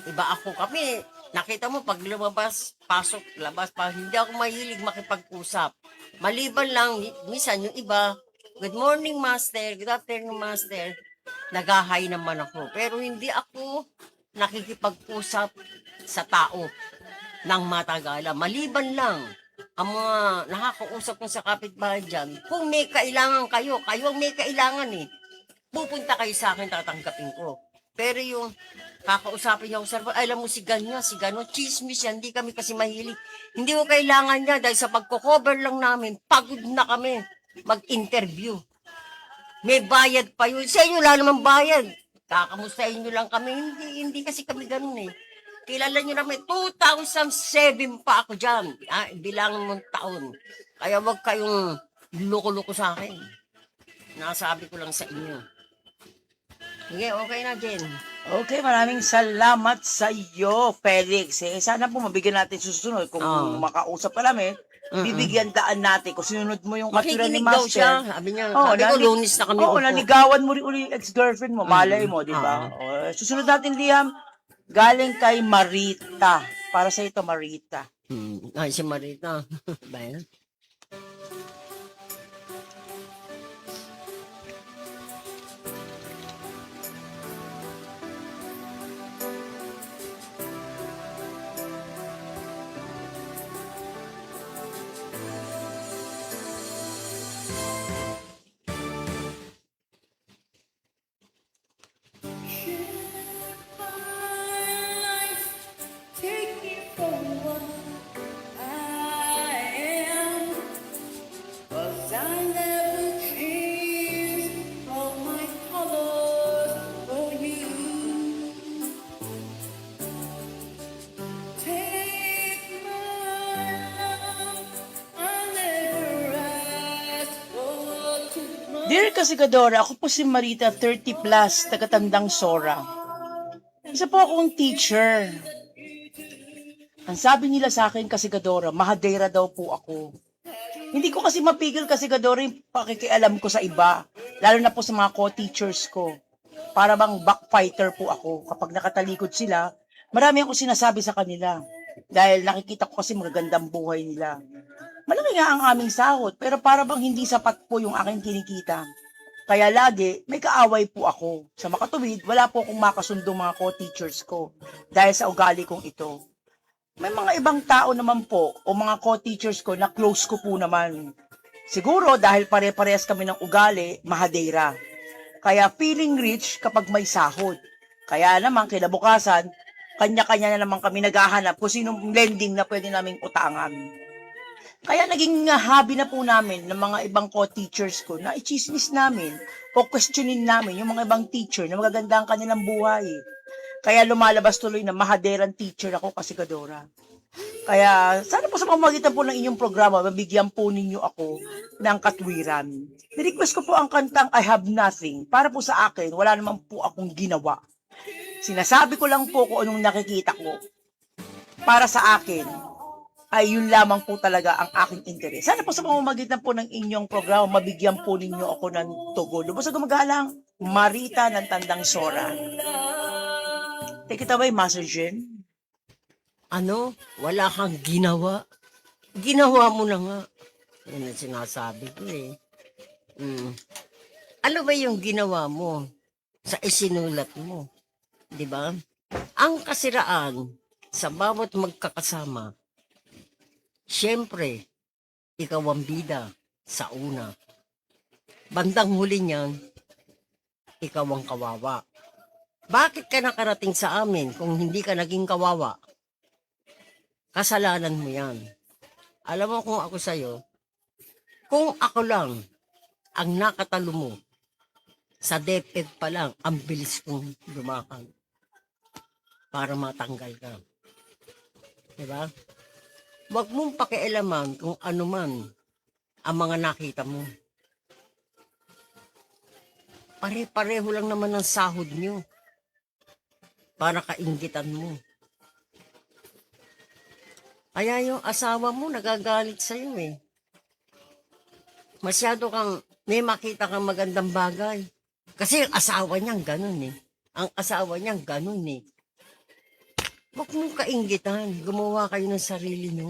Iba ako kami, nakita mo pag lumabas, pasok, labas pa, hindi ako mahilig makipag-usap. Maliban lang, minsan yung iba, good morning master, good afternoon master, nagahay naman ako. Pero hindi ako nakikipag-usap sa tao ng matagala. Maliban lang ang mga nakakausap ko sa kapitbahay dyan, kung may kailangan kayo, kayo ang may kailangan eh. Pupunta kayo sa akin, tatanggapin ko. Pero yung kakausapin niya ako sa alam mo si ganyan, si gano'n, chismis yan, hindi kami kasi mahilig. Hindi ko kailangan niya dahil sa pagko-cover lang namin, pagod na kami mag-interview. May bayad pa yun. Sa inyo, wala namang bayad. Kakamustahin nyo lang kami. Hindi kasi kami ganun eh. Kilala nyo naman, 2007 pa ako dyan. Bilangan mong taon. Kaya wag kayong loko-loko sa akin. Nasabi ko lang sa inyo. Sige, okay na, Jen. Okay, maraming salamat sa iyo, Felix. Sana po mabigyan natin susunod. Kung makausap ka namin, bibigyan daan natin. Kung sinunod mo yung katulad ni Makikinig daw Master. siya. Sabi niya, sabi ko, lunis na kami Oo, upo. naligawan mo rin uli yung ex-girlfriend mo. Malay mo, di ba? Susunod natin, Liam, galing kay Marita. Para sa ito, Marita. Ay, si Marita. Ba yan? Take me for what I am, 'cause I never changed all my colors for you. Take my love, I never asked for too much. Dear Kasigadora, ako po si Marita, 30 plus, tagatandang Sora. Isa po akong teacher. Ang sabi nila sa akin, Kasigadora, mahadera daw po ako. Hindi ko kasi mapigil, Kasigadora, yung pakikialam ko sa iba. Lalo na po sa mga co-teachers ko. Para bang backfighter po ako. Kapag nakatalikod sila, marami akong sinasabi sa kanila. Dahil nakikita ko kasi magagandang buhay nila. Malaki nga ang aming sahod, pero para bang hindi sapat po yung aking kinikita. Kaya lagi, may kaaway po ako. Sa makatuwid, wala po akong makasundong mga co-teachers ko dahil sa ugali kong ito. May mga ibang tao naman po o mga co-teachers ko na close ko po naman. Siguro dahil pare-parehas kami ng ugali, mahadera. Kaya feeling rich kapag may sahod. Kaya naman kinabukasan, kanya-kanya na naman kami naghahanap kung sinong lending na pwede naming utangan. Kaya naging hobby na po namin ng mga ibang co-teachers ko na i-chismis namin o questionin namin yung mga ibang teacher na magaganda ang kanilang buhay. Kaya lumalabas tuloy na mahaderang teacher ako, Kasikadora. Kaya sana po sa pamamagitan po ng inyong programa, mabigyan po ninyo ako ng katwiran. Ni-request ko po ang kantang I Have Nothing. Para po sa akin, wala naman po akong ginawa. Sinasabi ko lang po kung anong nakikita ko. Para sa akin, ay yun lamang po talaga ang aking interes. Sana po sa pamamagitan po ng inyong programa, mabigyan po ninyo ako ng tugon. Lubos na gumagalang, Marita ng Tandang Sora. Take it away, Master Jen. Ano? Wala kang ginawa. Ginawa mo na nga. Yan ang sinasabi ko eh. Ano ba yung ginawa mo sa isinulat mo? Di ba? Ang kasiraan sa bawat magkakasama, siyempre, ikaw ang bida sa una. Bandang huli niyan, ikaw ang kawawa. Bakit ka nakarating sa amin kung hindi ka naging kawawa? Kasalanan mo yan. Alam mo kung ako sa'yo, kung ako lang ang nakatalo mo, sa DepEd pa lang, ang bilis kong lumakad para matanggal ka. Diba? Huwag mong pakialaman kung ano man ang mga nakita mo. Pare-pareho lang naman ang sahod nyo para kainggitan mo. Kaya yung asawa mo nagagalit sa'yo eh. Masyado kang, may makita kang magandang bagay. Kasi ang asawa niyang ganun eh. Ang asawa niyang ganun eh. Huwag mong kainggitan. Gumawa kayo ng sarili niyo.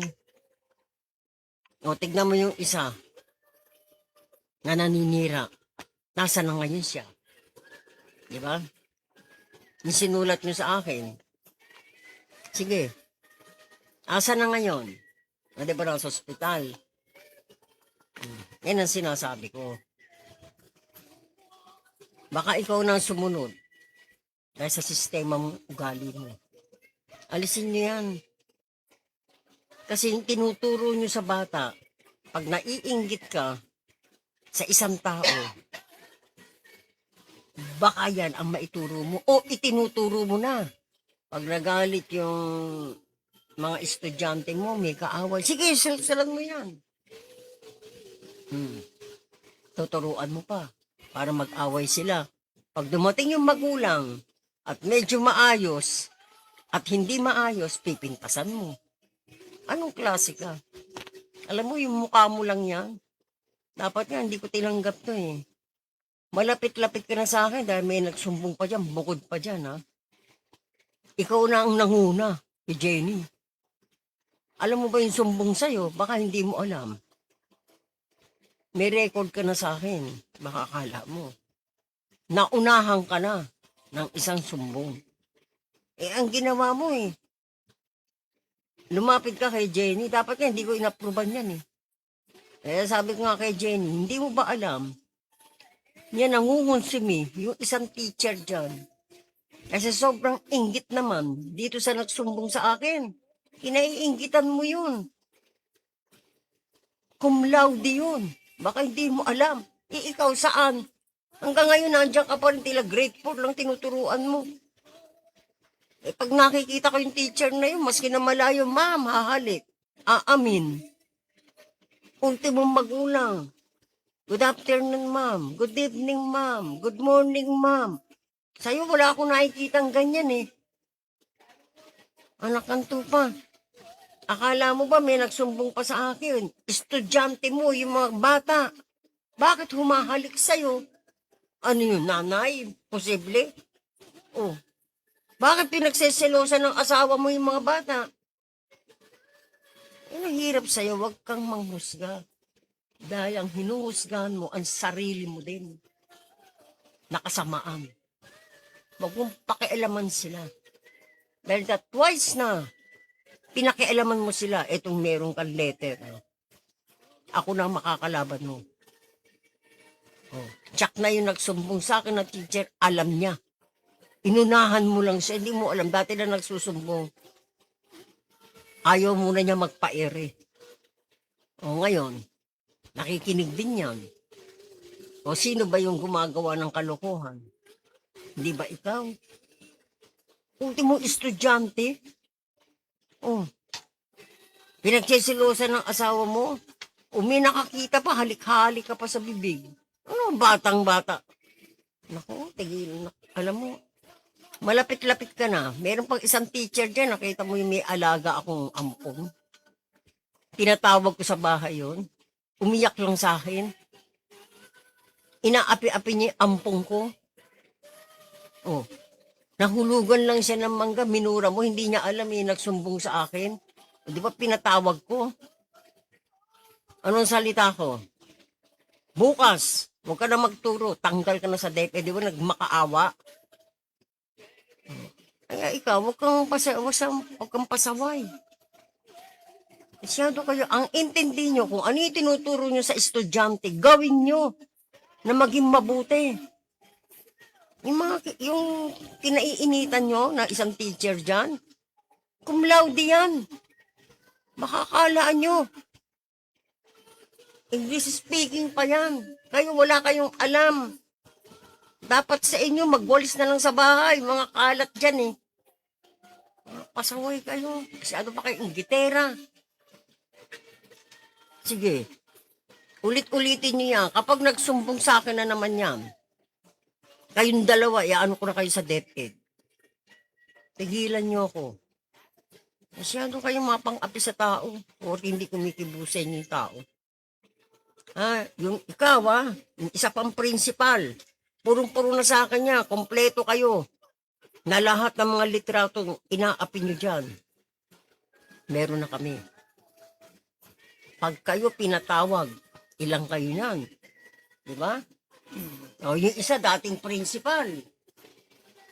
O, tignan mo yung isa na naninira. Nasa na ngayon siya? Di ba? Yung sinulat niyo sa akin. Sige. Asa na ngayon? Di ba na sa ospital? Yan ang sinasabi ko. Baka ikaw na sumunod dahil sa sistema mong ugali mo. Alisin niyo yan. Kasi yung tinuturo niyo sa bata, pag naiinggit ka sa isang tao, baka yan ang maituro mo o itinuturo mo na. Pag nagalit yung mga estudyante mo, may kaaway, sige, salsalan mo yan. Tuturuan mo pa para mag-away sila. Pag dumating yung magulang at medyo maayos at hindi maayos, pipintasan mo. Anong klase ka? Alam mo, yung mukha mo lang yan. Dapat nga, hindi ko tinanggap to eh. Malapit-lapit ka na sa akin dahil may nagsumbong pa dyan, bukod pa dyan ha. Ikaw na ang nanguna, si Jenny. Alam mo ba yung sumbong sa'yo? Baka hindi mo alam. May record ka na sa akin. Baka akala mo. Naunahan ka na ng isang sumbong. Eh, ang ginawa mo eh. Lumapit ka kay Jenny. Dapat nga, hindi ko inapruban yan eh. Eh, sabi ko nga kay Jenny, hindi mo ba alam? Yan nangungunsimi, yung isang teacher dyan. Kasi sobrang inggit naman dito sa nagsumbong sa akin. Kinaiinggitan mo yun. Cum laude yun. Baka hindi mo alam. Eh, ikaw saan? Hanggang ngayon, nandiyan ka pa rin tila grade 4 lang tinuturuan mo. Eh, pag nakikita ko yung teacher na yun, maski na malayo, ma'am, hahalik. Aamin. Ultimong magulang. Good afternoon, ma'am. Good evening, ma'am. Good morning, ma'am. Sa'yo, wala akong nakikitang ganyan eh. Anak kanto pa. Akala mo ba may nagsumbong pa sa akin? Estudyante mo, yung mga bata. Bakit humahalik sa'yo? Ano yun, nanay? Posible? Oh. Bakit pinagseselosan ng asawa mo yung mga bata? Eh, hirap sa'yo, wag kang manghusga. Dahil ang hinuhusgahan mo, ang sarili mo din. Nakasamaan. Wag mong pakialaman sila. Dahil that twice na, pinakialaman mo sila, etong meron kang letter. Ako na makakalaban mo. Oh. Tsak na yung nagsumbong sa akin na teacher, alam niya. Inunahan mo lang siya, hindi mo alam, dati na nagsusumbong. Ayaw muna niya magpa-ere. O ngayon, nakikinig din yan. O sino ba yung gumagawa ng kalokohan? Hindi ba ikaw? Ultimo estudyante? O, pinagsisilosan ng asawa mo? O may nakakita pa, halik-halik ka pa sa bibig. Ano, batang-bata? Naku, tigil na. Alam mo, malapit-lapit ka na. Meron pang isang teacher dyan, nakita mo yung may alaga akong ampon. Tinatawag ko sa bahay yon. Umiyak lang sa akin. Inaapi-api niya yung ampong ko. Oh, nahulugan lang siya ng mangga, minura mo, hindi niya alam, nagsumbong sa akin. O, di ba pinatawag ko? Anong salita ko? Bukas, huwag ka na magturo, tanggal ka na sa DepEd, di ba nagmakaawa? Ay, ikaw, huwag kang pasaway. Masyado kayo, ang intindi nyo, kung ano yung tinuturo nyo sa estudyante, gawin nyo na maging mabuti. Yung kinaiinitan nyo na isang teacher dyan, cum laude yan. Makakalaan nyo. English speaking pa yan. Kayo wala kayong alam. Dapat sa inyo, magwalis na lang sa bahay. Mga kalat dyan eh. Pasaway kayo. Masyado pa kayong gitera. Sige. Ulit-ulitin niyo yan. Kapag nagsumbong sa akin na naman yan, kayong dalawa, iaano ko na kayo sa DepEd. Tigilan niyo ako. Masyado kayong mapang-api sa tao. O hindi kumikibusen yung tao. Yung ikaw yung isa pang principal. Purong-puro na sa akin niya. Kompleto kayo. Na lahat ng mga litratong inaapi niyo dyan. Meron na kami. Pag kayo pinatawag, ilang kayo yan. Di ba? O, yung isa dating principal.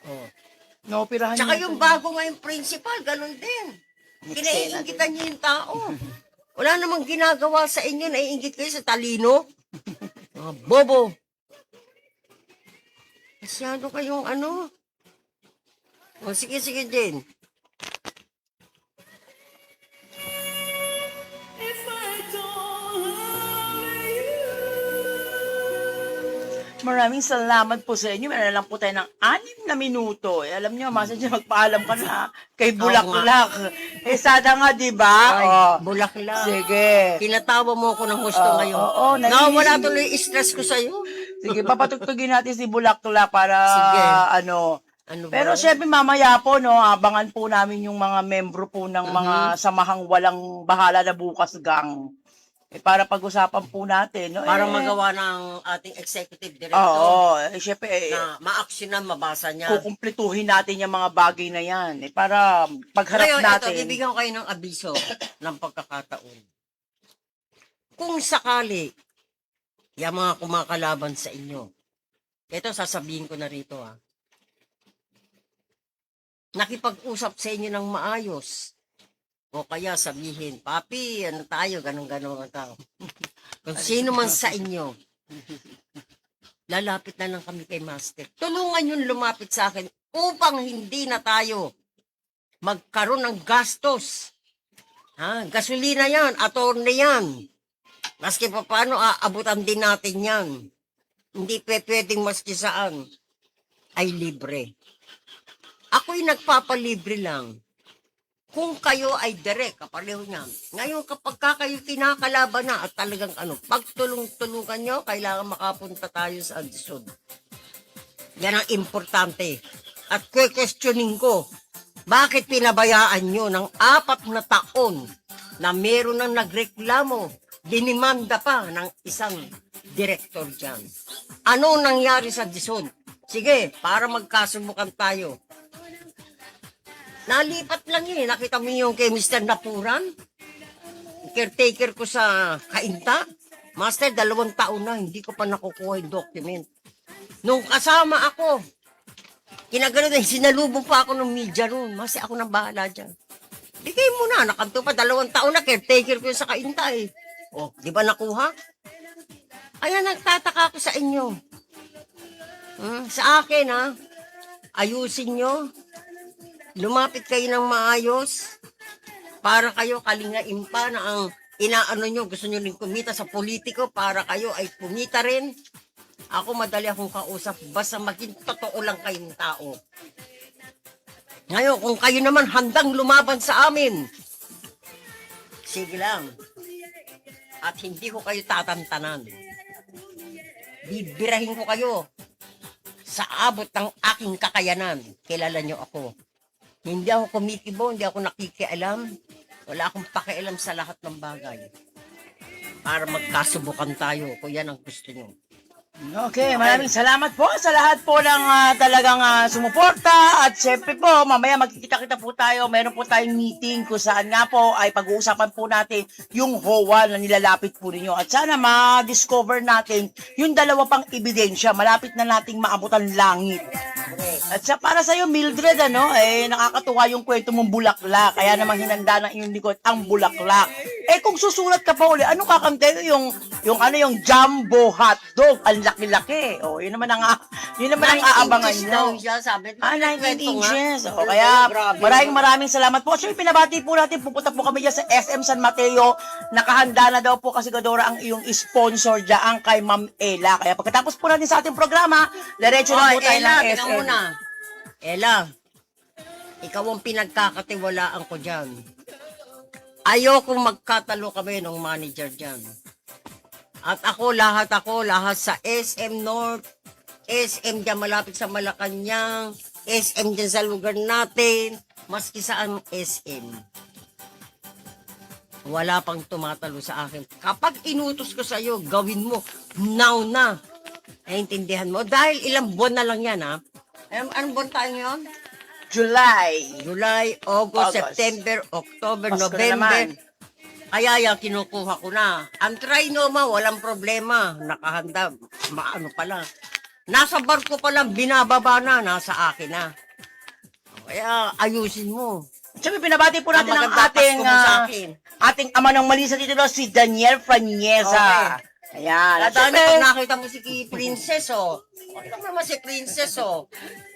O. Naoperahan Tsaka niyo yung ito. bago ngayong principal, ganun din. Kinaiingitan niyo yung tao. Wala namang ginagawa sa inyo, naiingit kayo sa talino. Mga bobo. Masyado kayong ano. O, sige, Jen. If I don't love you. Maraming salamat po sa inyo. Meron lang po tayo ng 6 na minuto. Alam niyo, masa dyan magpaalam ka na kay Bulaklak. Sana nga, di ba? Ay, Oh. bulaklak. Sige. Tinatawa mo ako ng gusto ngayon. oo, Nawala tuloy yung stress ko sa'yo. Sige, papatugtugin natin si Bulaklak para Sige. ano. Ano ba? Pero syempre mamaya po, no, abangan po namin yung mga membro po ng mga samahang walang bahala na bukas gang. Para pag-usapan po natin. No? Para magawa ng ating executive director Oo, syempre, na ma-actionan, mabasa niya. kukumpletuhin natin yung mga bagay na yan. Para pagharap Ngayon, natin. ito, bibigyan ko kayo ng abiso ng pagkakataon. Kung sakali, yung mga kumakalaban sa inyo, ito sasabihin ko na rito nakipag-usap sa inyo ng maayos. O kaya sabihin, papi, ano tayo, ganun-ganun ang tao. Kung sino man sa inyo, lalapit na lang kami kay Master. Tulungan yung lumapit sa akin upang hindi na tayo magkaroon ng gastos. Gasolina yan, attorney yan. Maski pa paano, aabutan din natin yan. Hindi pwedeng maski saan ay libre. Ako'y nagpapalibre lang. Kung kayo ay direct, kapareho niyan. Ngayon, kapag kayo kinakalaban na at talagang pagtulong-tulungan nyo, kailangan makapunta tayo sa adsod. Yan ang importante. At questioning ko, bakit pinabayaan nyo ng 4 na taon na meron nang nagreklamo, dinimanda pa ng isang director dyan? Ano nangyari sa adsod? Sige, para magkasubukan tayo. Nalipat lang yun. Nakita mo yung kay Mr. Napuran? Caretaker ko sa Kainta. Master, 2 taon na. Hindi ko pa nakukuha yung document. Nung kasama ako, kinagano na, sinalubong pa ako ng media roon. Master, ako nang bahala dyan. Bigay mo na. Nakanto pa 2 taon na. Caretaker ko sa Kainta eh. O, di ba nakuha? Ayan, nagtataka ako sa inyo. Sa akin ayusin nyo. Lumapit kayo ng maayos. Para kayo kalingain pa na ang inaano nyo, gusto nyo rin kumita sa politiko para kayo ay kumita rin. Ako madali akong kausap, basta maging totoo lang kayong tao. Ngayon, kung kayo naman handang lumaban sa amin, sige lang. At hindi ko kayo tatantanan. Bibirahin ko kayo sa abot ng aking kakayanan. Kilala nyo ako. Hindi ako kumikibo, hindi ako nakikialam. Wala akong pakialam sa lahat ng bagay. Para magkasubukan tayo kung yan ang gusto nyo. Okay, maraming salamat po sa lahat po ng talagang sumuporta at syempre po, mamaya magkikita-kita po tayo. Meron po tayong meeting kung saan nga po ay pag-uusapan po natin yung HOA na nilalapit po ninyo. At sana ma-discover natin yung dalawa pang ebidensya. Malapit na nating maabutan langit. At sa para sa iyo Mildred, nakakatuwa yung kwento mong bulaklak. Kaya naman hinanda ng iyong likod ang bulaklak. Kung susulat ka pa uli, ano kakante yung jumbo hotdog, ang laki-laki. Yun naman ang aabangan nyo. Sabi, 19 inches. Kaya maraming salamat po. So, pinabati po natin, pupunta po kami dyan sa SM San Mateo. Nakahanda na daw po kasi Gadora ang iyong sponsor dyan kay Ma'am Ella. Kaya pagkatapos po natin sa ating programa, diretso na po tayo ng Ella, SM. tingnan muna. Ella, ikaw ang pinagkakatiwalaan ko dyan. Ayokong magkatalo kami ng manager dyan. At lahat sa SM North, SM dyan malapit sa Malacanang, SM dyan sa lugar natin, maski saan SM. Wala pang tumatalo sa akin. Kapag inutos ko sa iyo, gawin mo, now na. Naintindihan mo? Dahil ilang buwan na lang yan, ha? Anong buwan tayo ngayon? July, August, September, October, Pasko na November. naman. Kaya yan, kinukuha ko na. Ang trinoma, walang problema. Nakahanda, maano pa lang. Nasa barko pa lang, binababa na, nasa akin na. Kaya ayusin mo. Siyempre, pinabati po natin ang Maganda, ating, Pasko mo sa akin. ating ama ng Malisa dito, si Daniel Franieza. Okay. Ayan. At Kadaan syempre, pag nakita mo si Princess, Okay lang naman si Princess,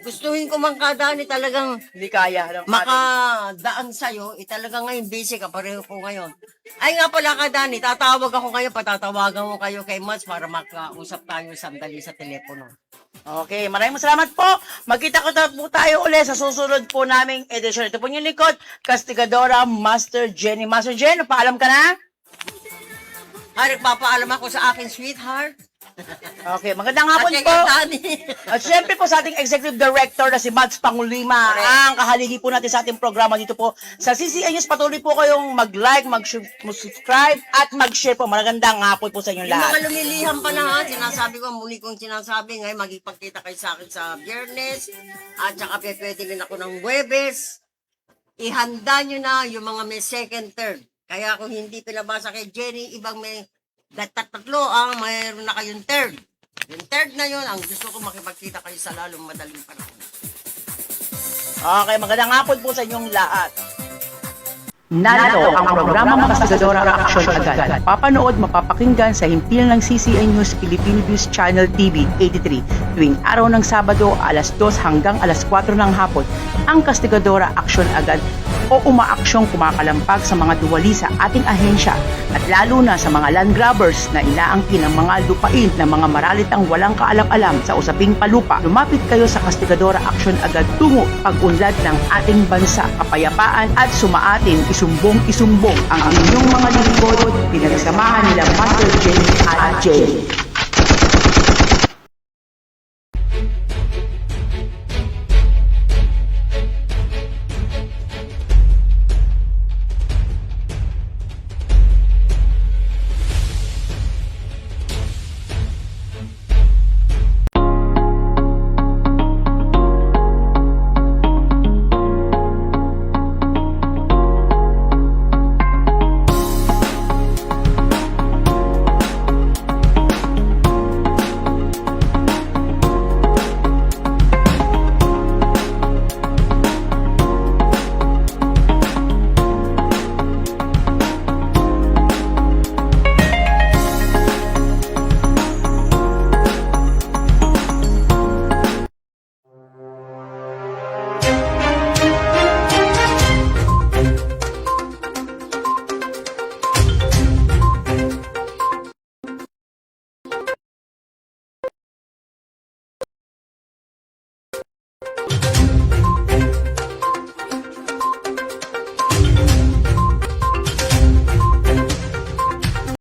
Gustuhin ko man kadaan, talagang hindi kaya. makadaan sa'yo, talagang ngayon busy ka, pareho po ngayon. Ay nga pala kadaan, tatawag ako ngayon, patatawagan ko kayo kay Mats para makausap tayo sandali sa telepono. Okay, maraming salamat po. Magkita ko po tayo ulit sa susunod po naming edisyon. Ito po yung likod, Castigadora Master Jenny. Master Jenny, paalam ka na? Ay, nagpapaalam ako sa akin, sweetheart. Okay, magandang hapon At kay po. Dani. At syempre po sa ating Executive Director na si Mads Pangulima, ang kahaligi po natin sa ating programa dito po sa CCN News. Patuloy po kayong mag-like, mag-subscribe at mag-share po. Magandang hapon po sa inyong Yung mga lahat. lumiliham pa na, sinasabi ko, muli kong sinasabi, ngayon magipagkita kayo sa akin sa Biyernes, at saka pwede rin ako ng Huwebes. Ihanda nyo na yung mga may second, third. Kaya kung hindi pinabasa kay Jenny, ibang may tatlo, mayroon na kayong third. Yung third na yun, ang gusto ko makipagkita kayo sa lalong madaling panahon. Okay, magandang hapon po sa inyong lahat. Narito ang programang Kastigadora Action Agad. Papanood, mapapakinggan sa himpilan ng CCN News Philippine News Channel TV 83 tuwing araw ng Sabado alas 2 hanggang alas 4 ng hapon. Ang Kastigadora Action Agad o umaaksyong kumakalampak sa mga duwali sa ating ahensya at lalo na sa mga land grabbers na inaangkin ang mga lupain ng mga maralitang walang kaalam-alam sa usaping palupa. Lumapit kayo sa Kastigadora Action Agad tungo pag-unlad ng ating bansa, kapayapaan at sumaatin isumbong ang inyong mga lingkod, pinagsamahan nila Master Jenny at Jenny.